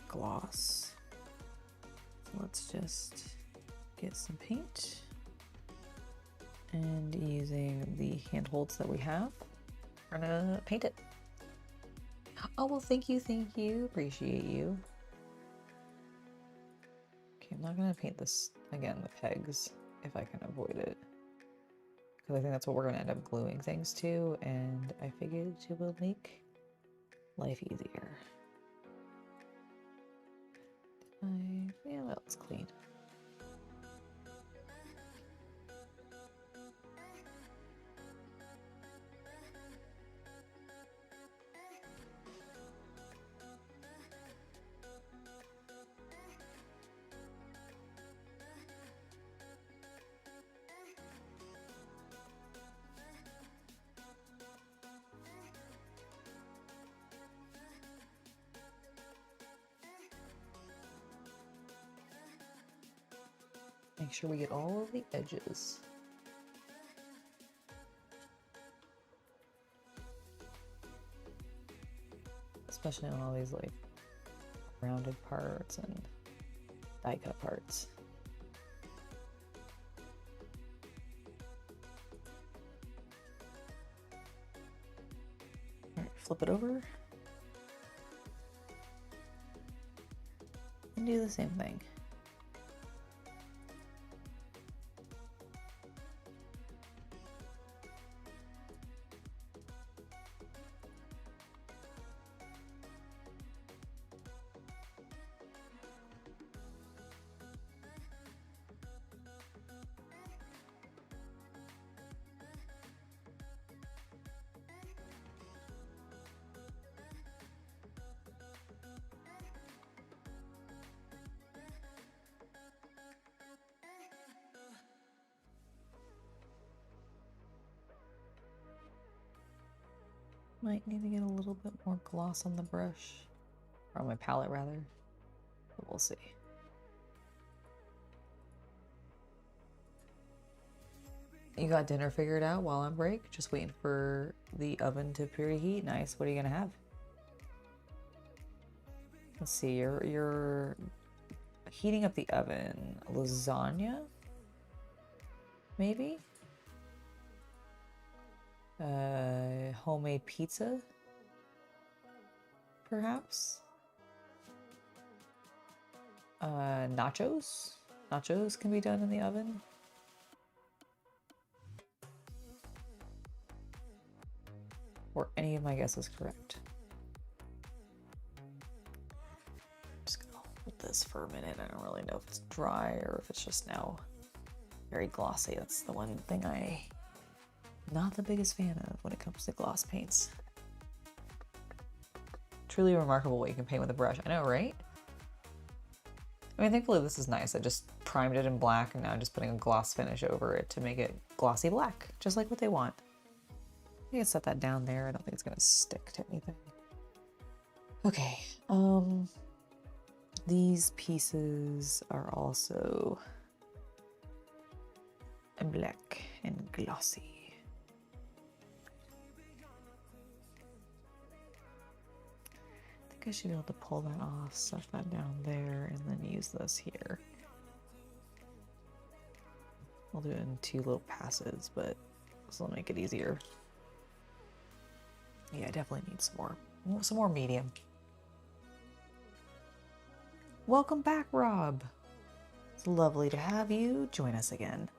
gloss. So let's just get some paint. And using the handholds that we have, we're gonna paint it. Oh, well, thank you, appreciate you. Okay, I'm not gonna paint this, again, the pegs, if I can avoid it. Because I think that's what we're gonna end up gluing things to, and I figured it will make life easier. Yeah, that's clean. Make sure we get all of the edges. Especially on all these like rounded parts and die cut parts. All right, flip it over. And do the same thing. Might need to get a little bit more gloss on the brush, or on my palette rather, but we'll see. You got dinner figured out while on break? Just waiting for the oven to preheat? Nice. What are you gonna have? Let's see, you're heating up the oven. Lasagna? Maybe? Homemade pizza? Perhaps? Nachos? Nachos can be done in the oven. Or any of my guesses correct. I'm just gonna hold this for a minute. I don't really know if it's dry or if it's just now very glossy. That's the one thing I'm not the biggest fan of when it comes to gloss paints. Truly remarkable what you can paint with a brush. I know, right? I mean, thankfully this is nice. I just primed it in black and now I'm just putting a gloss finish over it to make it glossy black, just like what they want. I can set that down there. I don't think it's gonna stick to anything. Okay, these pieces are also black and glossy. I think I should be able to pull that off, stuff that down there, and then use this here. I'll do it in 2 little passes, but this will make it easier. Yeah, I definitely need some more medium. Welcome back, Rob. It's lovely to have you join us again.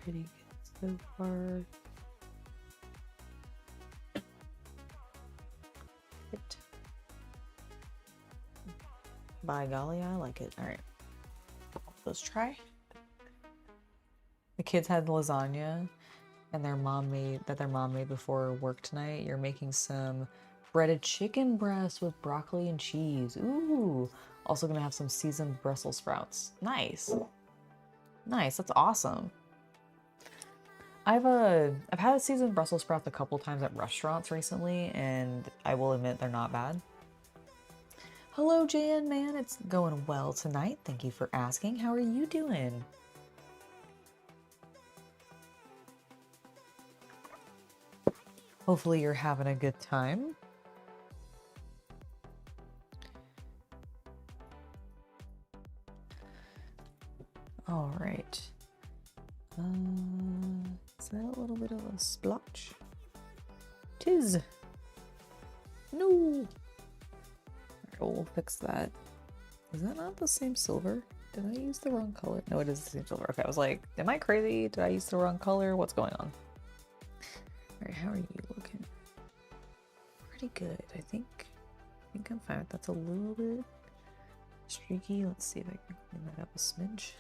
Pretty good so far. It. By golly, I like it. All right, let's try. The kids had lasagna, and their mom made before work tonight. You're making some breaded chicken breast with broccoli and cheese. Ooh! Also gonna have some seasoned Brussels sprouts. Nice, nice. That's awesome. I've had seasoned Brussels sprouts a couple times at restaurants recently, and I will admit they're not bad. Hello, Jan, man. It's going well tonight. Thank you for asking. How are you doing? Hopefully you're having a good time. All right. Is that a little bit of a splotch? Tis. No. All right, we'll fix that. Is that not the same silver? Did I use the wrong color? No, it is the same silver. Okay, I was like, am I crazy? Did I use the wrong color? What's going on? All right, how are you looking? Pretty good, I think. I'm fine. That's a little bit streaky. Let's see if I can clean that up a smidge.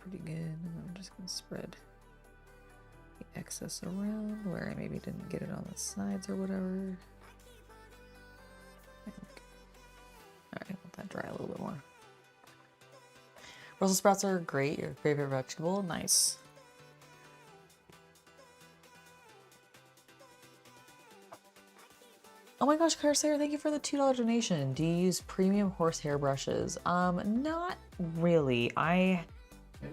Pretty good, and I'm just gonna spread the excess around where I maybe didn't get it on the sides or whatever. Alright, let that dry a little bit more. Brussels sprouts are great. Your favorite vegetable? Nice. Oh my gosh, Carsair, thank you for the $2 donation. Do you use premium horsehair brushes? Not really. I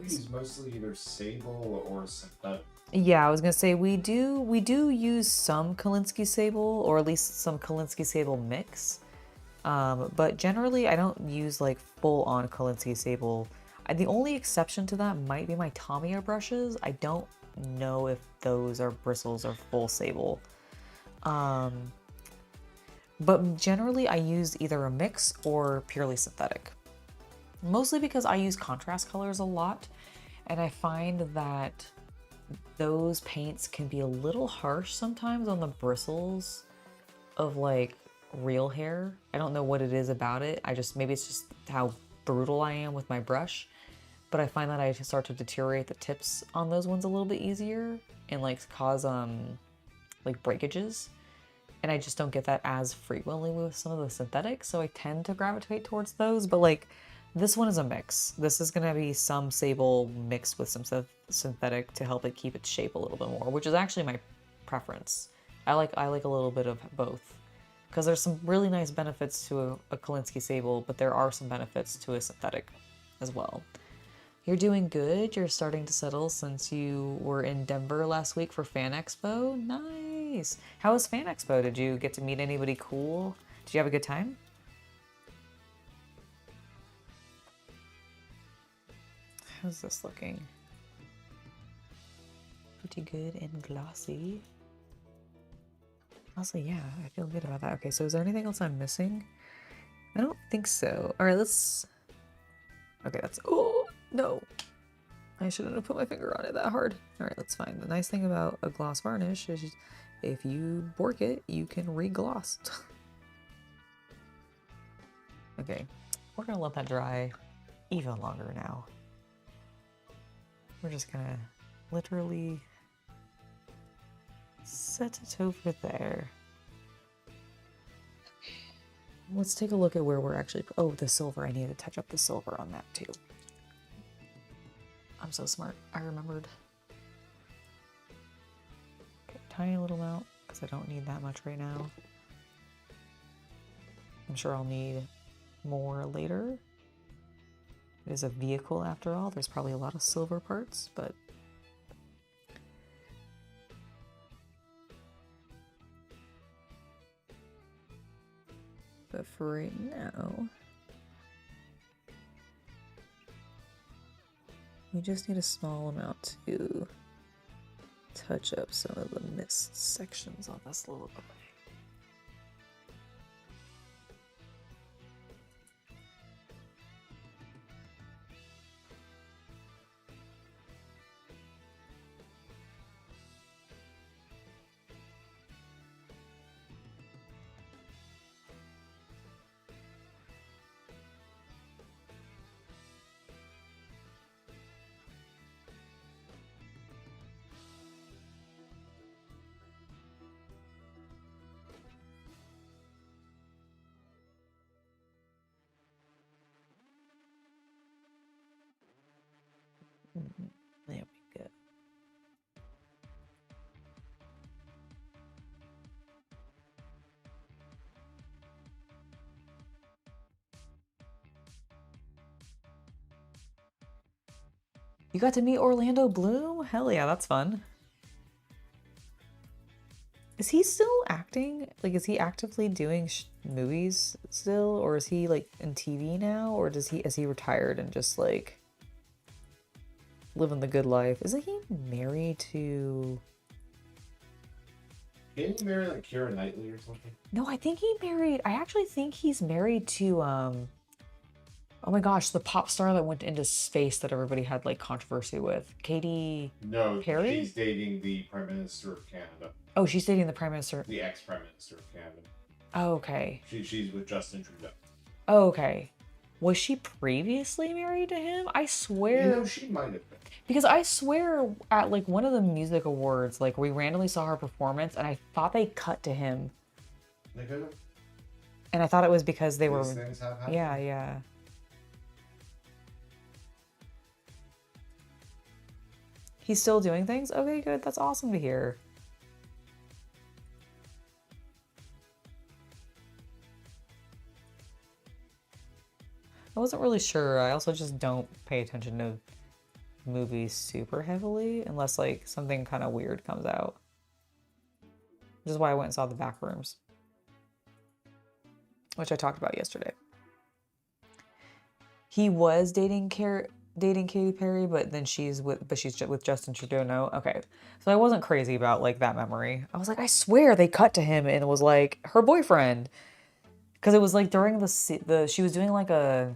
use mostly either sable or synthetic. Yeah, I was gonna say we do use some Kolinsky sable, or at least some Kolinsky sable mix. But generally I don't use like full-on Kolinsky sable. The only exception to that might be my Tamiya brushes. I don't know if those are bristles or full sable. But generally I use either a mix or purely synthetic. mostly because I use contrast colors a lot, and I find that those paints can be a little harsh sometimes on the bristles of like real hair. I don't know what it is about it. Maybe it's just how brutal I am with my brush, but I find that I start to deteriorate the tips on those ones a little bit easier and like cause like breakages. And I just don't get that as frequently with some of the synthetics, so I tend to gravitate towards those. But like this one is a mix. This is gonna be some sable mixed with some synthetic to help it keep its shape a little bit more, which is actually my preference. I like a little bit of both because there's some really nice benefits to a Kolinsky sable, but there are some benefits to a synthetic as well. You're doing good. You're starting to settle since you were in Denver last week for Fan Expo. Nice. How was Fan Expo? Did you get to meet anybody cool? Did you have a good time? How's this looking? Pretty good and glossy. Also, yeah, I feel good about that. Okay, so is there anything else I'm missing? I don't think so. All right, let's... Okay, that's... Oh, no. I shouldn't have put my finger on it that hard. All right, that's fine. The nice thing about a gloss varnish is if you bork it, you can re-gloss. Okay, we're gonna let that dry even longer now. We're just gonna literally set it over there. Let's take a look at where we're actually... Oh, the silver. I need to touch up the silver on that too. I'm so smart. I remembered. Okay, tiny little amount because I don't need that much right now. I'm sure I'll need more later. It is a vehicle after all. There's probably a lot of silver parts, but... But for right now, we just need a small amount to touch up some of the missed sections on this little guy. There we go. You got to meet Orlando Bloom? Hell yeah, that's fun. Is he still acting? Like, is he actively doing movies still? Or is he, like, in TV now? Or is he retired and just, like, living the good life? Isn't he married to... Didn't he marry, like, Keira Knightley or something? No, I actually think he's married to, oh my gosh, the pop star that went into space that everybody had, like, controversy with. Katy Perry? She's dating the Prime Minister of Canada. Oh, she's dating the Prime Minister. The ex-Prime Minister of Canada. Oh, okay. She's with Justin Trudeau. Oh, okay. Was she previously married to him? I swear... You know, she might have been. Because I swear at, like, one of the music awards, like, we randomly saw her performance, and I thought they cut to him. They could have. And I thought it was because they were... These things have happened. Yeah, yeah. He's still doing things? Okay, good. That's awesome to hear. I wasn't really sure. I also just don't pay attention to movies super heavily unless, like, something kind of weird comes out. Which is why I went and saw The Backrooms, which I talked about yesterday. He was dating Katy Perry, but then she's with Justin Trudeau. No, okay. So I wasn't crazy about, like, that memory. I was like, I swear they cut to him and it was like her boyfriend, because it was like during she was doing like a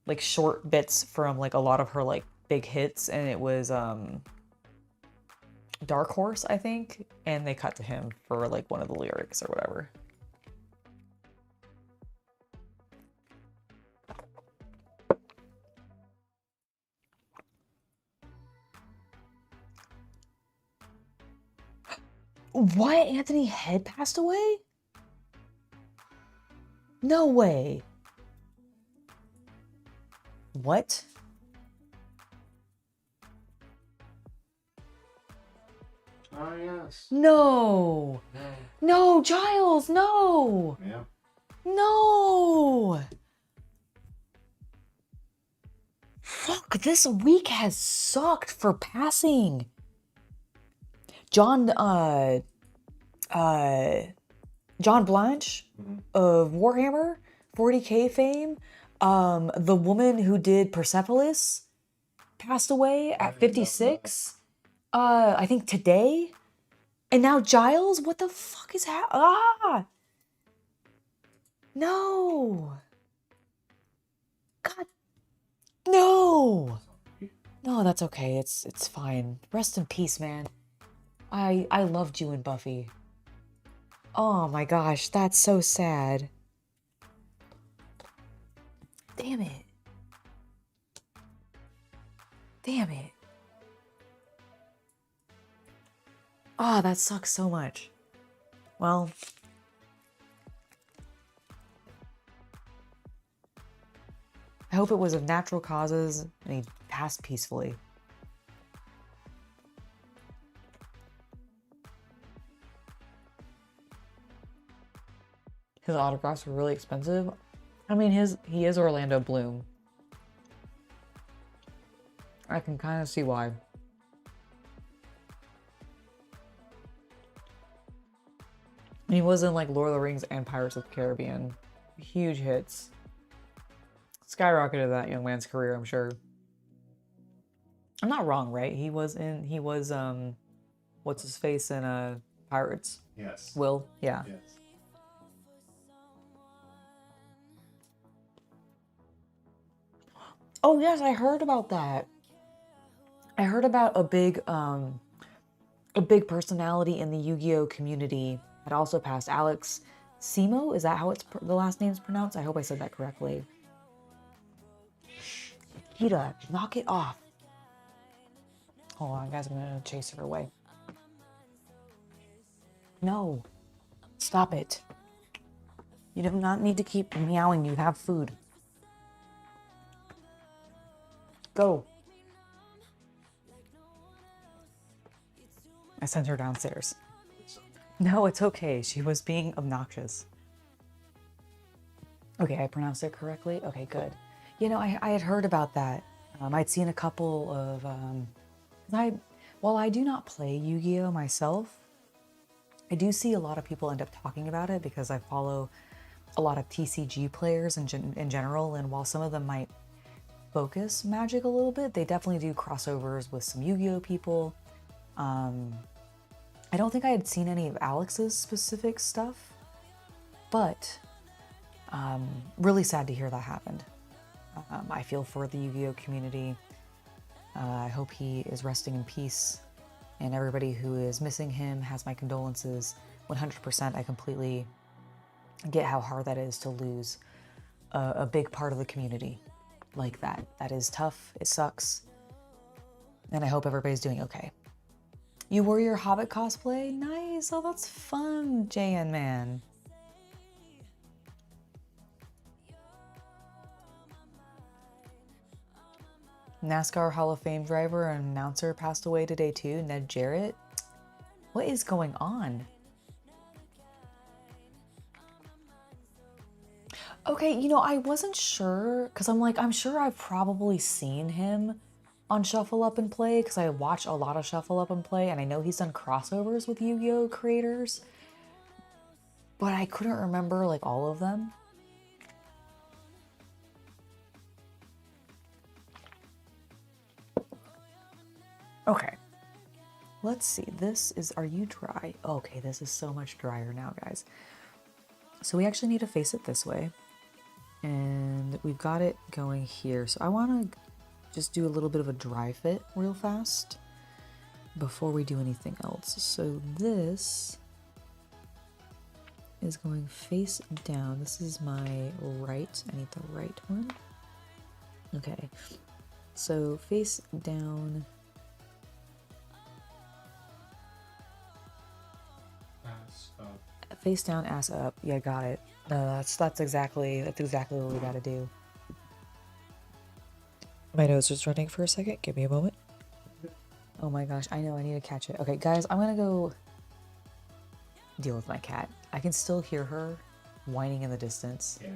like short bits from like a lot of her like big hits, and it was Dark Horse, I think, and they cut to him for like one of the lyrics or whatever. What? Anthony Head passed away? No way. What? Oh, yes. No. No, Giles, no. Yeah. No. Fuck, this week has sucked for passing. John Blanche of Warhammer 40K fame, the woman who did Persepolis passed away at 56. I think today. And now Giles? What the fuck is happening? Ah! No. God. No. No, that's okay. It's fine. Rest in peace, man. I loved you in Buffy. Oh my gosh, that's so sad. Damn it. Damn it. Oh, that sucks so much. Well, I hope it was of natural causes and he passed peacefully. His autographs were really expensive. I mean, he is Orlando Bloom. I can kind of see why. He was in like Lord of the Rings and Pirates of the Caribbean. Huge hits. Skyrocketed that young man's career, I'm sure. I'm not wrong, right? He was what's his face in Pirates? Yes. Will? Yeah. Yes. Oh yes, I heard about that. I heard about a big personality in the Yu-Gi-Oh community had also passed. Alex Simo, is that how the last name's pronounced? I hope I said that correctly. Kita, knock it off. Hold on, guys, I'm gonna chase her away. No, stop it. You do not need to keep meowing. You have food. Go. I sent her downstairs. No, it's okay. She was being obnoxious. Okay, I pronounced it correctly? Okay, good. You know, I had heard about that. I'd seen a couple of... while I do not play Yu-Gi-Oh! Myself, I do see a lot of people end up talking about it because I follow a lot of TCG players in general, and while some of them might focus Magic a little bit, they definitely do crossovers with some Yu-Gi-Oh! People. I don't think I had seen any of Alex's specific stuff, but really sad to hear that happened. I feel for the Yu-Gi-Oh! Community. I hope he is resting in peace, and everybody who is missing him has my condolences. 100%, I completely get how hard that is to lose a big part of the community like that. That is tough, it sucks, and I hope everybody's doing okay. You wore your Hobbit cosplay? Nice, oh that's fun, JN man. NASCAR Hall of Fame driver and announcer passed away today too, Ned Jarrett. What is going on? Okay, you know, I wasn't sure, because I'm sure I've probably seen him on Shuffle Up and Play, because I watch a lot of Shuffle Up and Play, and I know he's done crossovers with Yu-Gi-Oh! Creators, but I couldn't remember, like, all of them. Okay. Let's see, are you dry? Okay, this is so much drier now, guys. So we actually need to face it this way. And we've got it going here. So I want to just do a little bit of a dry fit real fast before we do anything else. So this is going face down. This is my right. I need the right one. Okay. So face down. Ass up. Face down, ass up. Yeah, got it. No, that's exactly what we gotta do. My nose was running for a second. Give me a moment. Oh my gosh, I know I need to catch it. Okay, guys, I'm gonna go deal with my cat. I can still hear her whining in the distance. Yeah.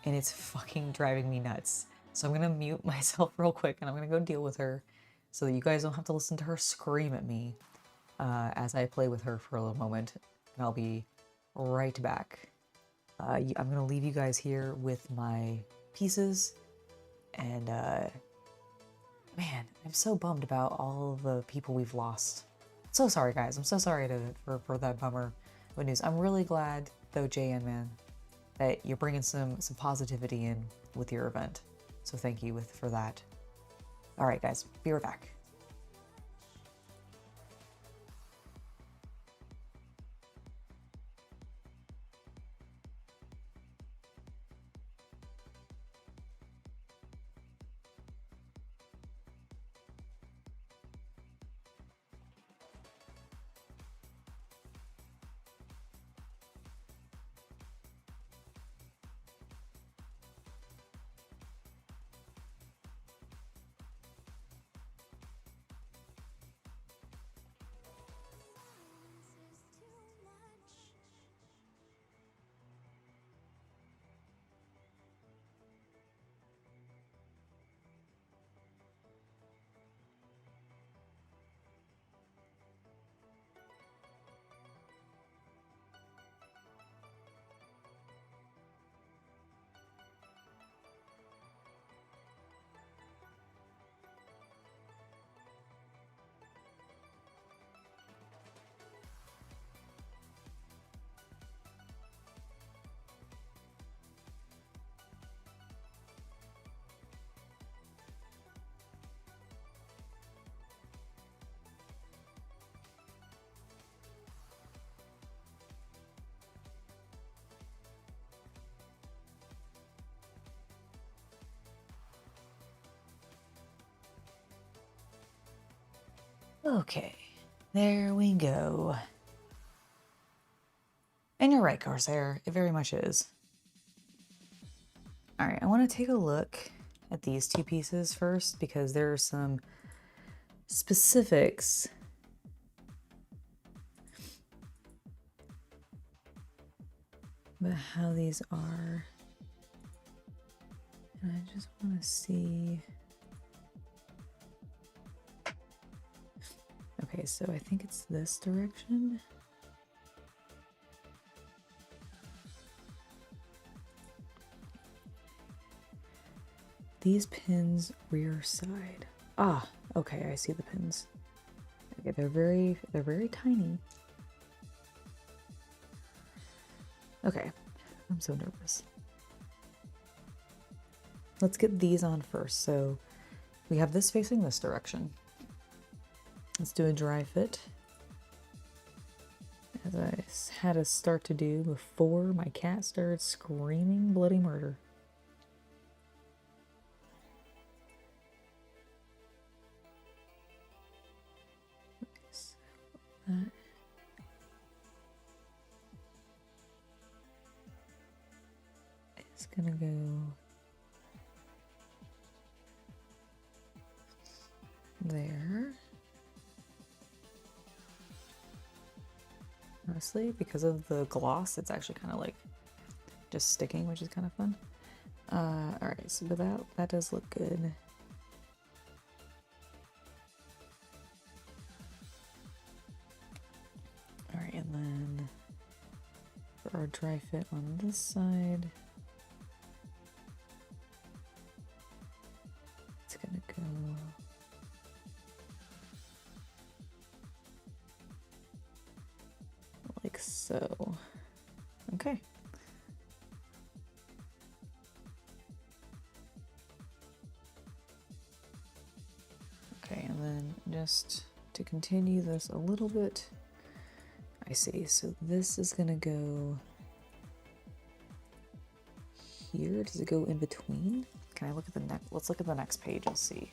And it's fucking driving me nuts. So I'm gonna mute myself real quick and I'm gonna go deal with her so that you guys don't have to listen to her scream at me as I play with her for a little moment. And I'll be right back. I'm gonna leave you guys here with my pieces. And man, I'm so bummed about all of the people we've lost. So sorry, guys. I'm so sorry for that bummer of news. I'm really glad, though, JN man, that you're bringing some positivity in with your event. So thank you for that. All right, guys, be right back. Okay, there we go. And you're right, Corsair. It very much is. All right, I want to take a look at these two pieces first because there are some specifics about how these are. And I just want to see. Okay, so I think it's this direction. These pins rear side. Ah, okay, I see the pins. Okay, they're very tiny. Okay, I'm so nervous. Let's get these on first. So we have this facing this direction. Let's do a dry fit, as I had to start to do before my cat started screaming bloody murder. So that is gonna go there. Honestly, because of the gloss, it's actually kind of like just sticking, which is kind of fun. All right, so that does look good. All right, and then for our dry fit on this side, it's gonna go like so. Okay. just to continue this a little bit. I see. So this is gonna go here. Does it go in between? Can I look at the next? Let's look at the next page and see.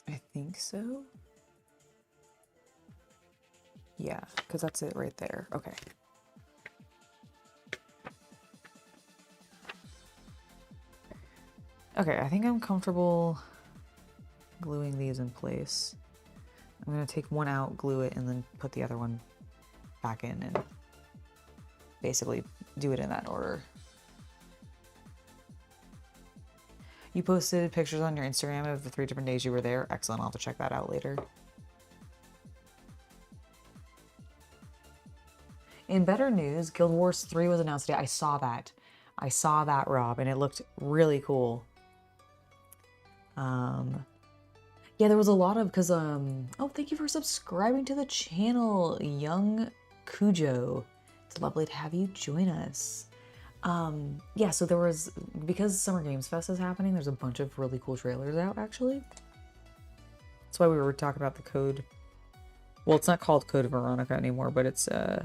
I think so. Yeah, because that's it right there. Okay. Okay, I think I'm comfortable gluing these in place. I'm going to take one out, glue it, and then put the other one back in and basically do it in that order. You posted pictures on your Instagram of the 3 different days you were there. Excellent. I'll have to check that out later. In better news, Guild Wars 3 was announced today. I saw that. I saw that, Rob, and it looked really cool. Yeah, there was a lot of, because, oh, thank you for subscribing to the channel, Young Cujo. It's lovely to have you join us. Yeah, so there was, because Summer Games Fest is happening, there's a bunch of really cool trailers out, actually. That's why we were talking about the code. Well, it's not called Code Veronica anymore, but it's, Yeah,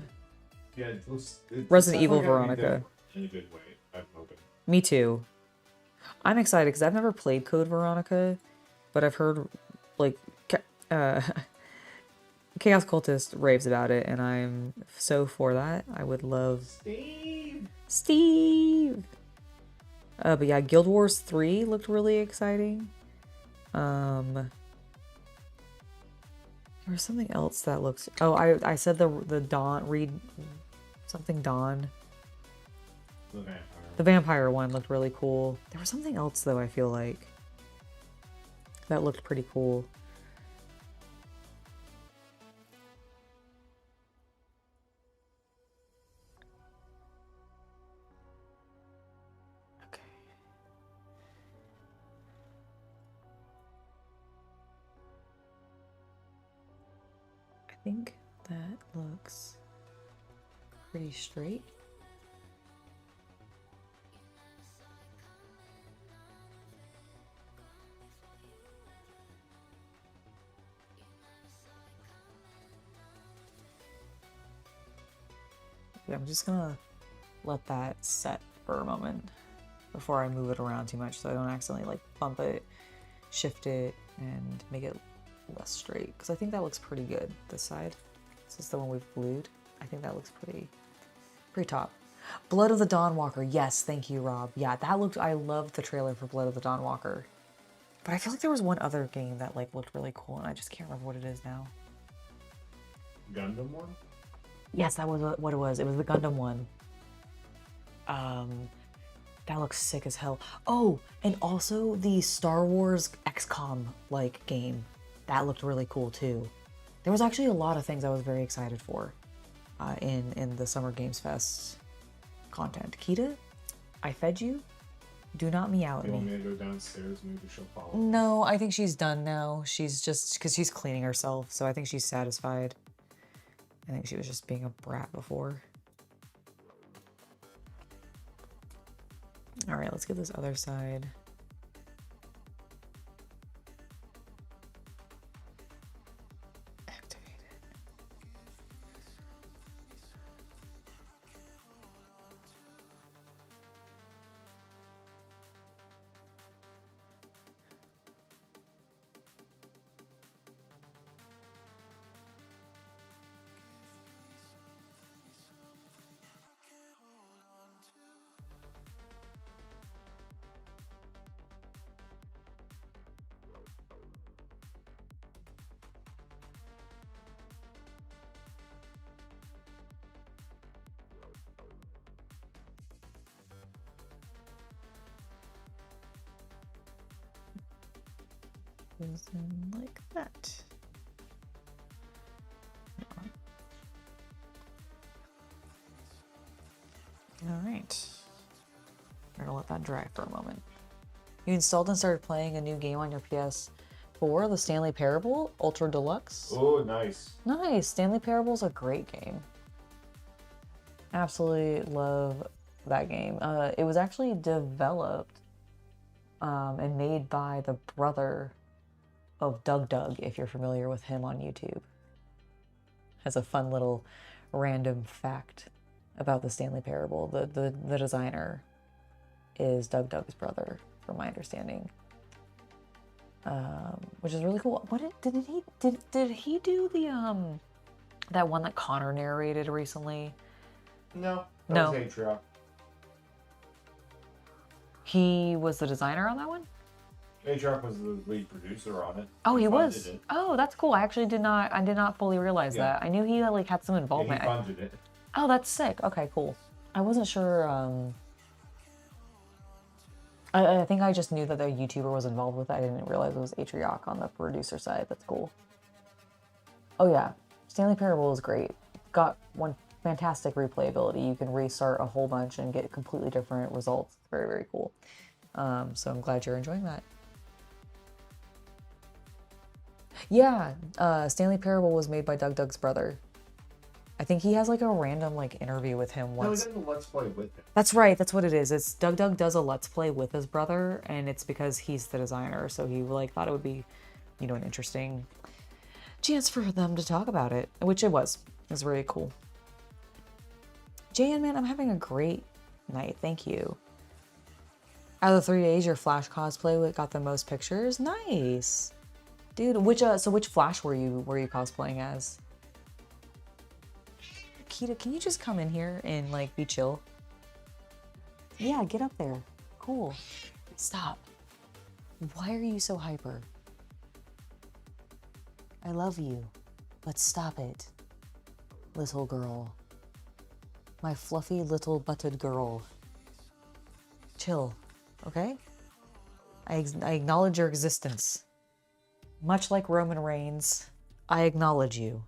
it's Resident Evil Veronica. In a good way, I'm hoping. Me too. I'm excited because I've never played Code Veronica, but I've heard, like, Chaos Cultist raves about it, and I'm so for that. I would love... Steve! But yeah, Guild Wars 3 looked really exciting. There was something else that looks... Oh, I said the Dawn... Read... Something Dawn. The vampire. The vampire one looked really cool. There was something else, though, I feel like. That looked pretty cool. Okay. I think that looks pretty straight. I'm just gonna let that set for a moment before I move it around too much so I don't accidentally like bump it, shift it, and make it less straight. Because I think that looks pretty good, this side. This is the one we've glued. I think that looks pretty top. Blood of the Dawnwalker. Yes, thank you, Rob. Yeah, that looked, I loved the trailer for Blood of the Dawnwalker. But I feel like there was one other game that like looked really cool and I just can't remember what it is now. Gundam one? Yes, that was what it was. It was the Gundam one. That looks sick as hell. Oh, and also the Star Wars XCOM like game. That looked really cool too. There was actually a lot of things I was very excited for in the Summer Games Fest content. Kita, I fed you. Do not meow at me. You want me to go downstairs? Maybe she'll follow. No, I think she's done now. She's just, because she's cleaning herself, so I think she's satisfied. I think she was just being a brat before. All right, let's get this other side. Activated. Goes in like that. All right. We're gonna let that dry for a moment. You installed and started playing a new game on your PS4, the Stanley Parable Ultra Deluxe. Oh, nice. Nice. Stanley Parable's a great game. Absolutely love that game. It was actually developed and made by the brother of Doug, if you're familiar with him on YouTube. Has a fun little random fact about the Stanley Parable. The designer is Doug's brother, from my understanding. Which is really cool. What did he do the that one that Connor narrated recently? No. No. Was Atriarch. He was the designer on that one? Atriarch was the lead producer on it. Oh, he was. Funded it. Oh, that's cool. I actually did not fully realize that. I knew he like had some involvement. Yeah, he funded it. Oh, that's sick. Okay, cool. I wasn't sure. I think I just knew that the YouTuber was involved with it. I didn't realize it was Atriarch on the producer side. That's cool. Oh yeah, Stanley Parable is great. Got one fantastic replayability. You can restart a whole bunch and get completely different results. It's very, very cool. So I'm glad you're enjoying that. Yeah, Stanley Parable was made by Doug's brother. I think he has like a random like interview with him once. No, he did a Let's Play with him. That's right, that's what it is. It's Doug does a Let's Play with his brother, and it's because he's the designer, so he like thought it would be, you know, an interesting chance for them to talk about it, which it was. It was really cool. JN, man, I'm having a great night. Thank you. Out of the 3 days, your Flash cosplay got the most pictures. Nice, dude. Which Flash were you cosplaying as? Kita, can you just come in here and like be chill? Yeah, get up there. Cool. Stop. Why are you so hyper? I love you, but stop it, little girl. My fluffy little butted girl. Chill, okay? I acknowledge your existence. Much like Roman Reigns, I acknowledge you.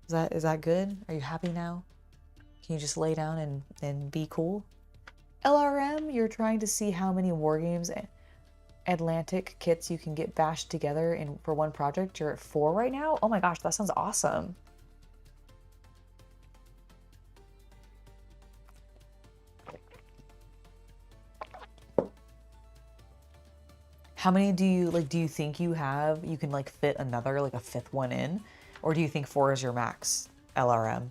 Is that good? Are you happy now? Can you just lay down and be cool? LRM, you're trying to see how many Wargames Atlantic kits you can get bashed together for one project. You're at 4 right now? Oh my gosh, that sounds awesome. How many do you think you have? You can like fit another, like a 5th one in? Or do you think 4 is your max, LRM?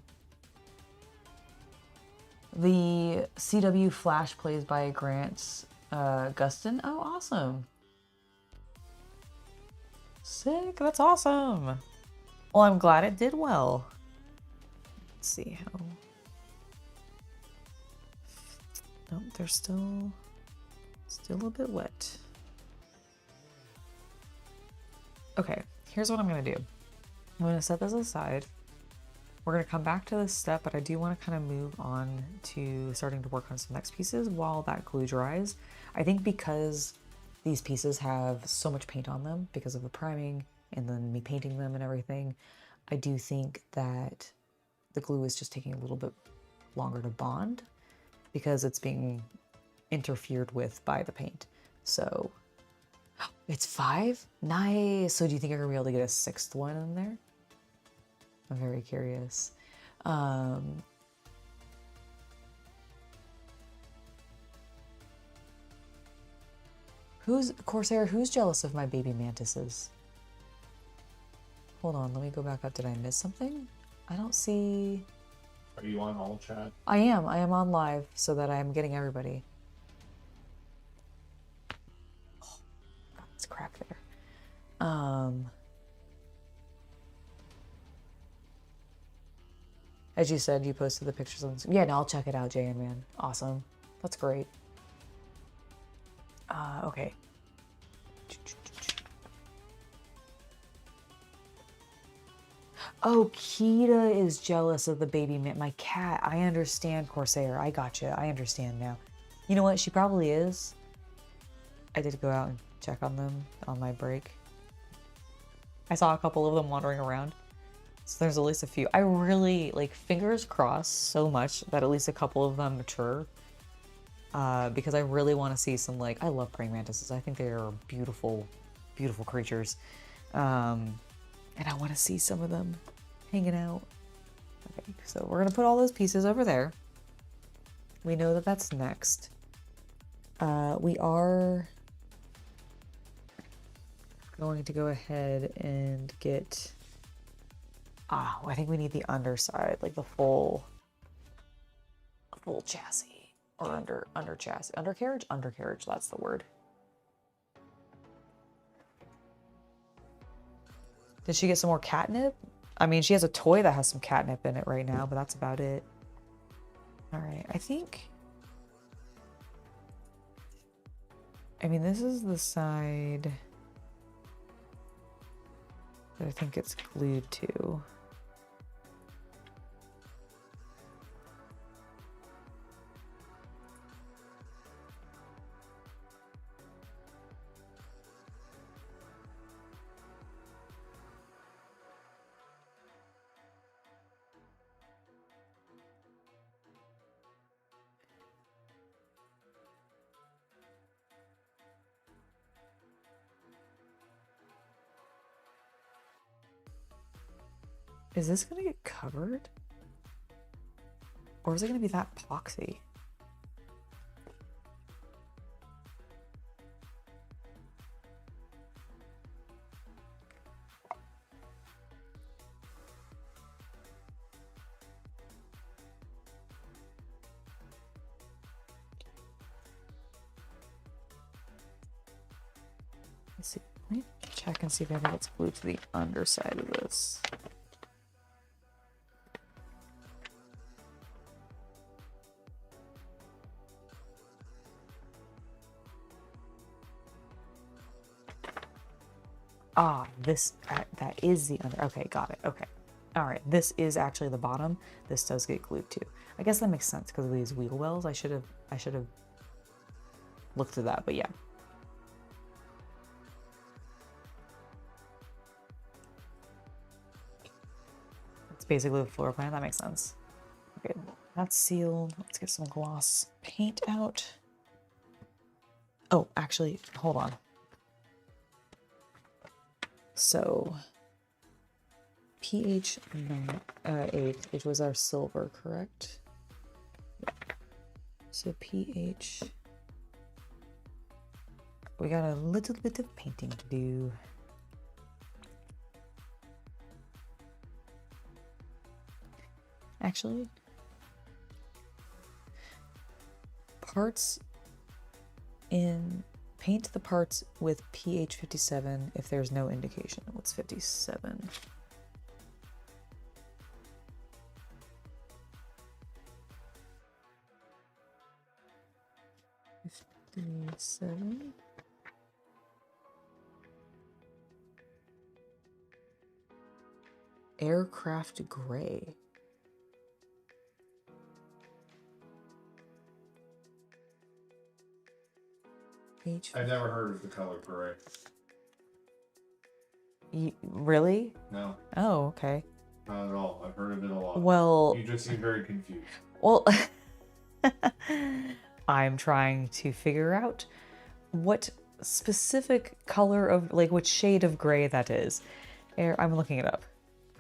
The CW Flash plays by Grant Gustin. Oh, awesome. Sick, that's awesome. Well, I'm glad it did well. Let's see how... Nope, they're still a bit wet. Okay, here's what I'm gonna do. I'm going to set this aside. We're going to come back to this step, but I do want to kind of move on to starting to work on some next pieces while that glue dries. I think because these pieces have so much paint on them because of the priming and then me painting them and everything, I do think that the glue is just taking a little bit longer to bond because it's being interfered with by the paint. So it's 5? Nice. So do you think you're gonna be able to get a 6th one in there? I'm very curious. Corsair, who's jealous of my baby mantises? Hold on, let me go back up. Did I miss something? I don't see... Are you on all chat? I am on live so that I'm getting everybody. Oh, got this crack there. As you said, you posted the pictures on... Yeah, no, I'll check it out, JN, man. Awesome. That's great. Okay. Oh, Kita is jealous of the baby man. My cat. I understand, Corsair. I gotcha. I understand now. You know what? She probably is. I did go out and check on them on my break. I saw a couple of them wandering around. So there's at least a few. I really, like, fingers crossed so much that at least a couple of them mature. because I really want to see some, like, I love praying mantises. I think they are beautiful, beautiful creatures. And I want to see some of them hanging out. Okay, so we're going to put all those pieces over there. We know that that's next. We are going to go ahead and get... I think we need the underside, like the full chassis, or under chassis, undercarriage, that's the word. Did she get some more catnip? I mean, she has a toy that has some catnip in it right now, but that's about it. All right, I mean, this is the side that I think it's glued to. Is this gonna get covered? Or is it gonna be that epoxy? Let's see. Let me check and see if I think it's glued to the underside of this. This, that is the under, okay, got it, okay. All right, this is actually the bottom. This does get glued to. I guess that makes sense because of these wheel wells. I should have looked at that, but yeah. It's basically the floor plan, that makes sense. Okay, that's sealed. Let's get some gloss paint out. Oh, actually, hold on. So, pH 8, which was our silver, correct? Yeah. So pH, we got a little bit of painting to do. Actually, parts in... Paint the parts with pH 57 if there's no indication. What's 57? Aircraft gray. I've never heard of the color gray. Really? No. Oh, okay. Not at all. I've heard of it a lot. Well... You just seem very confused. Well, I'm trying to figure out what specific color of, like, what shade of gray that is. I'm looking it up.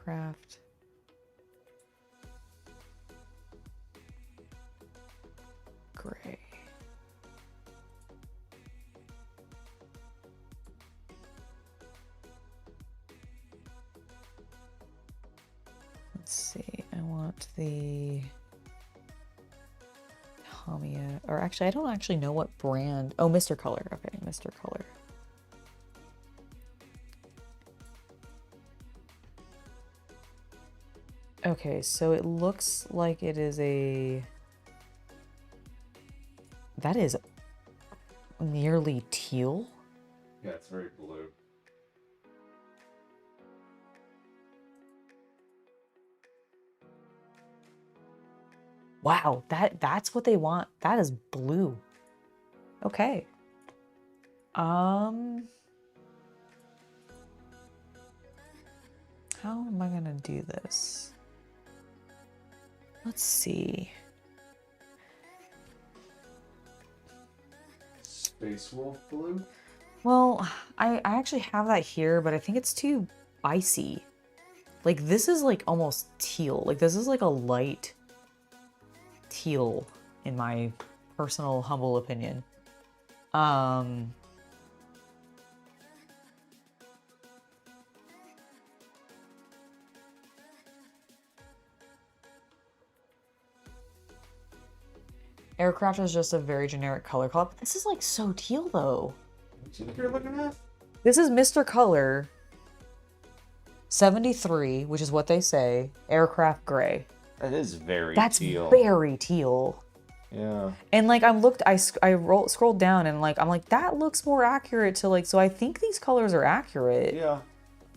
Craft. Gray. Let's see, I want the Tamiya, or actually, I don't actually know what brand. Oh, Mr. Color. Okay, Mr. Color. Okay, so it looks like it is a... That is nearly teal. Yeah, it's very blue. Wow, that's what they want. That is blue. Okay. How am I gonna do this? Let's see. Space Wolf blue? Well, I actually have that here, but I think it's too icy. Like, this is like almost teal. Like, this is like a light teal, in my personal humble opinion. Aircraft is just a very generic color call, but this is like so teal though. What you're looking at? This is Mr. Color 73, which is what they say, aircraft gray. That is very That's teal. very teal. Yeah. And like I scrolled down and like I'm like that looks more accurate to like, so I think these colors are accurate. Yeah.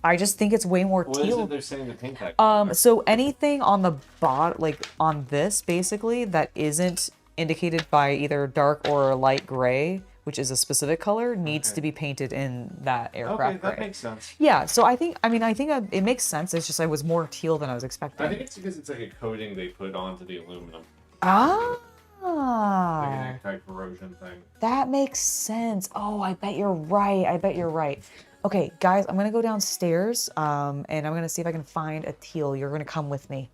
I just think it's way more What is teal. it they're saying to paint that color? So anything on the bottom, like on this basically, that isn't indicated by either dark or light gray, which is a specific color, needs to be painted in that aircraft gray. That makes sense. Yeah, so I think it makes sense. It's just I was more teal than I was expecting. I think it's because it's like a coating they put onto the aluminum. Ah. Like an anti-corrosion thing. That makes sense. Oh, I bet you're right. Okay, guys, I'm gonna go downstairs, and I'm gonna see if I can find a teal. You're gonna come with me,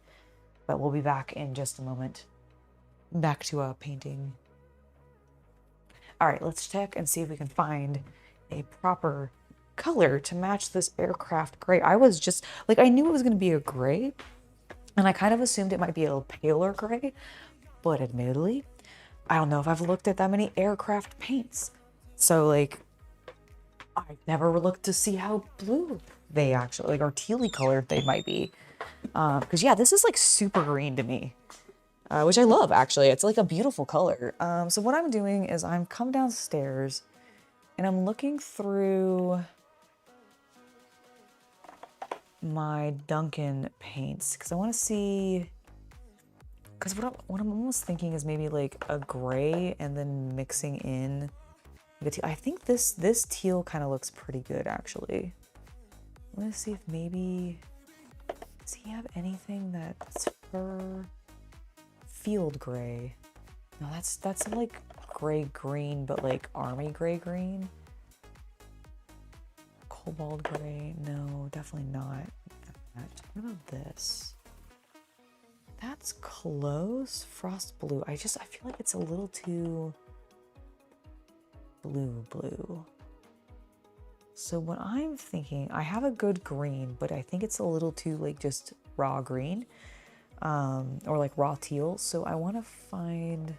but we'll be back in just a moment. Back to painting. All right, let's check and see if we can find a proper color to match this aircraft gray. I was just like, I knew it was gonna be a gray, and I kind of assumed it might be a paler gray, but admittedly, I don't know if I've looked at that many aircraft paints. So like, I've never looked to see how blue they actually, like, or tealy colored they might be. Because yeah, this is like super green to me, which I love actually. It's like a beautiful color. So what I'm doing is I'm come downstairs and I'm looking through my Duncan paints because I want to see. Because what I'm almost thinking is maybe like a gray and then mixing in the teal. I think this teal kind of looks pretty good actually. I'm gonna see if maybe, does he have anything that's for field gray? No, that's like gray green, but like army gray green. Cobalt gray, no, definitely not that. What about this? That's close. Frost blue. I feel like it's a little too blue. So what I'm thinking, I have a good green, but I think it's a little too like just raw green, or like raw teal. So I want to find,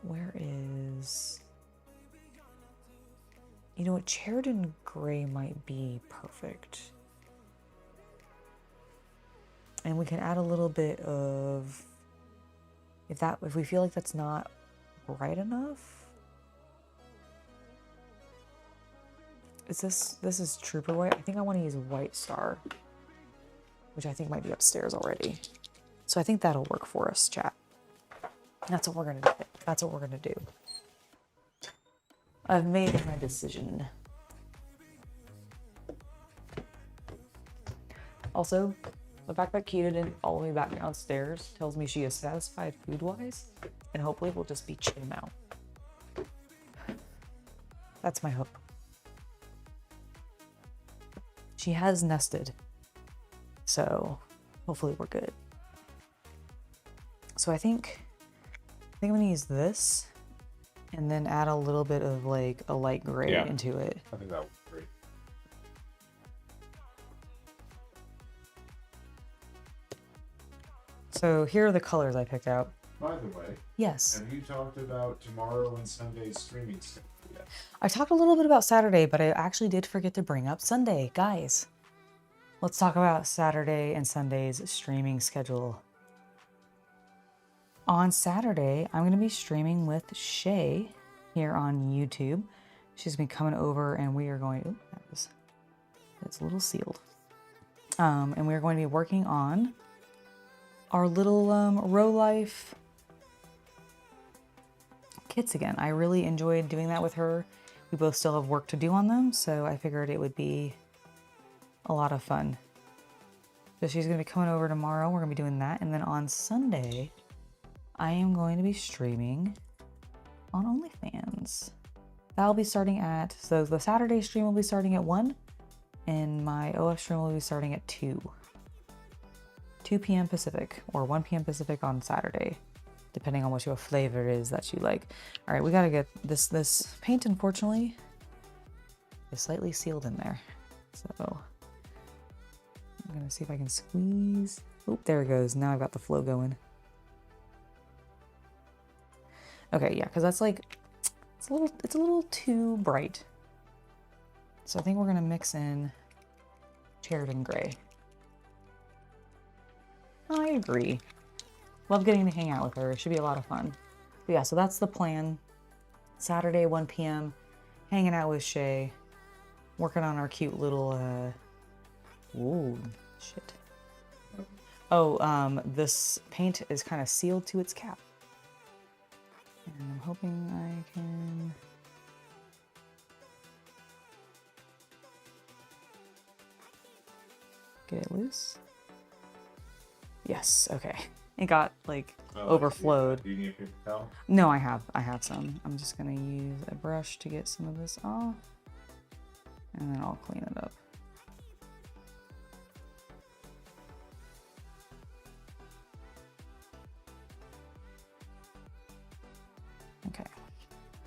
where is, you know what, Sheridan gray might be perfect. And we can add a little bit of, if we feel like that's not bright enough. This is Trooper White. I think I want to use White Star, which I think might be upstairs already. So I think that'll work for us, chat. That's what we're gonna do. That's what we're gonna do. I've made my decision. Also, the fact that Kita didn't follow me back downstairs tells me she is satisfied food-wise, and hopefully we'll just be chilling out. That's my hope. She has nested, so hopefully we're good. So I think I'm gonna use this, and then add a little bit of like a light gray into it. I think that would be great. So here are the colors I picked out. By the way, Yes. have you talked about tomorrow and Sunday's streaming schedule yet? I talked a little bit about Saturday, but I actually did forget to bring up Sunday. Guys, let's talk about Saturday and Sunday's streaming schedule. On Saturday, I'm going to be streaming with Shay here on YouTube. She's going to be coming over and we are going, it's a little sealed. And we're going to be working on our little Row Life kits again. I really enjoyed doing that with her. We both still have work to do on them, so I figured it would be a lot of fun. So she's gonna be coming over tomorrow. We're gonna be doing that. And then on Sunday, I am going to be streaming on OnlyFans. That'll be starting at, so the Saturday stream will be starting at 1, and my OF stream will be starting at 2 p.m. Pacific, or 1 p.m. Pacific on Saturday, depending on what your flavor is that you like. All right, we gotta get this paint, unfortunately, is slightly sealed in there. So I'm gonna see if I can squeeze. Oh, there it goes. Now I've got the flow going. Okay, yeah, because that's like, it's a little too bright. So I think we're gonna mix in Sheridan Gray. I agree. Love getting to hang out with her. It should be a lot of fun. But yeah, so that's the plan. Saturday, 1 p.m. Hanging out with Shay. Working on our cute little, ooh, shit. Oh, this paint is kind of sealed to its cap. And I'm hoping I can... get it loose. Yes, okay. It got, like, overflowed. Do you need a paper towel? No, I have some. I'm just gonna use a brush to get some of this off. And then I'll clean it up. Okay,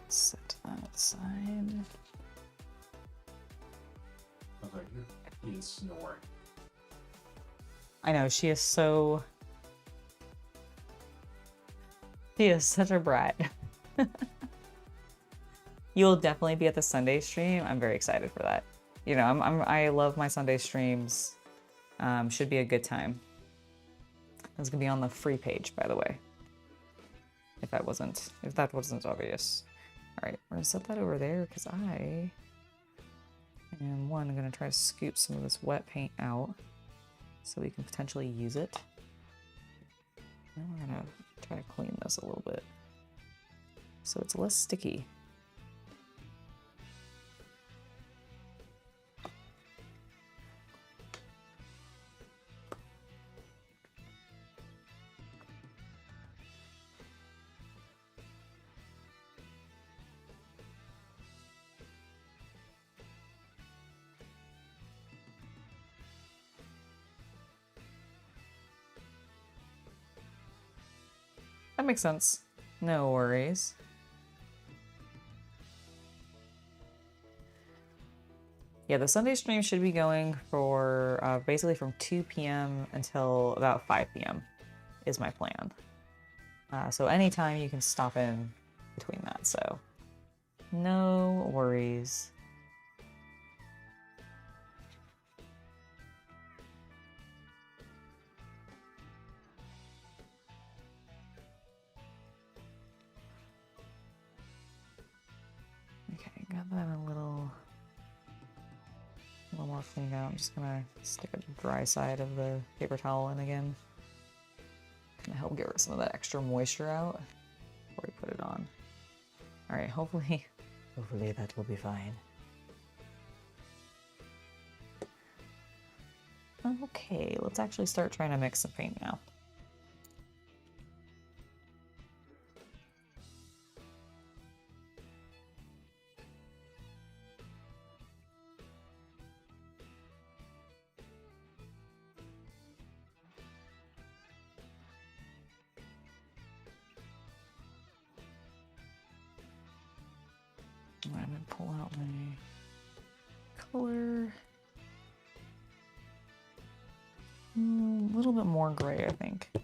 set that aside. I was like, he is snoring. I know, she is so... She is such a brat. You'll definitely be at the Sunday stream. I'm very excited for that. You know, I love my Sunday streams. Should be a good time. It's gonna be on the free page, by the way. If that wasn't obvious. All right, we're gonna set that over there because I am gonna try to scoop some of this wet paint out so we can potentially use it. Now we're gonna try to clean this a little bit so it's less sticky. That makes sense. No worries. Yeah, the Sunday stream should be going for basically from 2 p.m. until about 5 p.m. is my plan. So anytime you can stop in between that, so no worries. Got that a little more cleaned out. I'm just gonna stick a dry side of the paper towel in again. Gonna help get some of that extra moisture out before we put it on. All right, hopefully that will be fine. Okay, let's actually start trying to mix some paint now. I'm gonna pull out my color. A little bit more gray, I think. I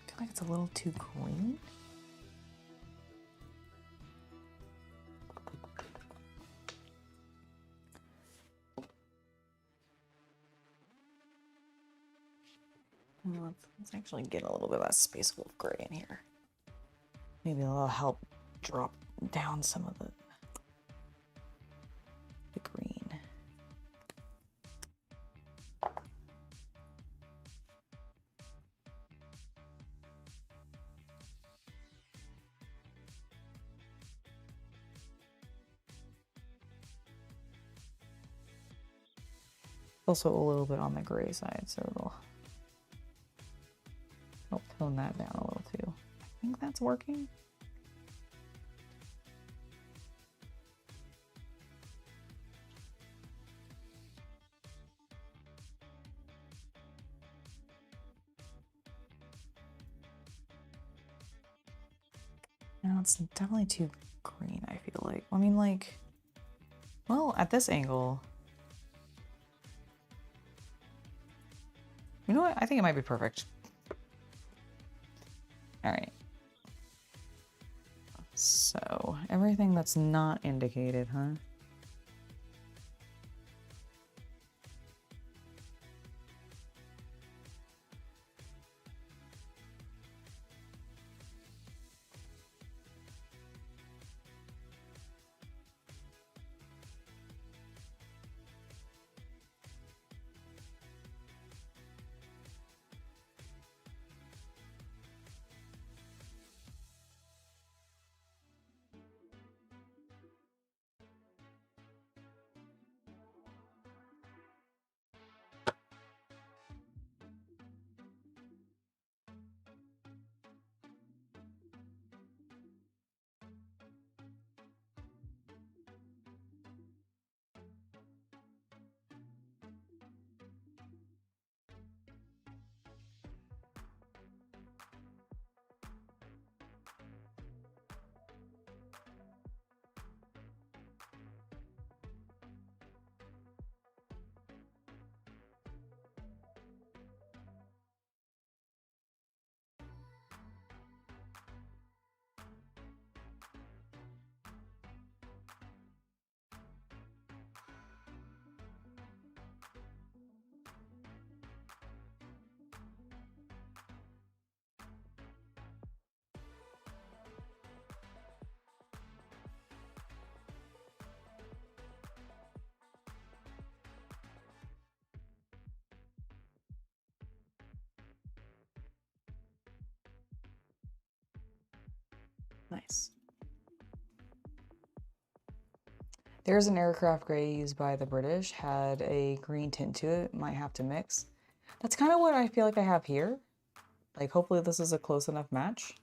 feel like it's a little too green. Let's actually get a little bit of that Space Wolf gray in here. Maybe that'll help drop down some of the green. Also a little bit on the gray side, so it'll help tone that down a little too. I think that's working. No, it's definitely too green, I feel like. I mean, like, well, at this angle, you know what? I think it might be perfect. All right. So, everything that's not indicated, huh? Nice. There's an aircraft gray used by the British, had a green tint to it, might have to mix. That's kind of what I feel like I have here. Like, hopefully this is a close enough match.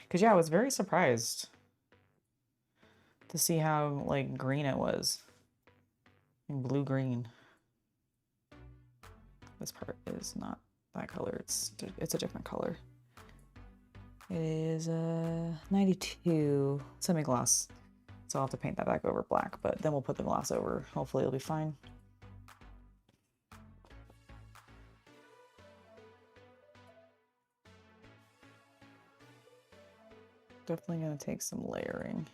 Because, yeah, I was very surprised to see how, like, green it was. Blue-green. This part is not that color, it's a different color. It is 92 semi-gloss, so I'll have to paint that back over black, but then we'll put the gloss over. Hopefully it'll be fine. Definitely gonna take some layering.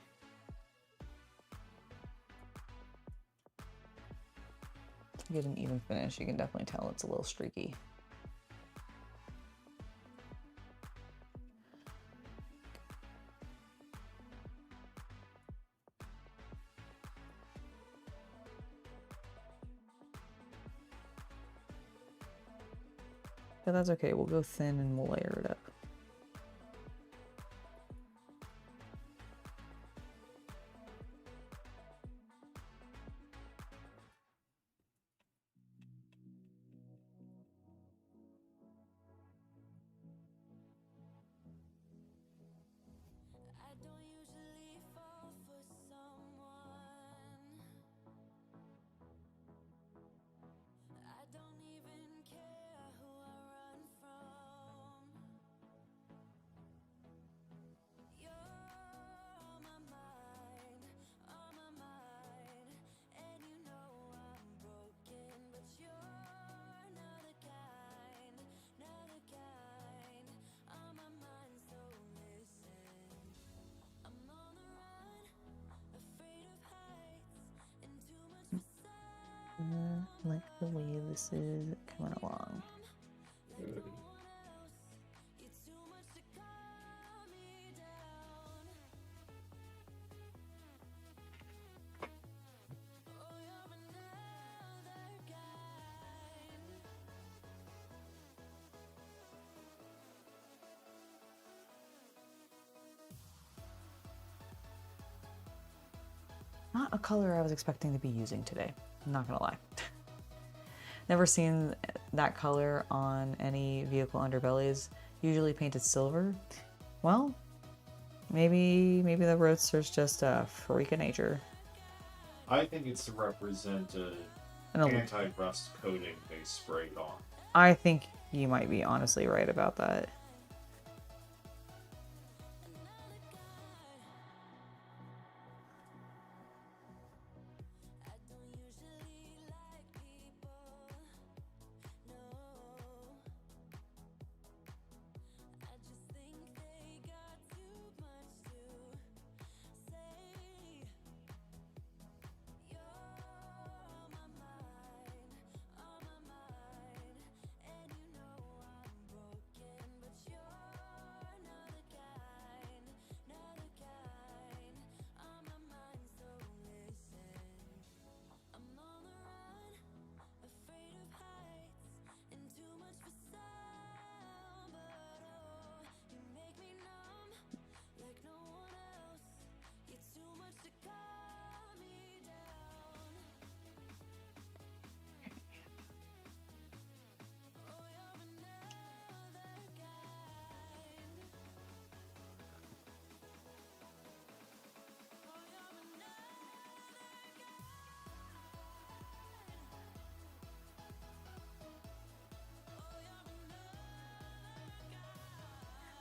To get an even finish, you can definitely tell it's a little streaky. But that's okay, we'll go thin and we'll layer it up. Like the way this is coming along. Not a color I was expecting to be using today, I'm not gonna lie. Never seen that color on any vehicle underbellies, usually painted silver. Well, maybe the Roadster's just a freak of nature. I think it's to represent an anti-rust coating they sprayed on. I think you might be honestly right about that.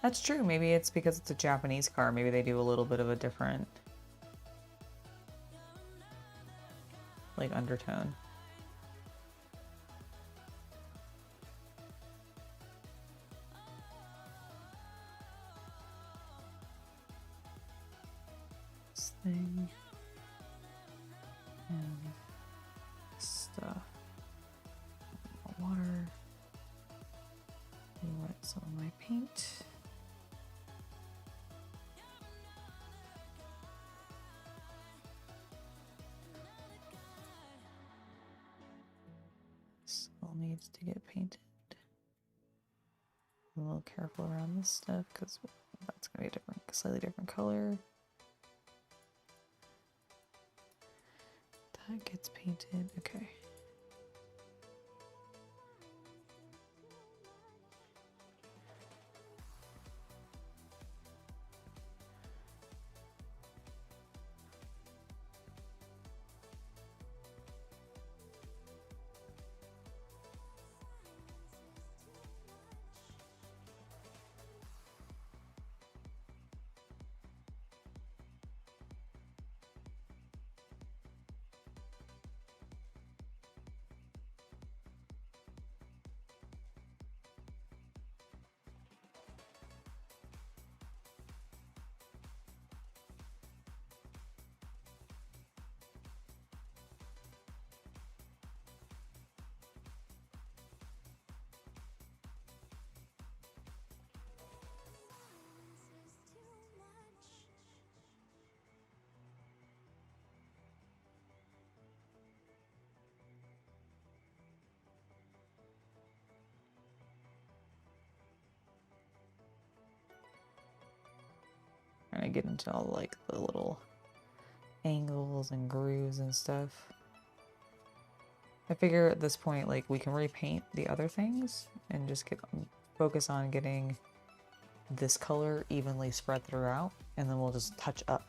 That's true. Maybe it's because it's a Japanese car. Maybe they do a little bit of a different, like, undertone. This thing and stuff. Water. Wet some of my paint. Still needs to get painted. I'm a little careful around this stuff because that's gonna be a different, slightly different color. That gets painted. Okay. Trying to get into all like the little angles and grooves and stuff. I figure at this point, like, we can repaint the other things and just focus on getting this color evenly spread throughout, and then we'll just touch up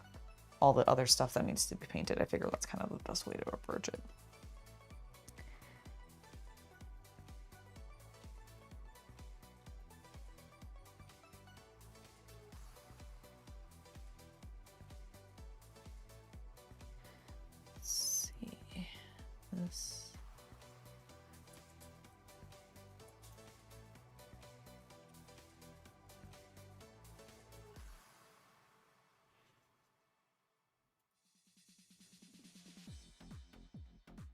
all the other stuff that needs to be painted. I figure that's kind of the best way to approach it. Let's see this.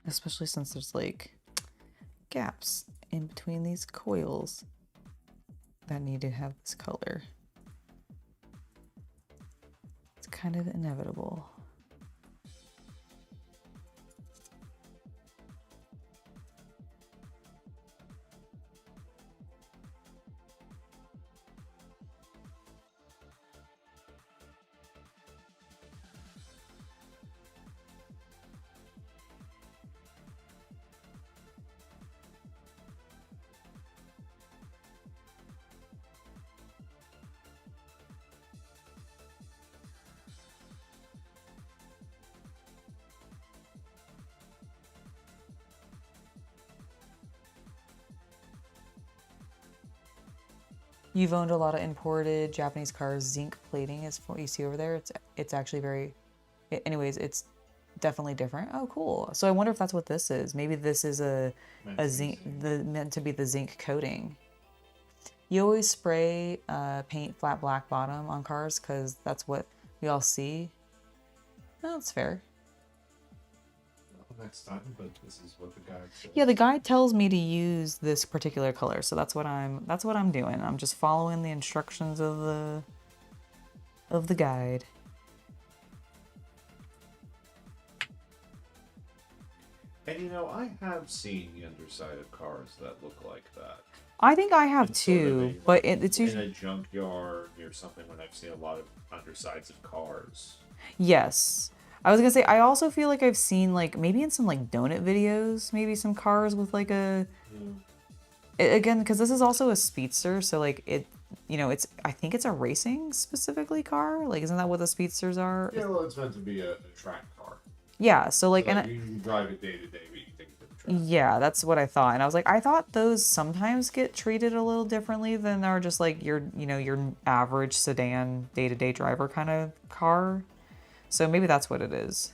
Especially since there's like gaps in between these coils that need to have this color. It's kind of inevitable. You've owned a lot of imported Japanese cars. Zinc plating is what you see over there. It's actually very, anyways, it's definitely different. Oh, cool. So I wonder if that's what this is. Maybe this is a zinc, meant to be the zinc coating. You always spray paint flat black bottom on cars because that's what we all see. No, that's fair. Next time, but this is what the guide says. Yeah, the guide tells me to use this particular color, so that's what I'm doing. I'm just following the instructions of the guide. And you know, I have seen the underside of cars that look like that. I think I have too, but it's in a junkyard or something when I've seen a lot of undersides of cars. Yes. I was gonna say, I also feel like I've seen, like, maybe in some, like, donut videos, maybe some cars with, like, a... Again, because this is also a speedster, so, like, it, you know, it's, I think it's a racing, specifically, car? Like, isn't that what the speedsters are? Yeah, well, it's meant to be a track car. Yeah, so, like... So, and you can drive it day to day, but you can take it to the track. Yeah, that's what I thought. And I was like, I thought those sometimes get treated a little differently than are just, like, your, you know, your average sedan, day-to-day driver kind of car. So maybe that's what it is.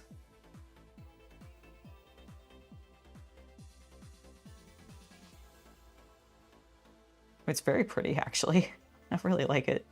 It's very pretty, actually. I really like it.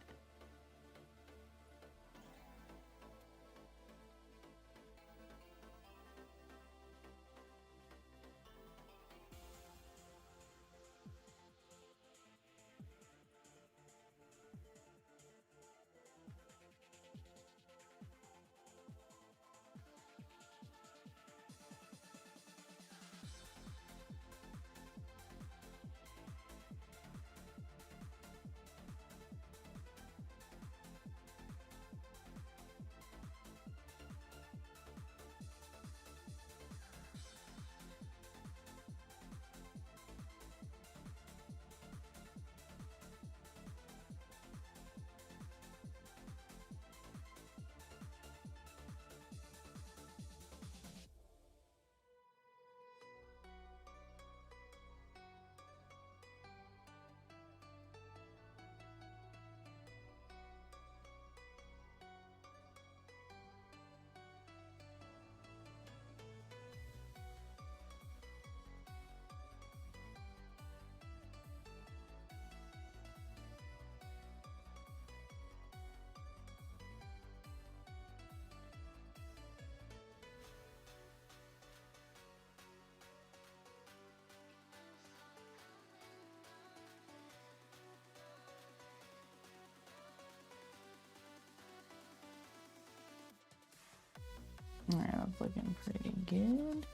Alright, that's looking pretty good.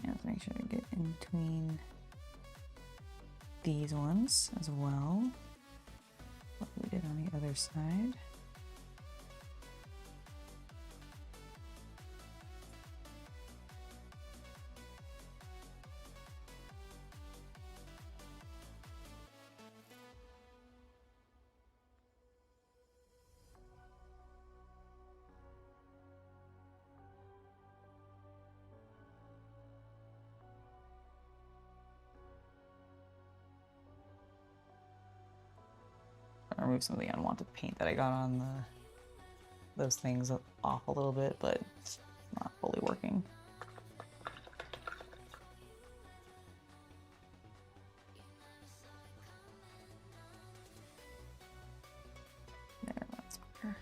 Let's make sure to get in between these ones as well. What we did on the other side. Remove some of the unwanted paint that I got on those things off a little bit, but it's not fully working. There, that's better.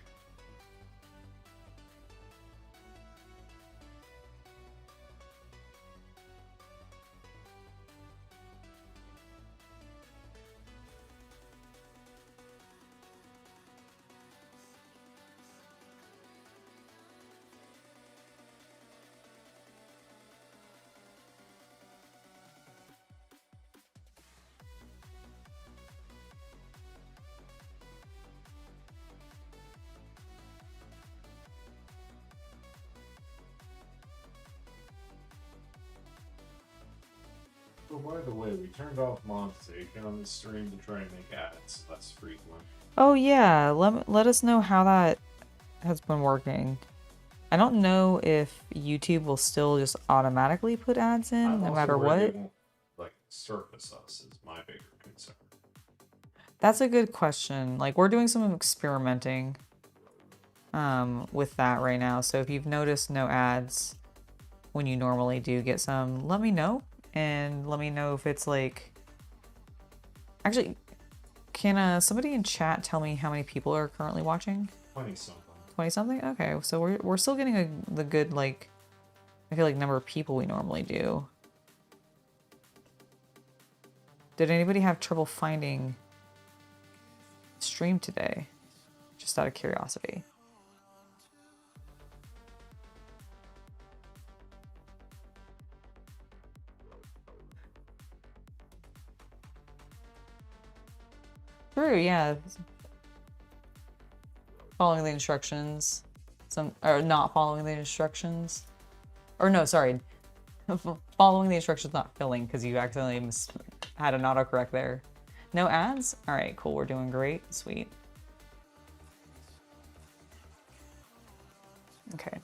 Oh, by the way, we turned off monetization on this stream to try and make ads less frequent. Oh yeah, let us know how that has been working. I don't know if YouTube will still just automatically put ads in no matter what. They won't, like, surface us is my bigger concern. That's a good question. Like, we're doing some experimenting with that right now. So if you've noticed no ads when you normally do get some, let me know. And let me know if it's like... Actually, can somebody in chat tell me how many people are currently watching? 20-something. 20-something? Okay, so we're still getting the good, like, I feel like number of people we normally do. Did anybody have trouble finding stream today? Just out of curiosity. True, yeah. Following the instructions. Or not following the instructions. Or no, sorry. Following the instructions, not filling, because you accidentally had an autocorrect there. No ads? Alright, cool, we're doing great. Sweet. Okay.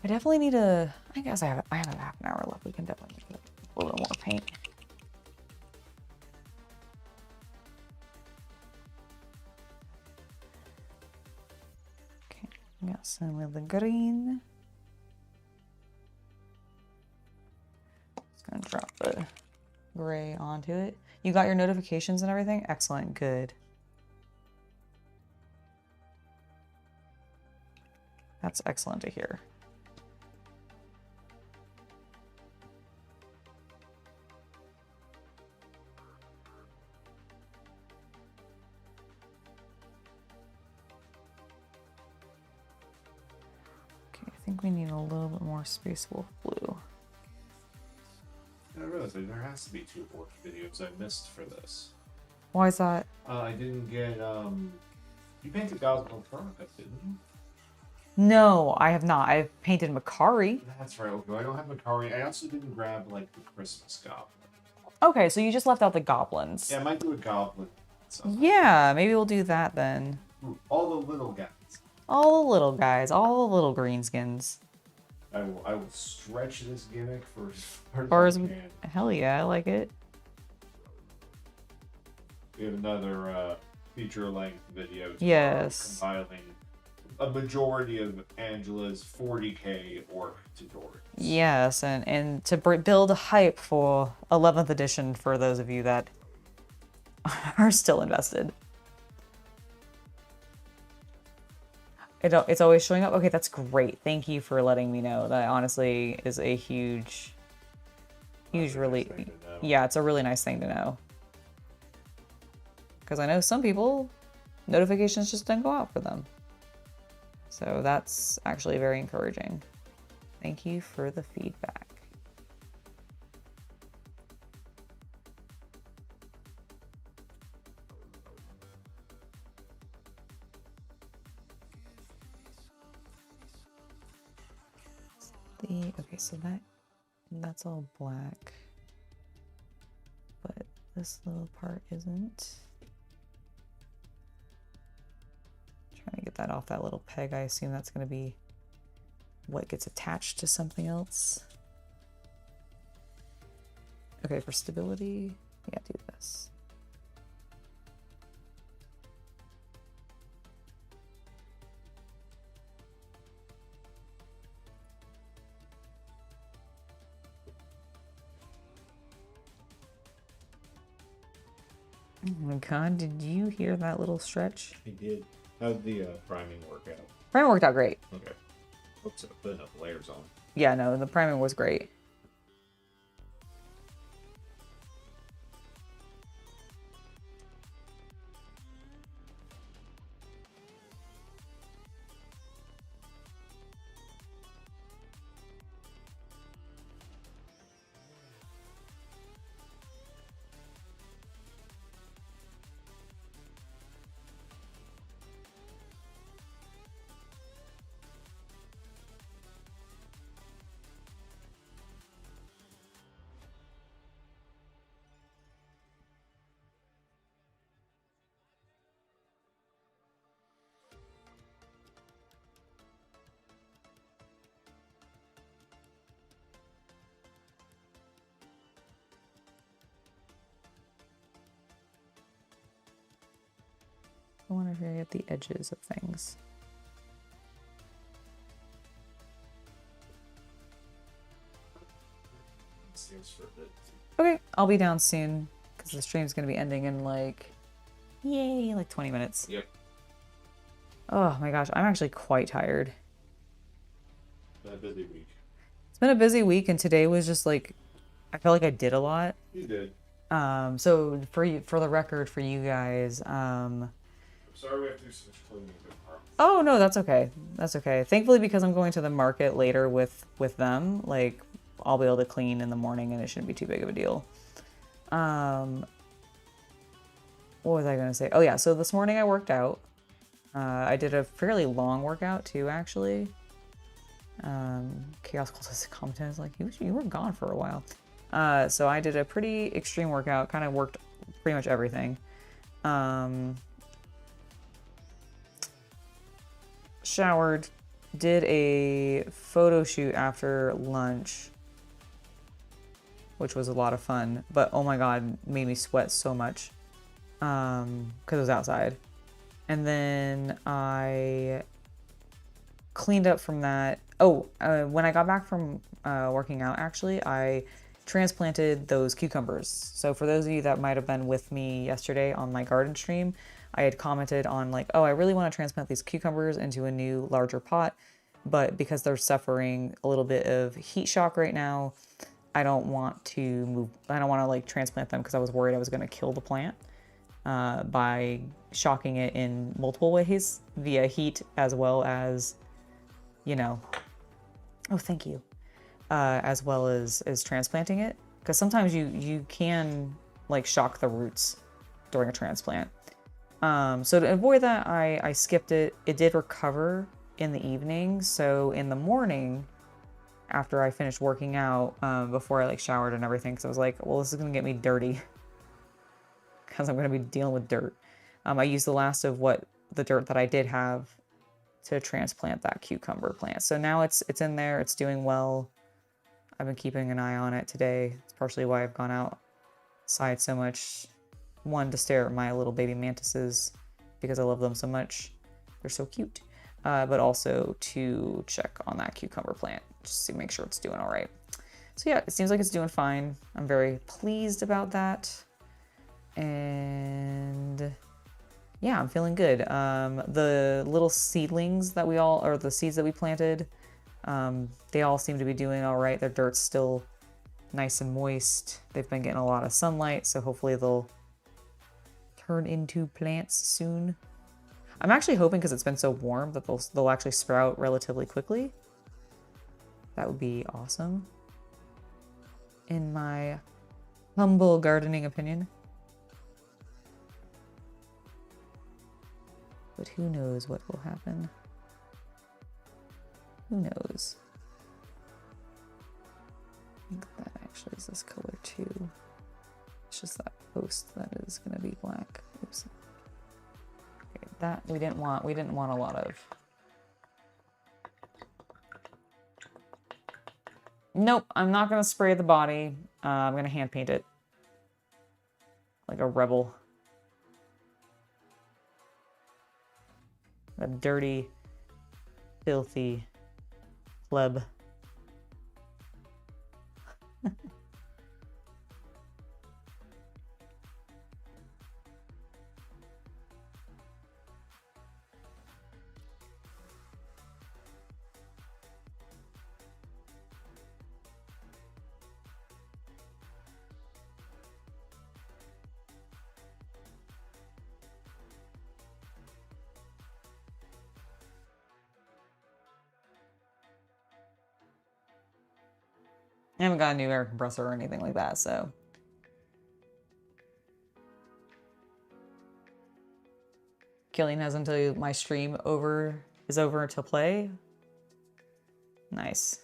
I definitely need I guess I have half an hour left. We can definitely make a little more paint. Okay, we got some of the green. Just gonna drop the gray onto it. You got your notifications and everything? Excellent, good. That's excellent to hear. Okay, I think we need a little bit more Space Wolf blue. I realized there has to be 2 orc videos I missed for this. Why is that? I didn't get, you painted Gospel Tournament, didn't you? No, I have not. I've painted Makari. That's right, okay. I don't have Makari. I also didn't grab, like, the Christmas Goblin. Okay, so you just left out the goblins. Yeah, I might do a Goblin. Yeah, maybe we'll do that then. Ooh, all the little guys. All the little guys, all the little greenskins. I will stretch this gimmick for as Or I can. hell yeah, I like it. We have another feature-length video Yes. compiling a majority of Angela's 40k orc tutorials. Yes, and to build a hype for 11th edition for those of you that are still invested. It's always showing up? Okay, that's great. Thank you for letting me know. That honestly is a huge relief. Yeah, it's a really nice thing to know. Because I know some people, notifications just don't go out for them. So that's actually very encouraging. Thank you for the feedback. Okay, so that's all black, but this little part isn't. Trying to get that off that little peg. I assume that's going to be what gets attached to something else. Okay, for stability, yeah, do this. Oh my god, did you hear that little stretch? I did. How'd the priming work out? Priming worked out great. Okay. Hope so. Put enough layers on. Yeah, no, the priming was great. I wonder if I get the edges of things. Okay, I'll be down soon because the stream's gonna be ending in like, yay, like 20 minutes. Yep. Oh my gosh, I'm actually quite tired. Been a busy week. It's been a busy week, and today was just like, I felt like I did a lot. You did. So for you, for the record, for you guys, I'm sorry we have to do so much cleaning. oh no, that's okay. That's okay. Thankfully, because I'm going to the market later with them, like I'll be able to clean in the morning, and it shouldn't be too big of a deal. What was I gonna say? Oh yeah, so this morning I worked out. I did a fairly long workout too, actually. Chaos Cultist commented, is like, you were gone for a while. So I did a pretty extreme workout, kind of worked pretty much everything. Showered, did a photo shoot after lunch, which was a lot of fun, but oh my god, made me sweat so much because it was outside. And then I cleaned up from that. Oh, when I got back from working out, actually, I transplanted those cucumbers. So for those of you that might have been with me yesterday on my garden stream, I had commented on like, oh, I really want to transplant these cucumbers into a new larger pot, but because they're suffering a little bit of heat shock right now, I don't want to like transplant them because I was worried I was going to kill the plant by shocking it in multiple ways via heat as well as, you know, oh, thank you, as well as transplanting it, because sometimes you can like shock the roots during a transplant. So to avoid that, I skipped it. It did recover in the evening, so in the morning after I finished working out, before I like showered and everything, because I was like, well, this is gonna get me dirty because I'm gonna be dealing with dirt. I used the last of the dirt that I did have to transplant that cucumber plant. So now it's in there, it's doing well. I've been keeping an eye on it today. It's partially why I've gone outside so much. One, to stare at my little baby mantises because I love them so much. They're so cute. But also to check on that cucumber plant just to make sure it's doing all right. So yeah, it seems like it's doing fine. I'm very pleased about that. And yeah, I'm feeling good. The little seedlings that the seeds that we planted, they all seem to be doing all right. Their dirt's still nice and moist. They've been getting a lot of sunlight, so hopefully they'll turn into plants soon. I'm actually hoping, because it's been so warm, that they'll actually sprout relatively quickly. That would be awesome, in my humble gardening opinion. But who knows what will happen? Who knows? I think that actually is this color too. It's just that post that is going to be black. Oops. Okay, that we didn't want a lot of. Nope, I'm not going to spray the body. I'm going to hand paint it like a rebel. A dirty, filthy pleb. I haven't got a new air compressor or anything like that, so. Killian has until my stream is over to play. Nice.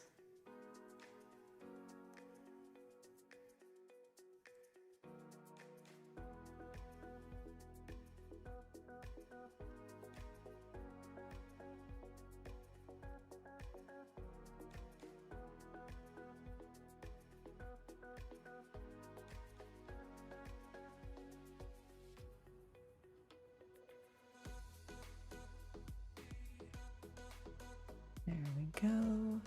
go.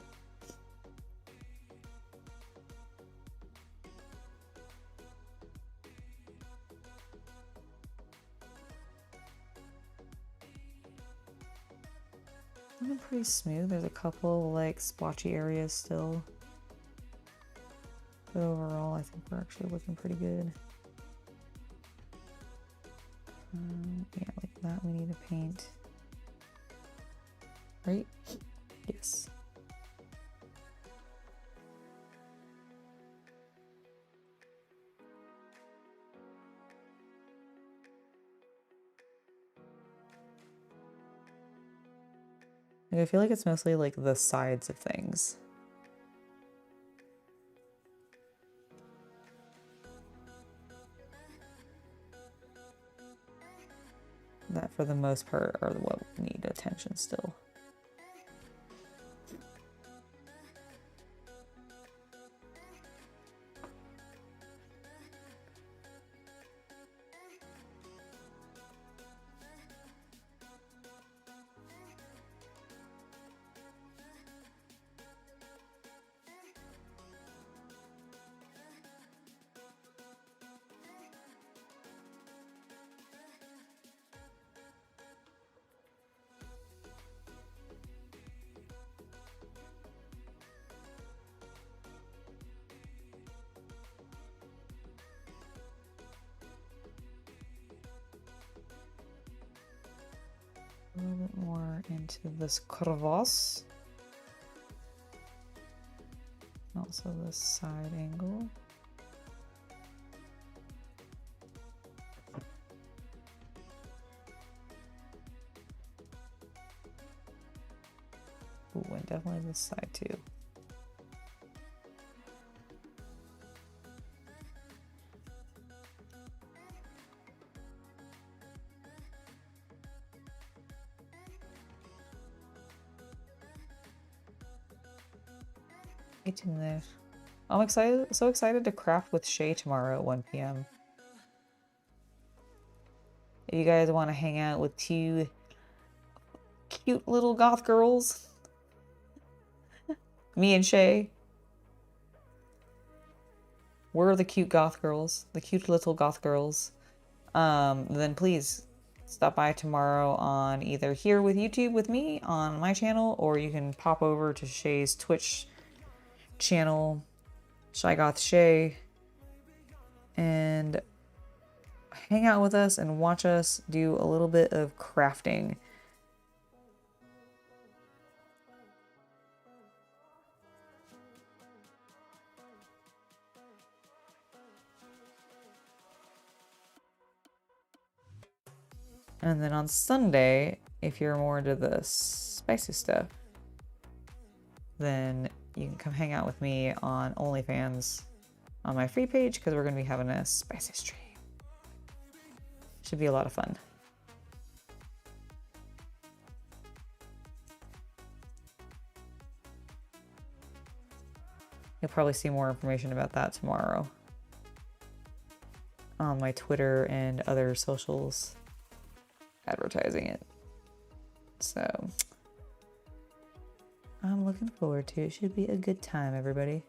Looking pretty smooth. There's a couple like splotchy areas still. But overall, I think we're actually looking pretty good. Yeah, like that we need to paint. Right? Yes. Like, I feel like it's mostly like the sides of things. That for the most part are what need attention still. A little bit more into this crevasse. Also the side angle. Ooh, and definitely this side too. Get in there. I'm excited, so excited to craft with Shay tomorrow at 1 p.m. If you guys want to hang out with two cute little goth girls, me and Shay, we're the cute goth girls, the cute little goth girls, then please stop by tomorrow on either here with YouTube with me on my channel, or you can pop over to Shay's Twitch channel, Shy Goth Shay, and hang out with us and watch us do a little bit of crafting. And then on Sunday, if you're more into the spicy stuff, then you can come hang out with me on OnlyFans on my free page, because we're going to be having a spicy stream. Should be a lot of fun. You'll probably see more information about that tomorrow on my Twitter and other socials advertising it. So I'm looking forward to it. Should be a good time, everybody.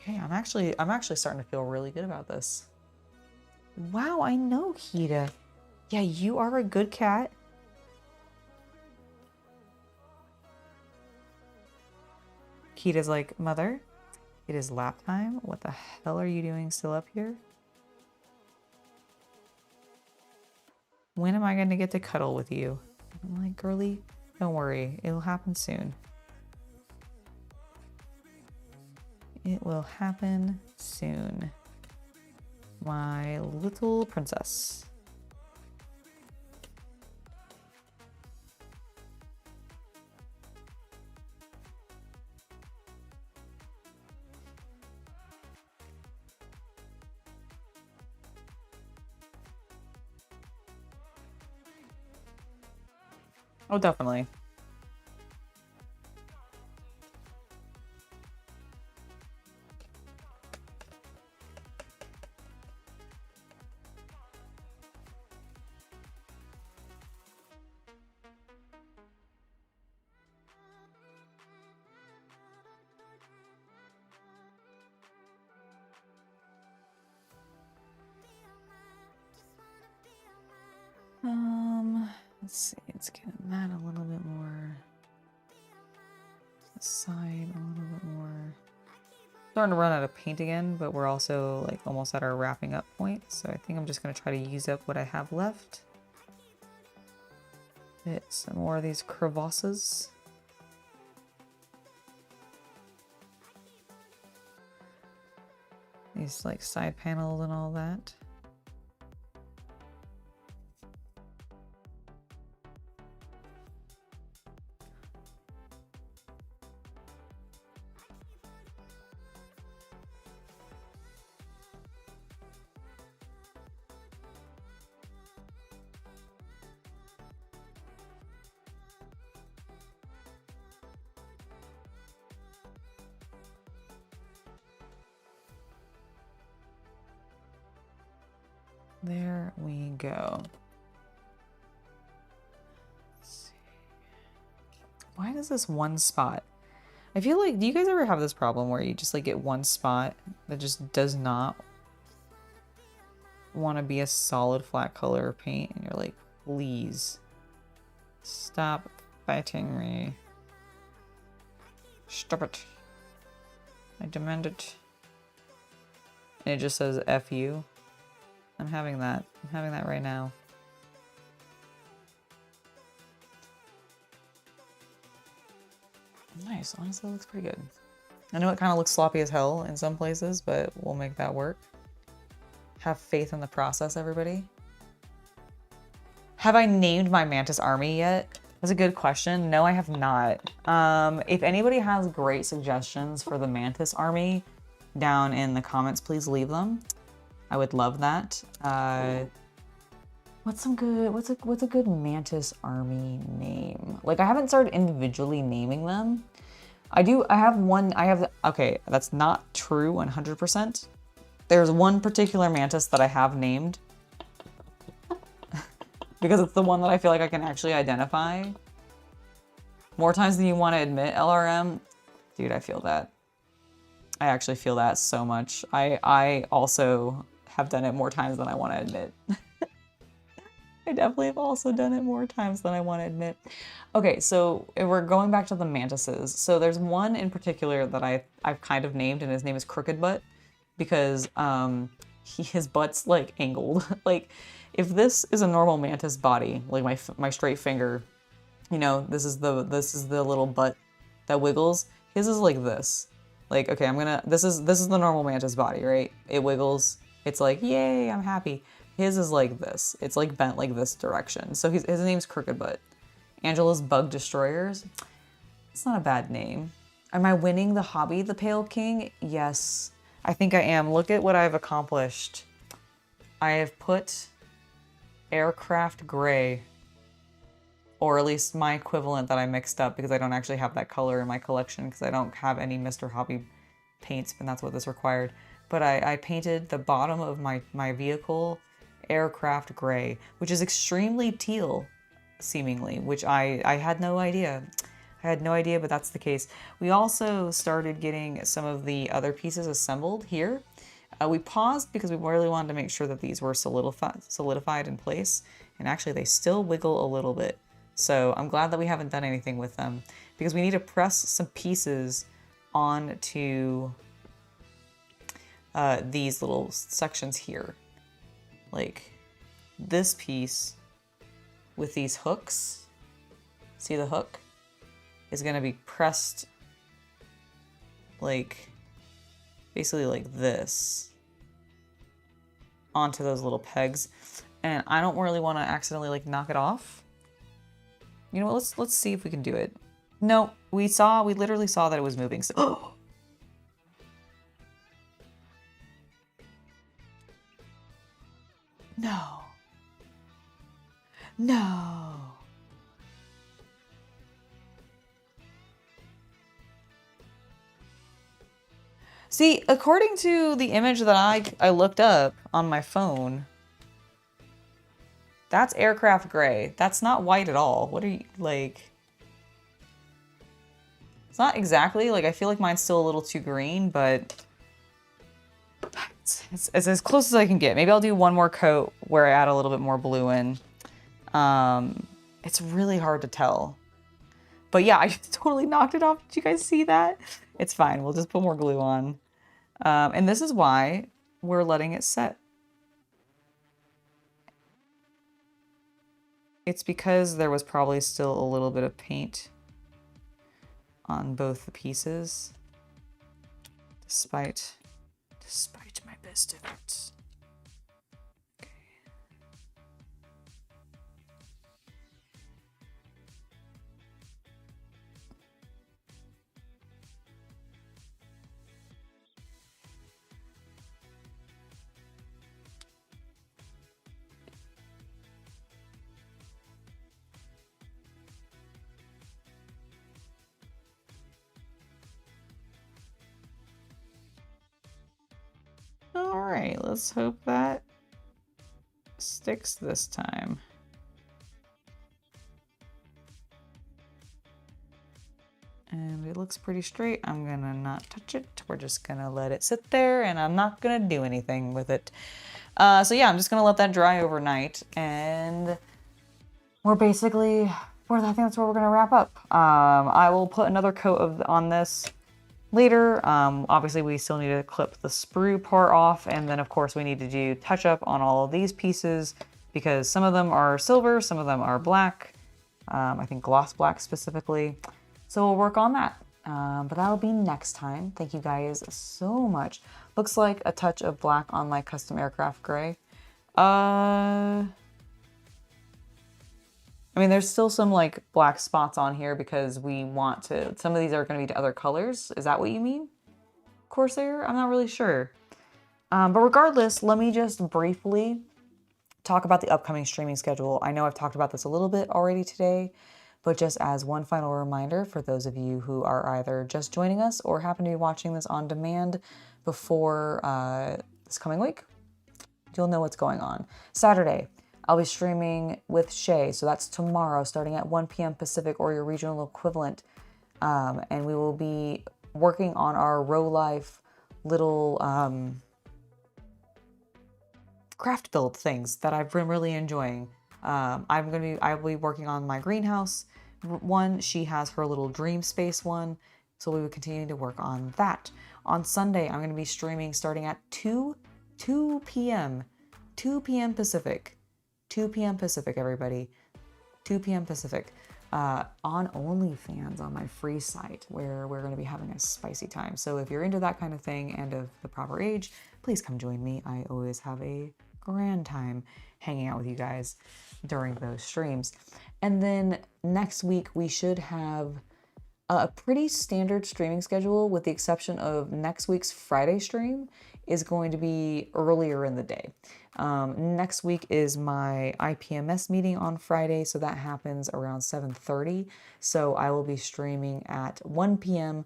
Okay, I'm actually starting to feel really good about this. Wow, I know, Kita. Yeah, you are a good cat. Kita's like, Mother, it is lap time. What the hell are you doing still up here? When am I going to get to cuddle with you? I'm like, girly, don't worry. It'll happen soon. It will happen soon. My little princess. Oh, definitely. Let's see, let's get that a little bit more. This side a little bit more. Starting to run out of paint again, but we're also like almost at our wrapping up point. So I think I'm just gonna try to use up what I have left. Hit some more of these crevasses. These like side panels and all that. There we go. Let's see. Why does this one spot? I feel like, do you guys ever have this problem where you just like get one spot that just does not want to be a solid flat color of paint and you're like, please stop fighting me. Stop it. I demand it. And it just says F you. I'm having that. I'm having that right now. Nice. Honestly, it looks pretty good. I know it kind of looks sloppy as hell in some places, but we'll make that work. Have faith in the process, everybody. Have I named my Mantis army yet? That's a good question. No, I have not. If anybody has great suggestions for the Mantis army down in the comments, please leave them. I would love that. What's a good Mantis army name? Like, I haven't started individually naming them. Okay, that's not true 100%. There's one particular Mantis that I have named because it's the one that I feel like I can actually identify. More times than you want to admit, LRM. Dude, I feel that. I actually feel that so much. I also have done it more times than I want to admit. I definitely have also done it more times than I want to admit. Okay, so we're going back to the mantises. So there's one in particular that I've kind of named, and his name is Crooked Butt, because his butt's like angled. Like, if this is a normal mantis body, like my straight finger, you know, this is the little butt that wiggles. His is like this. Like, okay, this is the normal mantis body, right? It wiggles. It's like, yay, I'm happy. His is like this. It's like bent like this direction. So his name's Crooked Butt. Angela's Bug Destroyers. It's not a bad name. Am I winning the hobby, the Pale King? Yes, I think I am. Look at what I've accomplished. I have put Aircraft Gray, or at least my equivalent that I mixed up because I don't actually have that color in my collection because I don't have any Mr. Hobby paints, and that's what this required. But I painted the bottom of my vehicle Aircraft Gray, which is extremely teal, seemingly, which I had no idea. I had no idea, but that's the case. We also started getting some of the other pieces assembled here. We paused because we really wanted to make sure that these were solidified in place, and actually they still wiggle a little bit. So I'm glad that we haven't done anything with them because we need to press some pieces onto these little sections here. Like this piece with these hooks, see the hook, is gonna be pressed like, basically like this, onto those little pegs. And I don't really wanna accidentally like knock it off. You know what, let's see if we can do it. No, we literally saw that it was moving, so. No. No. See, according to the image that I looked up on my phone, that's aircraft gray. That's not white at all. What are you, like... It's not exactly, like, I feel like mine's still a little too green, but... It's as close as I can get. Maybe I'll do one more coat where I add a little bit more blue in. It's really hard to tell. But yeah, I totally knocked it off. Did you guys see that? It's fine. We'll just put more glue on. And this is why we're letting it set. It's because there was probably still a little bit of paint on both the pieces. Despite my best efforts. All right, let's hope that sticks this time. And it looks pretty straight. I'm gonna not touch it. We're just gonna let it sit there and I'm not gonna do anything with it. So yeah, I'm just gonna let that dry overnight and we're basically, I think that's where we're gonna wrap up. I will put another coat on this later. Obviously we still need to clip the sprue part off, and then of course we need to do touch up on all of these pieces because some of them are silver, some of them are black, I think gloss black specifically. So we'll work on that, but that'll be next time. Thank you guys so much. Looks like a touch of black on my custom aircraft gray. I mean, there's still some like black spots on here because we want to, some of these are going to be to other colors. Is that what you mean, Corsair? I'm not really sure. But regardless, let me just briefly talk about the upcoming streaming schedule. I know I've talked about this a little bit already today, but just as one final reminder for those of you who are either just joining us or happen to be watching this on demand before this coming week, you'll know what's going on. Saturday, I'll be streaming with Shay, so that's tomorrow starting at 1 p.m. Pacific or your regional equivalent. And we will be working on our Row Life little craft build things that I've been really enjoying. I will be working on my greenhouse one. She has her little dream space one. So we will continue to work on that. On Sunday, I'm going to be streaming starting at 2 p.m. Pacific. 2 p.m. Pacific, everybody. 2 p.m. Pacific. On OnlyFans on my free site where we're going to be having a spicy time. So if you're into that kind of thing and of the proper age, please come join me. I always have a grand time hanging out with you guys during those streams. And then next week we should have a pretty standard streaming schedule, with the exception of next week's Friday stream is going to be earlier in the day. Next week is my IPMS meeting on Friday, so that happens around 7:30. So I will be streaming at 1 p.m.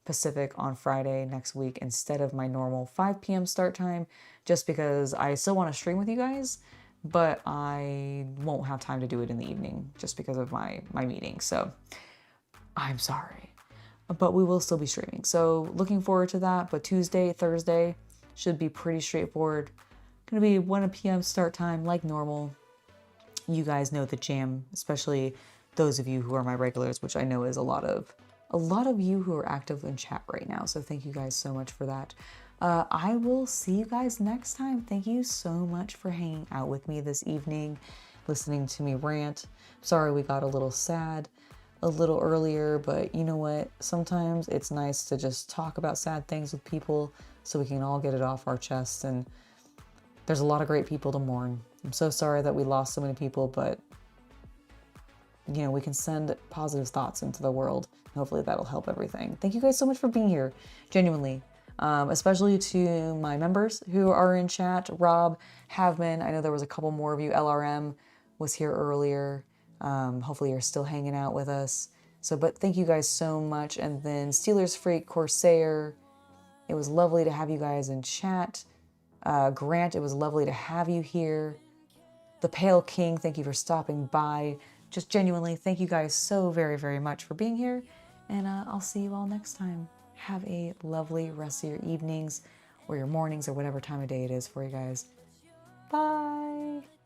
Pacific on Friday next week instead of my normal 5 p.m. start time, just because I still want to stream with you guys, but I won't have time to do it in the evening just because of my meeting. So I'm sorry, but we will still be streaming. So looking forward to that. But Tuesday, Thursday should be pretty straightforward. Gonna be 1 p.m. start time like normal. You guys know the jam, especially those of you who are my regulars, which I know is a lot of you who are active in chat right now. So thank you guys so much for that. I will see you guys next time. Thank you so much for hanging out with me this evening, listening to me rant. Sorry we got a little sad a little earlier, but you know what? Sometimes it's nice to just talk about sad things with people so we can all get it off our chest. And there's a lot of great people to mourn. I'm so sorry that we lost so many people, but you know, we can send positive thoughts into the world. Hopefully that'll help everything. Thank you guys so much for being here, genuinely. Especially to my members who are in chat. Rob, Havman, I know there was a couple more of you. LRM was here earlier. Hopefully you're still hanging out with us. So, but thank you guys so much. And then Steelers Freak, Corsair, It was lovely to have you guys in chat. Grant, it was lovely to have you here. The Pale King, thank you for stopping by. Just genuinely, thank you guys so very, very much for being here. And I'll see you all next time. Have a lovely rest of your evenings or your mornings or whatever time of day it is for you guys. Bye.